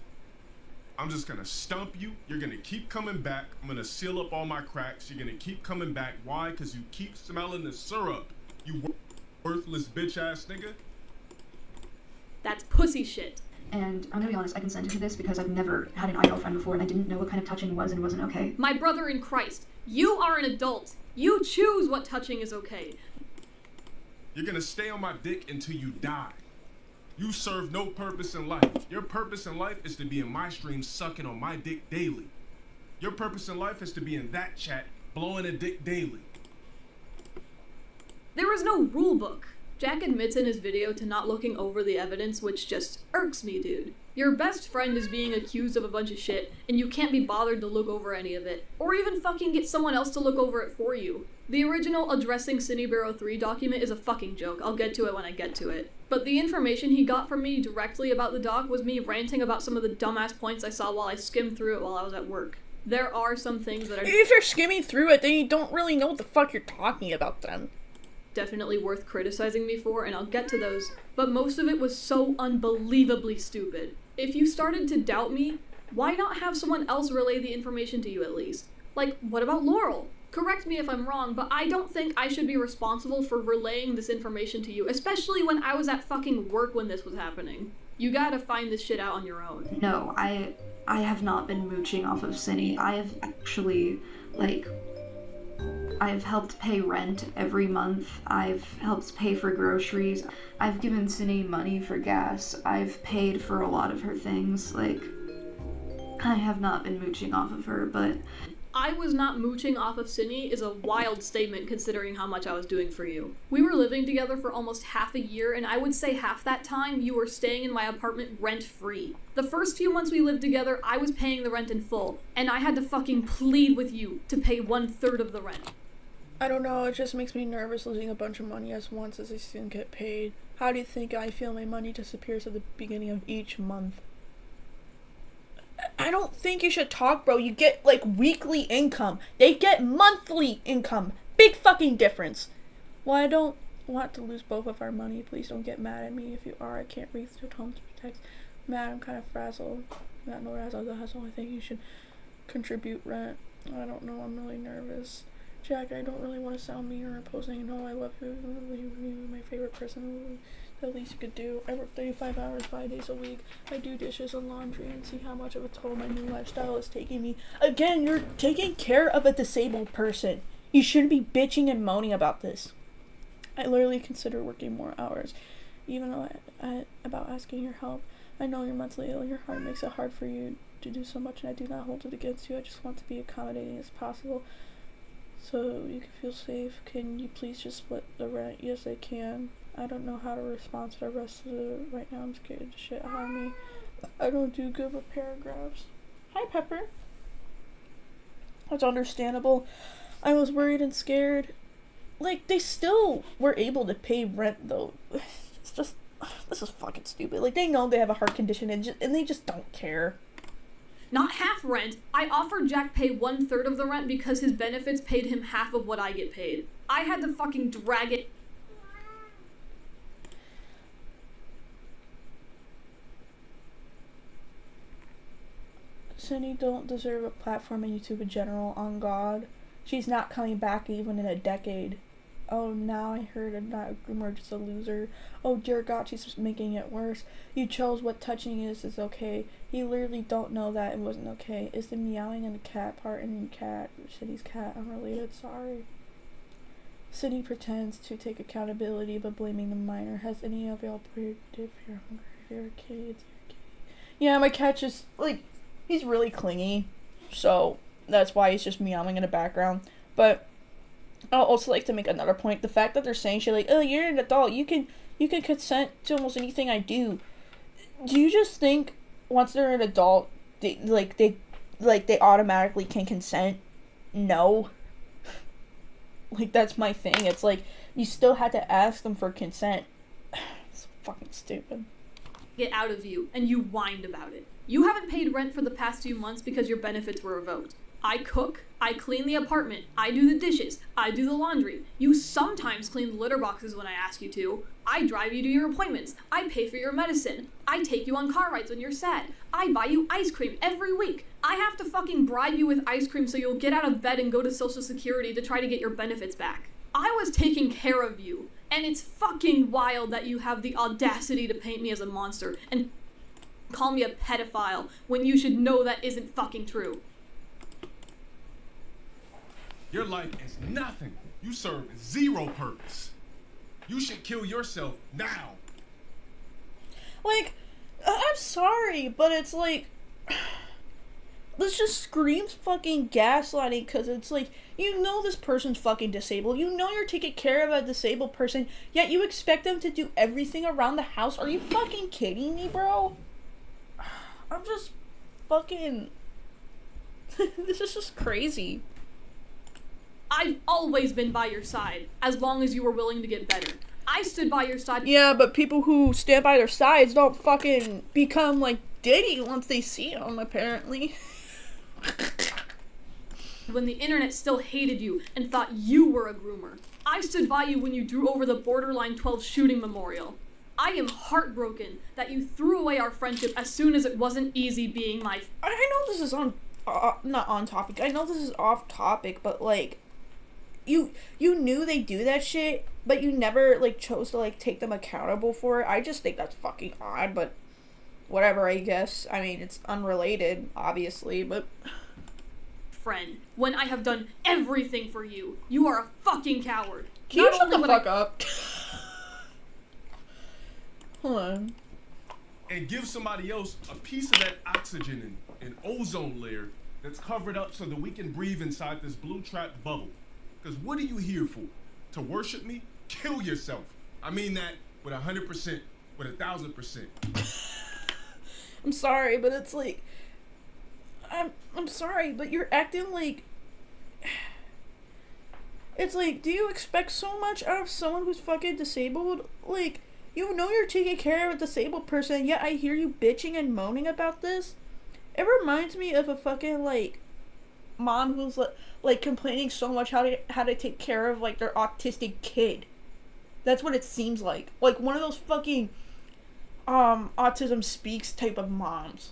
I'm just gonna stump you. You're gonna keep coming back. I'm gonna seal up all my cracks. You're gonna keep coming back. Why? Because you keep smelling the syrup. You worthless bitch ass nigga. That's pussy shit. And I'm gonna be honest, I consented to this because I've never had an idol friend before and I didn't know what kind of touching was and wasn't okay. My brother in Christ, you are an adult. You choose what touching is okay. You're gonna stay on my dick until you die. You serve no purpose in life. Your purpose in life is to be in my stream sucking on my dick daily. Your purpose in life is to be in that chat blowing a dick daily. There is no rule book. Jack admits in his video to not looking over the evidence, which just irks me, dude. Your best friend is being accused of a bunch of shit, and you can't be bothered to look over any of it, or even fucking get someone else to look over it for you. The original Addressing Synnibear 3 document is a fucking joke. I'll get to it when I get to it. But the information he got from me directly about the doc was me ranting about some of the dumbass points I saw while I skimmed through it while I was at work. There are some things that are... If you're skimming through it, then you don't really know what the fuck you're talking about then. Definitely worth criticizing me for, and I'll get to those, but most of it was so unbelievably stupid. If you started to doubt me, why not have someone else relay the information to you at least? Like, what about Laurel? Correct me if I'm wrong, but I don't think I should be responsible for relaying this information to you, especially when I was at fucking work when this was happening. You gotta find this shit out on your own. No, I have not been mooching off of Cinny. I have actually, like... I've helped pay rent every month. I've helped pay for groceries. I've given Cinny money for gas. I've paid for a lot of her things. Like, I have not been mooching off of her, but... I was not mooching off of Cinny is a wild statement considering how much I was doing for you. We were living together for almost half a year, and I would say half that time you were staying in my apartment rent-free. The first few months we lived together, I was paying the rent in full, and I had to fucking plead with you to pay 1/3 of the rent. I don't know, it just makes me nervous losing a bunch of money as once as I soon get paid. How do you think I feel my money disappears at the beginning of each month? I don't think you should talk, bro. You get, like, weekly income. They get monthly income. Big fucking difference. Why don't want to lose both of our money. Please don't get mad at me. If you are, I can't reach your home to protect. Mad, I'm kind of frazzled. Not no razzle dazzle. I think you should contribute rent. I don't know, I'm really nervous. Jack, I don't really want to sound mean or imposing. No, I love you. You're my favorite person. The least you could do. I work 35 hours, 5 days a week. I do dishes and laundry and see how much of a toll my new lifestyle is taking me. Again, you're taking care of a disabled person. You shouldn't be bitching and moaning about this. I literally consider working more hours, even though I about asking your help. I know you're mentally ill. Your heart makes it hard for you to do so much, and I do not hold it against you. I just want to be accommodating as possible, so you can feel safe. Can you please just split the rent? Yes, I can. I don't know how to respond to the rest of it right now. I'm scared the shit out of me. I don't do good with paragraphs. Hi, Pepper. That's understandable. I was worried and scared. Like, they still were able to pay rent, though. It's just, this is fucking stupid. Like, they know they have a heart condition and they just don't care. Not half rent. I offered Jack pay 1/3 of the rent because his benefits paid him half of what I get paid. I had to fucking drag it. Cindy don't deserve a platform in YouTube in general, on God. She's not coming back even in a decade. Oh, now I heard I'm not a groomer, just a loser. Oh dear God, she's making it worse. You chose what touching is okay. You literally don't know that it wasn't okay. Is the meowing and the cat part in cat, Cindy's cat, unrelated? Sorry. Cindy pretends to take accountability but blaming the minor. Has any of y'all prayed if you're hungry, if you're a kitty, it's your kitty? Yeah, my cat just, like, he's really clingy, so that's why he's just meowing in the background. But I'll also like to make another point. The fact that they're saying shit like, oh, you're an adult, you can consent to almost anything I do. Do you just think once they're an adult, they automatically can consent? No. Like, that's my thing. It's like, you still had to ask them for consent. It's fucking stupid. Get out of you, and you whined about it. You haven't paid rent for the past few months because your benefits were revoked. I cook, I clean the apartment, I do the dishes, I do the laundry. You sometimes clean the litter boxes when I ask you to. I drive you to your appointments. I pay for your medicine. I take you on car rides when you're sad. I buy you ice cream every week. I have to fucking bribe you with ice cream so you'll get out of bed and go to Social Security to try to get your benefits back. I was taking care of you, and it's fucking wild that you have the audacity to paint me as a monster and call me a pedophile when you should know that isn't fucking true. Your life is nothing. You serve zero purpose. You should kill yourself now. Like, I'm sorry, but it's like, this just screams fucking gaslighting, because it's like, you know this person's fucking disabled. You know you're taking care of a disabled person, yet you expect them to do everything around the house. Are you fucking kidding me, bro? I'm just fucking... This is just crazy. I've always been by your side, as long as you were willing to get better. I stood by your side. Yeah, but people who stand by their sides don't fucking become like Diddy once they see him, apparently. When the internet still hated you and thought you were a groomer. I stood by you when you drew over the Borderline 12 shooting memorial. I am heartbroken that you threw away our friendship as soon as it wasn't easy being my... I know this is not on topic. I know this is off topic, but like... You knew they do that shit, but you never, like, chose to, like, take them accountable for it. I just think that's fucking odd, but whatever, I guess. I mean, it's unrelated, obviously, but... Friend, when I have done everything for you, you are a fucking coward. Can you shut the fuck up? Hold on. And give somebody else a piece of that oxygen and ozone layer that's covered up so that we can breathe inside this blue trapped bubble. Because what are you here for? To worship me? Kill yourself. I mean that with 100%, with 1,000%. I'm sorry, but it's like... I'm sorry, but you're acting like... It's like, do you expect so much out of someone who's fucking disabled? Like, you know you're taking care of a disabled person, yet I hear you bitching and moaning about this? It reminds me of a fucking, like... mom who's like complaining so much how to take care of like their autistic kid. That's what it seems like. Like, one of those fucking, autism speaks type of moms.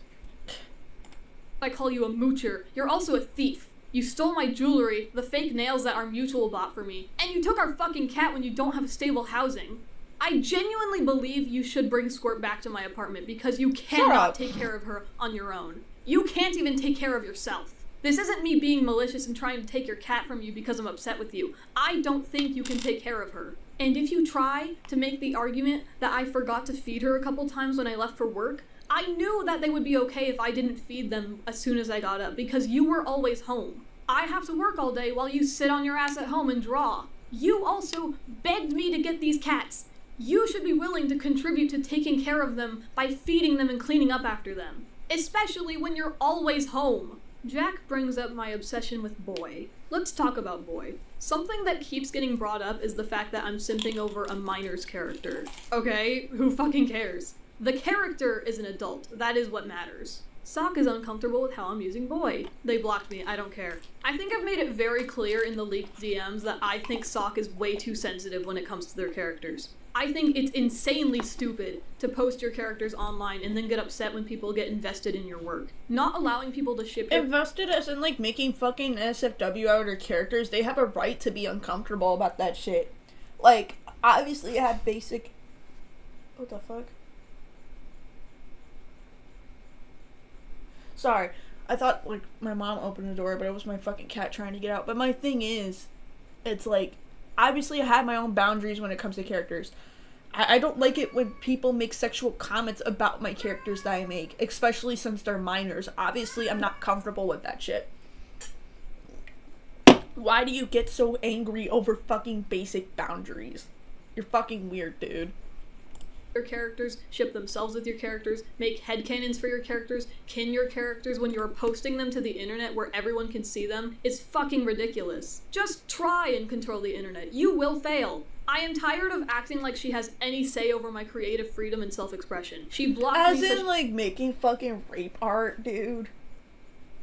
I call you a moocher. You're also a thief. You stole my jewelry, the fake nails that our mutual bought for me, and you took our fucking cat when you don't have stable housing. I genuinely believe you should bring Squirt back to my apartment because you cannot take care of her on your own. You can't even take care of yourself. This isn't me being malicious and trying to take your cat from you because I'm upset with you. I don't think you can take care of her. And if you try to make the argument that I forgot to feed her a couple times when I left for work, I knew that they would be okay if I didn't feed them as soon as I got up because you were always home. I have to work all day while you sit on your ass at home and draw. You also begged me to get these cats. You should be willing to contribute to taking care of them by feeding them and cleaning up after them. Especially when you're always home. Jack brings up my obsession with Boy. Let's talk about Boy. Something that keeps getting brought up is the fact that I'm simping over a minor's character. Okay, who fucking cares? The character is an adult. That is what matters. Sock is uncomfortable with how I'm using Boy. They blocked me. I don't care. I think I've made it very clear in the leaked DMs that I think Sock is way too sensitive when it comes to their characters. I think it's insanely stupid to post your characters online and then get upset when people get invested in your work. Not allowing people to ship your... Invested as in, like, making fucking SFW out of their characters, they have a right to be uncomfortable about that shit. Like, obviously I have basic... What the fuck? Sorry. I thought, like, my mom opened the door, but it was my fucking cat trying to get out. But my thing is, it's like... Obviously, I have my own boundaries when it comes to characters. I don't like it when people make sexual comments about my characters that I make, especially since they're minors. Obviously, I'm not comfortable with that shit. Why do you get so angry over fucking basic boundaries? You're fucking weird, dude. Your characters, ship themselves with your characters, make headcanons for your characters, kin your characters when you're posting them to the internet where everyone can see them is fucking ridiculous. Just try and control the internet. You will fail. I am tired of acting like she has any say over my creative freedom and self-expression. She blocked me. As in, like, making fucking rape art, dude.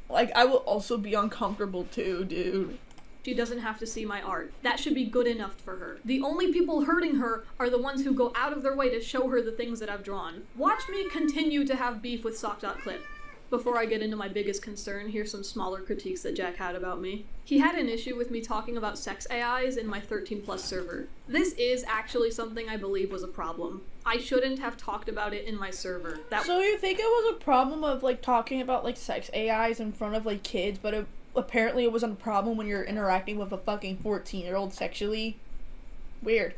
Like, I will also be uncomfortable too, dude. She doesn't have to see my art. That should be good enough for her. The only people hurting her are the ones who go out of their way to show her the things that I've drawn. Watch me continue to have beef with Sock.clip. Before I get into my biggest concern, here's some smaller critiques that Jack had about me. He had an issue with me talking about sex AIs in my 13+ server. This is actually something I believe was a problem. I shouldn't have talked about it in my server. So you think it was a problem of, like, talking about, like, sex AIs in front of, like, kids, but apparently it wasn't a problem when you're interacting with a fucking 14-year-old sexually? Weird.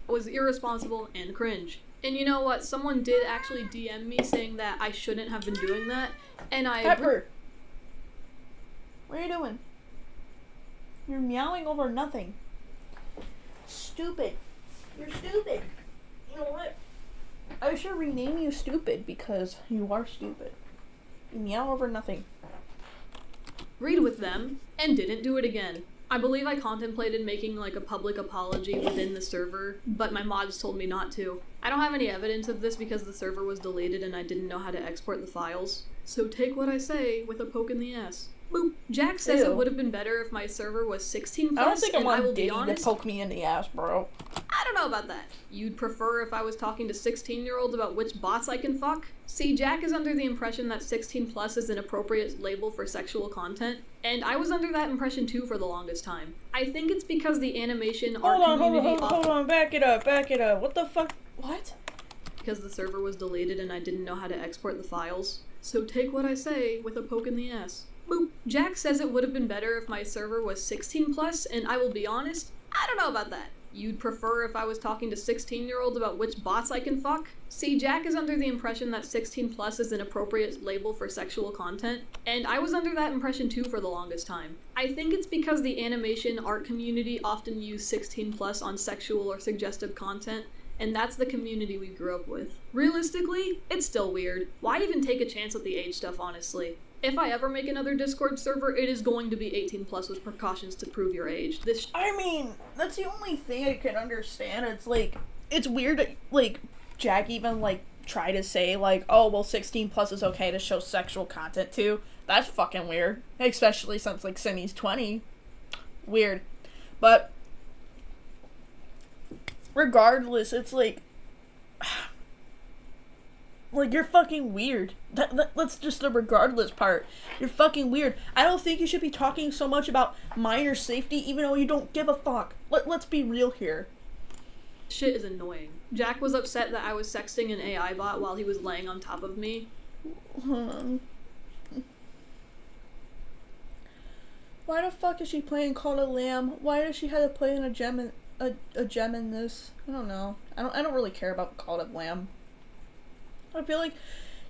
It was irresponsible and cringe. And you know what? Someone did actually DM me saying that I shouldn't have been doing that, and I... Pepper! What are you doing? You're meowing over nothing. Stupid. You're stupid. You know what? I should rename you Stupid because you are stupid. You meow over nothing. Agreed with them, and didn't do it again. I believe I contemplated making, like, a public apology within the server, but my mods told me not to. I don't have any evidence of this because the server was deleted and I didn't know how to export the files. So take what I say with a poke in the ass. Boop. Jack says it would have been better if my server was 16+, I don't think I want Diddy to poke me in the ass, bro. I don't know about that. You'd prefer if I was talking to 16-year-olds about which bots I can fuck? See, Jack is under the impression that 16+ is an appropriate label for sexual content, and I was under that impression too for the longest time. I think it's because the animation Hold on, back it up. What the fuck? What? Because the server was deleted and I didn't know how to export the files. So take what I say with a poke in the ass. Boop. Jack says it would have been better if my server was 16+, and I will be honest, I don't know about that. You'd prefer if I was talking to 16-year-olds about which bots I can fuck? See, Jack is under the impression that 16+ is an appropriate label for sexual content, and I was under that impression too for the longest time. I think it's because the animation art community often use 16+ on sexual or suggestive content, and that's the community we grew up with. Realistically, it's still weird. Why even take a chance with the age stuff, honestly? If I ever make another Discord server, it is going to be 18+ with precautions to prove your age. I mean, that's the only thing I can understand. It's like, it's weird that, like, Jack even, like, try to say, like, oh, well, 16+ is okay to show sexual content too. That's fucking weird. Especially since, like, Cindy's 20. Weird. But regardless, it's like you're fucking weird. That's just the regardless part. You're fucking weird. I don't think you should be talking so much about minor safety even though you don't give a fuck. Let's be real here. Shit is annoying. Jack was upset that I was sexting an AI bot while he was laying on top of me. Why the fuck is she playing Call of Lamb? Why does she have to play in a gem in this? I don't know. I don't really care about Call of Lamb. I feel like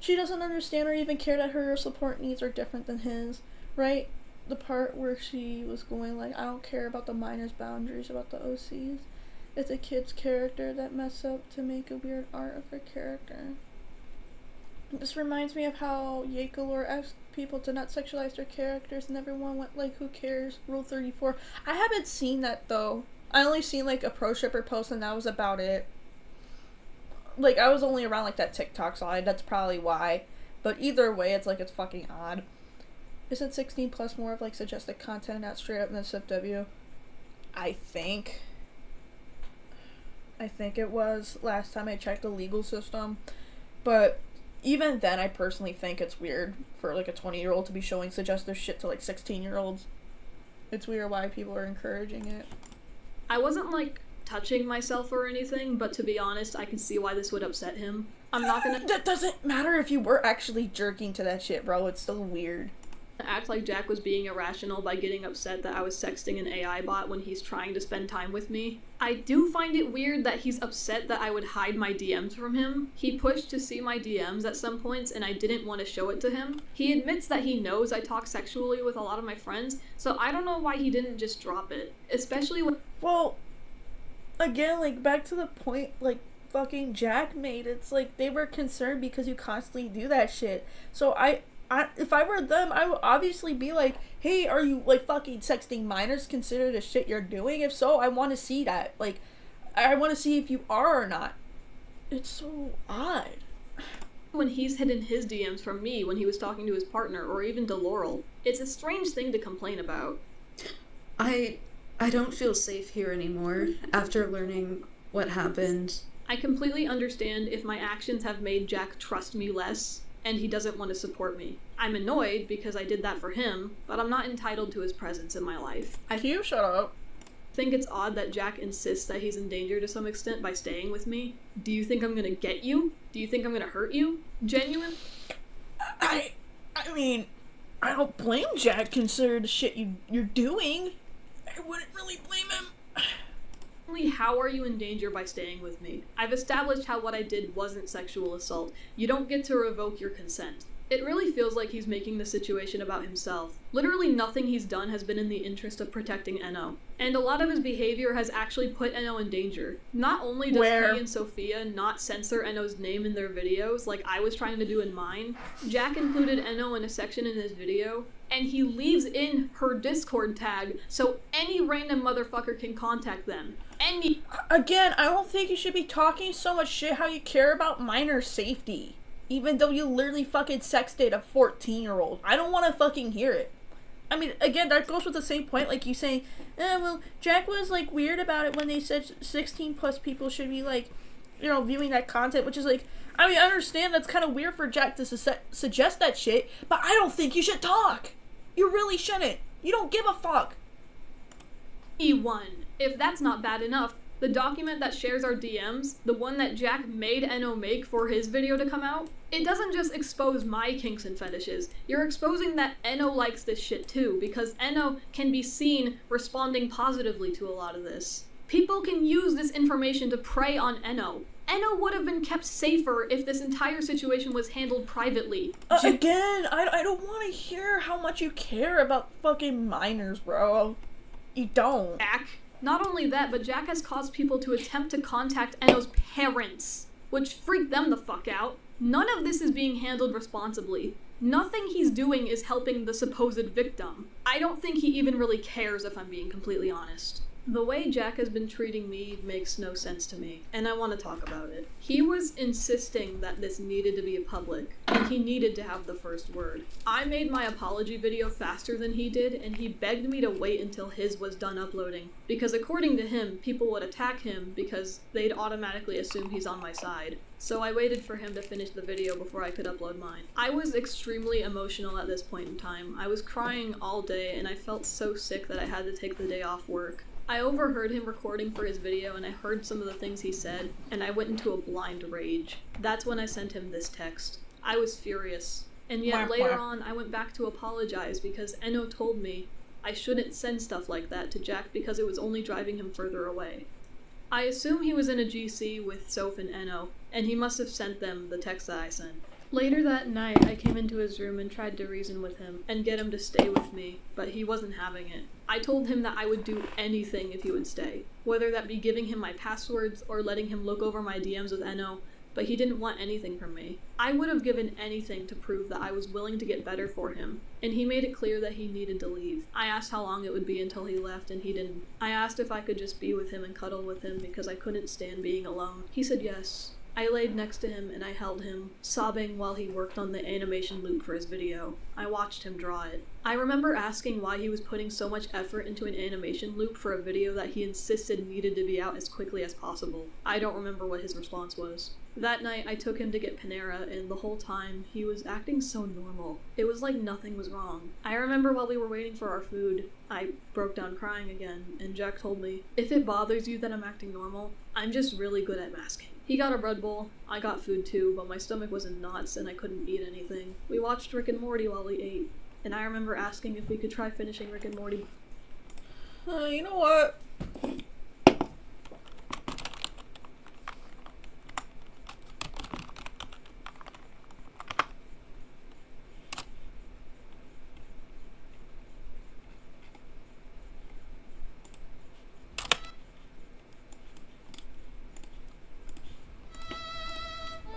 she doesn't understand or even care that her support needs are different than his, right? The part where she was going like, I don't care about the minors' boundaries about the OCs. It's a kid's character that mess up to make a weird art of her character. This reminds me of how Yakelor asked people to not sexualize their characters and everyone went like, who cares? Rule 34. I haven't seen that though. I only seen like a pro shipper post and that was about it. Like, I was only around like that TikTok side, that's probably why. But either way, it's like, it's fucking odd. Isn't 16 plus more of like suggested content, not straight up in the SFW? I think it was last time I checked the legal system. But even then, I personally think it's weird for like a 20-year-old to be showing suggestive shit to like 16-year-olds. It's weird why people are encouraging it. I wasn't like touching myself or anything, but to be honest, I can see why this would upset him. I'm not gonna- That doesn't matter if you were actually jerking to that shit, bro. It's still weird. Act like Jack was being irrational by getting upset that I was sexting an AI bot when he's trying to spend time with me. I do find it weird that he's upset that I would hide my DMs from him. He pushed to see my DMs at some points and I didn't want to show it to him. He admits that he knows I talk sexually with a lot of my friends, so I don't know why he didn't just drop it. Especially when- Well, again, like, back to the point, like, fucking Jack made, it's like, they were concerned because you constantly do that shit. So if I were them, I would obviously be like, hey, are you, like, fucking sexting minors consider the shit you're doing? If so, I want to see that. Like, I want to see if you are or not. It's so odd. When he's hidden his DMs from me when he was talking to his partner, or even to Laurel. It's a strange thing to complain about. I don't feel safe here anymore after learning what happened. I completely understand if my actions have made Jack trust me less, and he doesn't want to support me. I'm annoyed because I did that for him, but I'm not entitled to his presence in my life. You shut up. Think it's odd that Jack insists that he's in danger to some extent by staying with me. Do you think I'm gonna get you? Do you think I'm gonna hurt you? Genuine? I mean, I don't blame Jack consider the shit you're doing. I wouldn't really blame him. How are you in danger by staying with me? I've established how what I did wasn't sexual assault. You don't get to revoke your consent. It really feels like he's making the situation about himself. Literally nothing he's done has been in the interest of protecting Enno. And a lot of his behavior has actually put Enno in danger. Not only does he and Sophia not censor Enno's name in their videos like I was trying to do in mine, Jack included Enno in a section in his video, and he leaves in her Discord tag so any random motherfucker can contact them. Again, I don't think you should be talking so much shit how you care about minor safety. Even though you literally fucking sexted a 14-year-old. I don't want to fucking hear it. I mean, again, that goes with the same point, like you saying, well, Jack was, like, weird about it when they said 16 plus people should be, like, you know, viewing that content, which is, like, I mean, I understand that's kind of weird for Jack to suggest that shit, but I don't think you should talk. You really shouldn't. You don't give a fuck. E1. If that's not bad enough, the document that shares our DMs, the one that Jack made Enno make for his video to come out, it doesn't just expose my kinks and fetishes. You're exposing that Enno likes this shit too, because Enno can be seen responding positively to a lot of this. People can use this information to prey on Enno. Enno would have been kept safer if this entire situation was handled privately. Again, I don't want to hear how much you care about fucking minors, bro. You don't. Jack. Not only that, but Jack has caused people to attempt to contact Enno's parents, which freaked them the fuck out. None of this is being handled responsibly. Nothing he's doing is helping the supposed victim. I don't think he even really cares, if I'm being completely honest. The way Jack has been treating me makes no sense to me, and I want to talk about it. He was insisting that this needed to be public, and he needed to have the first word. I made my apology video faster than he did, and he begged me to wait until his was done uploading, because according to him, people would attack him because they'd automatically assume he's on my side. So I waited for him to finish the video before I could upload mine. I was extremely emotional at this point in time. I was crying all day, and I felt so sick that I had to take the day off work. I overheard him recording for his video, and I heard some of the things he said, and I went into a blind rage. That's when I sent him this text. I was furious. And yet later on, I went back to apologize because Eno told me I shouldn't send stuff like that to Jack because it was only driving him further away. I assume he was in a GC with Soph and Eno, and he must have sent them the text that I sent. Later that night, I came into his room and tried to reason with him and get him to stay with me, but he wasn't having it. I told him that I would do anything if he would stay, whether that be giving him my passwords or letting him look over my DMs with Eno, but he didn't want anything from me. I would have given anything to prove that I was willing to get better for him, and he made it clear that he needed to leave. I asked how long it would be until he left, and he didn't. I asked if I could just be with him and cuddle with him because I couldn't stand being alone. He said yes. I laid next to him and I held him, sobbing while he worked on the animation loop for his video. I watched him draw it. I remember asking why he was putting so much effort into an animation loop for a video that he insisted needed to be out as quickly as possible. I don't remember what his response was. That night, I took him to get Panera, and the whole time, he was acting so normal. It was like nothing was wrong. I remember while we were waiting for our food, I broke down crying again, and Jack told me, "If it bothers you that I'm acting normal, I'm just really good at masking." He got a Red Bull, I got food too, but my stomach was in knots and I couldn't eat anything. We watched Rick and Morty while we ate, and I remember asking if we could try finishing Rick and Morty. You know what?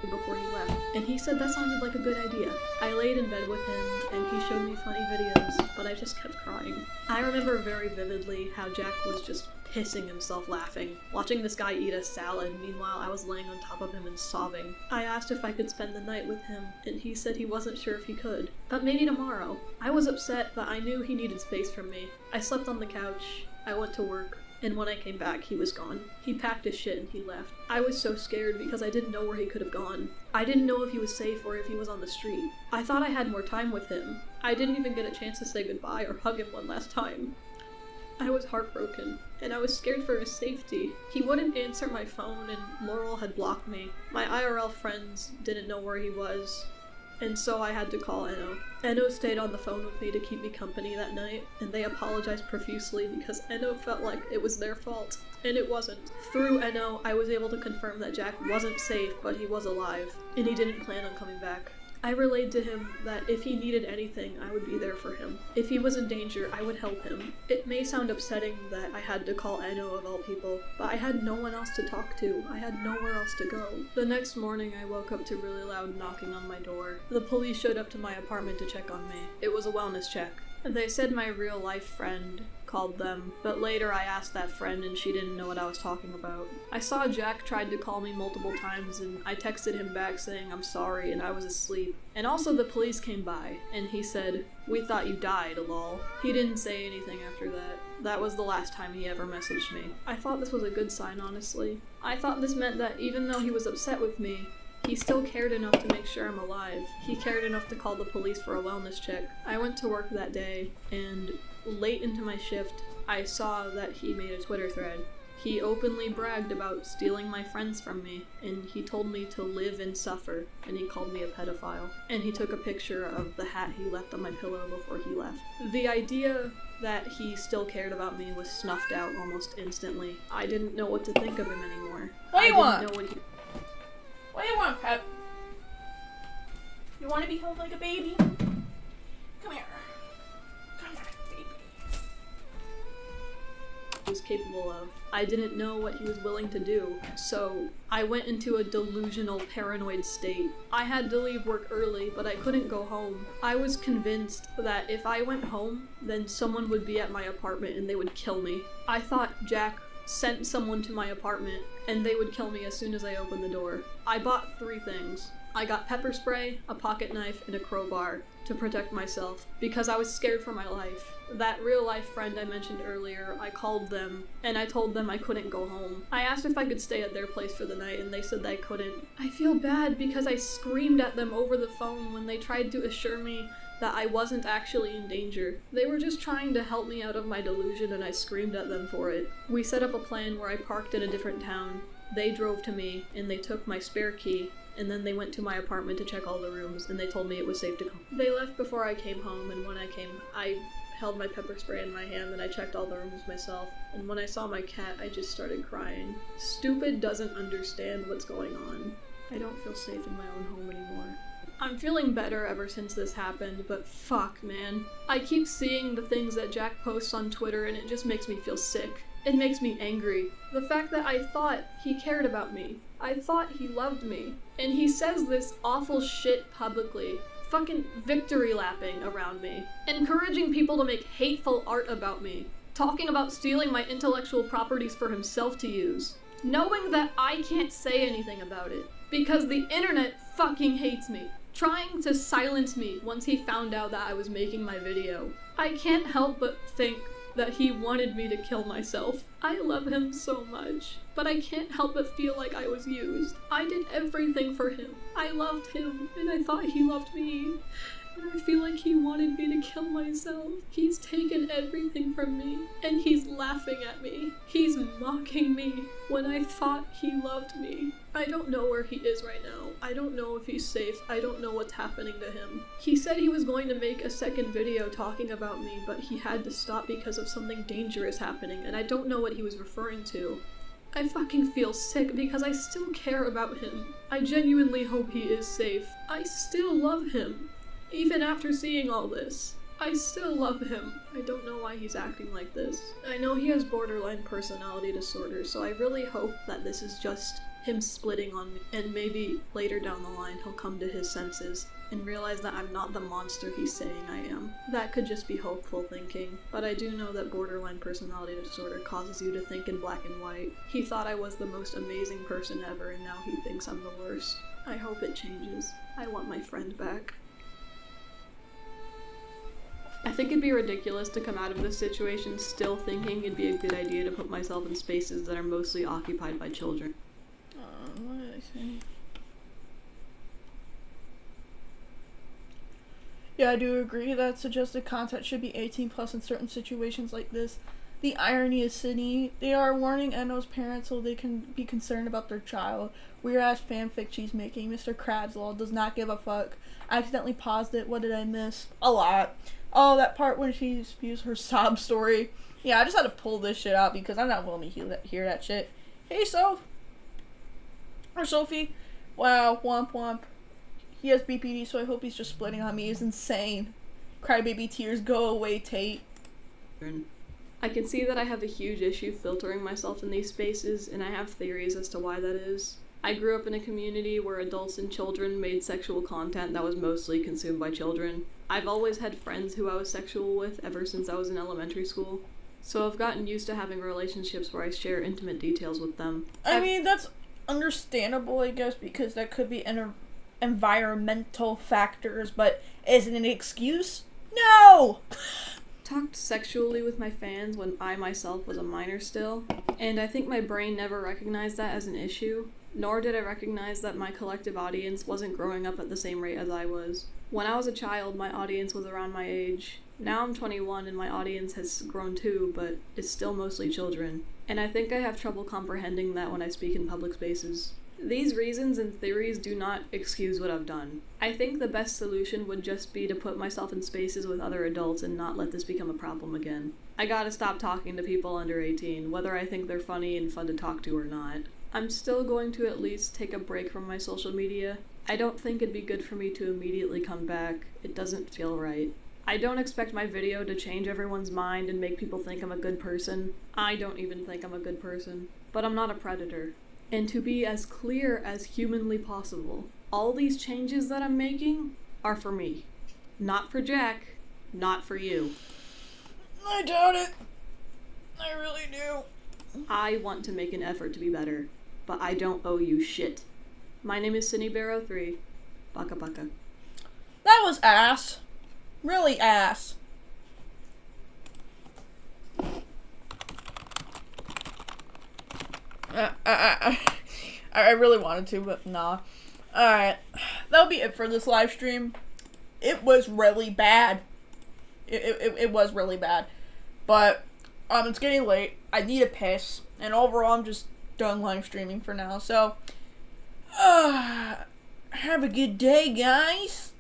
Before he left, and he said that sounded like a good idea. I laid in bed with him, and he showed me funny videos, but I just kept crying. I remember very vividly how Jack was just pissing himself laughing, watching this guy eat a salad. Meanwhile, I was laying on top of him and sobbing. I asked if I could spend the night with him, and he said he wasn't sure if he could, but maybe tomorrow. I was upset, but I knew he needed space from me. I slept on the couch, I went to work, and when I came back, he was gone. He packed his shit and he left. I was so scared because I didn't know where he could have gone. I didn't know if he was safe or if he was on the street. I thought I had more time with him. I didn't even get a chance to say goodbye or hug him one last time. I was heartbroken, and I was scared for his safety. He wouldn't answer my phone, and Laurel had blocked me. My IRL friends didn't know where he was, and so I had to call Eno. Eno stayed on the phone with me to keep me company that night, and they apologized profusely because Eno felt like it was their fault, and it wasn't. Through Eno, I was able to confirm that Jack wasn't safe, but he was alive, and he didn't plan on coming back. I relayed to him that if he needed anything, I would be there for him. If he was in danger, I would help him. It may sound upsetting that I had to call Eno of all people, but I had no one else to talk to. I had nowhere else to go. The next morning, I woke up to really loud knocking on my door. The police showed up to my apartment to check on me. It was a wellness check. They said my real-life friend called them, but later I asked that friend and she didn't know what I was talking about. I saw Jack tried to call me multiple times and I texted him back saying I'm sorry and I was asleep. And also the police came by and he said, "We thought you died, lol." He didn't say anything after that. That was the last time he ever messaged me. I thought this was a good sign, honestly. I thought this meant that even though he was upset with me, he still cared enough to make sure I'm alive. He cared enough to call the police for a wellness check. I went to work that day, and late into my shift, I saw that he made a Twitter thread. He openly bragged about stealing my friends from me, and he told me to live and suffer, and he called me a pedophile. And he took a picture of the hat he left on my pillow before he left. The idea that he still cared about me was snuffed out almost instantly. I didn't know what to think of him anymore. What do you want? What do you want, Pep? You want to be held like a baby? Come here. Come here, baby. He was capable of. I didn't know what he was willing to do, so I went into a delusional, paranoid state. I had to leave work early, but I couldn't go home. I was convinced that if I went home, then someone would be at my apartment and they would kill me. I thought Jack sent someone to my apartment and they would kill me as soon as I opened the door. I bought 3 things. I got pepper spray, a pocket knife, and a crowbar to protect myself because I was scared for my life. That real life friend I mentioned earlier, I called them and I told them I couldn't go home. I asked if I could stay at their place for the night and they said I couldn't. I feel bad because I screamed at them over the phone when they tried to assure me that I wasn't actually in danger. They were just trying to help me out of my delusion and I screamed at them for it. We set up a plan where I parked in a different town. They drove to me and they took my spare key and then they went to my apartment to check all the rooms and they told me it was safe to come. They left before I came home and when I came, I held my pepper spray in my hand and I checked all the rooms myself. And when I saw my cat, I just started crying. Stupid doesn't understand what's going on. I don't feel safe in my own home anymore. I'm feeling better ever since this happened, but fuck, man. I keep seeing the things that Jack posts on Twitter and it just makes me feel sick. It makes me angry. The fact that I thought he cared about me. I thought he loved me. And he says this awful shit publicly. Fucking victory lapping around me. Encouraging people to make hateful art about me. Talking about stealing my intellectual properties for himself to use. Knowing that I can't say anything about it. Because the internet fucking hates me. Trying to silence me once he found out that I was making my video. I can't help but think that he wanted me to kill myself. I love him so much, but I can't help but feel like I was used. I did everything for him. I loved him, and I thought he loved me. And I feel like he wanted me to kill myself. He's taken everything from me, and he's laughing at me. He's mocking me when I thought he loved me. I don't know where he is right now. I don't know if he's safe. I don't know what's happening to him. He said he was going to make a second video talking about me, but he had to stop because of something dangerous happening, and I don't know what he was referring to. I fucking feel sick because I still care about him. I genuinely hope he is safe. I still love him. Even after seeing all this, I still love him. I don't know why he's acting like this. I know he has borderline personality disorder, so I really hope that this is just him splitting on me, and maybe later down the line he'll come to his senses and realize that I'm not the monster he's saying I am. That could just be hopeful thinking, but I do know that borderline personality disorder causes you to think in black and white. He thought I was the most amazing person ever, and now he thinks I'm the worst. I hope it changes. I want my friend back. I think it'd be ridiculous to come out of this situation still thinking it'd be a good idea to put myself in spaces that are mostly occupied by children. What did I say? Yeah, I do agree that suggested content should be 18 plus in certain situations like this. The irony is, Sydney, they are warning Enno's parents so they can be concerned about their child. Weird-ass fanfic she's making. Mr. Krabs does not give a fuck. I accidentally paused it. What did I miss? A lot. Oh, that part when she spews her sob story. Yeah, I just had to pull this shit out because I'm not willing to hear that shit. Hey, Soph. Or Sophie. Wow, womp womp. He has BPD, so I hope he's just splitting on me. He's insane. Crybaby tears, go away, Tate. I can see that I have a huge issue filtering myself in these spaces, and I have theories as to why that is. I grew up in a community where adults and children made sexual content that was mostly consumed by children. I've always had friends who I was sexual with ever since I was in elementary school, so I've gotten used to having relationships where I share intimate details with them. I mean, that's understandable, I guess, because that could be environmental factors, but is it an excuse? No! Talked sexually with my fans when I myself was a minor still, and I think my brain never recognized that as an issue, nor did I recognize that my collective audience wasn't growing up at the same rate as I was. When I was a child, my audience was around my age. Now I'm 21 and my audience has grown too, but it's still mostly children, and I think I have trouble comprehending that when I speak in public spaces. These reasons and theories do not excuse what I've done. I think the best solution would just be to put myself in spaces with other adults and not let this become a problem again. I gotta stop talking to people under 18, whether I think they're funny and fun to talk to or not. I'm still going to at least take a break from my social media. I don't think it'd be good for me to immediately come back. It doesn't feel right. I don't expect my video to change everyone's mind and make people think I'm a good person. I don't even think I'm a good person. But I'm not a predator. And to be as clear as humanly possible, all these changes that I'm making are for me. Not for Jack, not for you. I doubt it. I really do. I want to make an effort to be better, but I don't owe you shit. My name is Synnibear 3. Baka baka. That was ass. Really ass. I really wanted to, but nah. Alright. That'll be it for this live stream. It was really bad. It was really bad. But, it's getting late. I need a piss. And overall, I'm just done live streaming for now. So, have a good day, guys.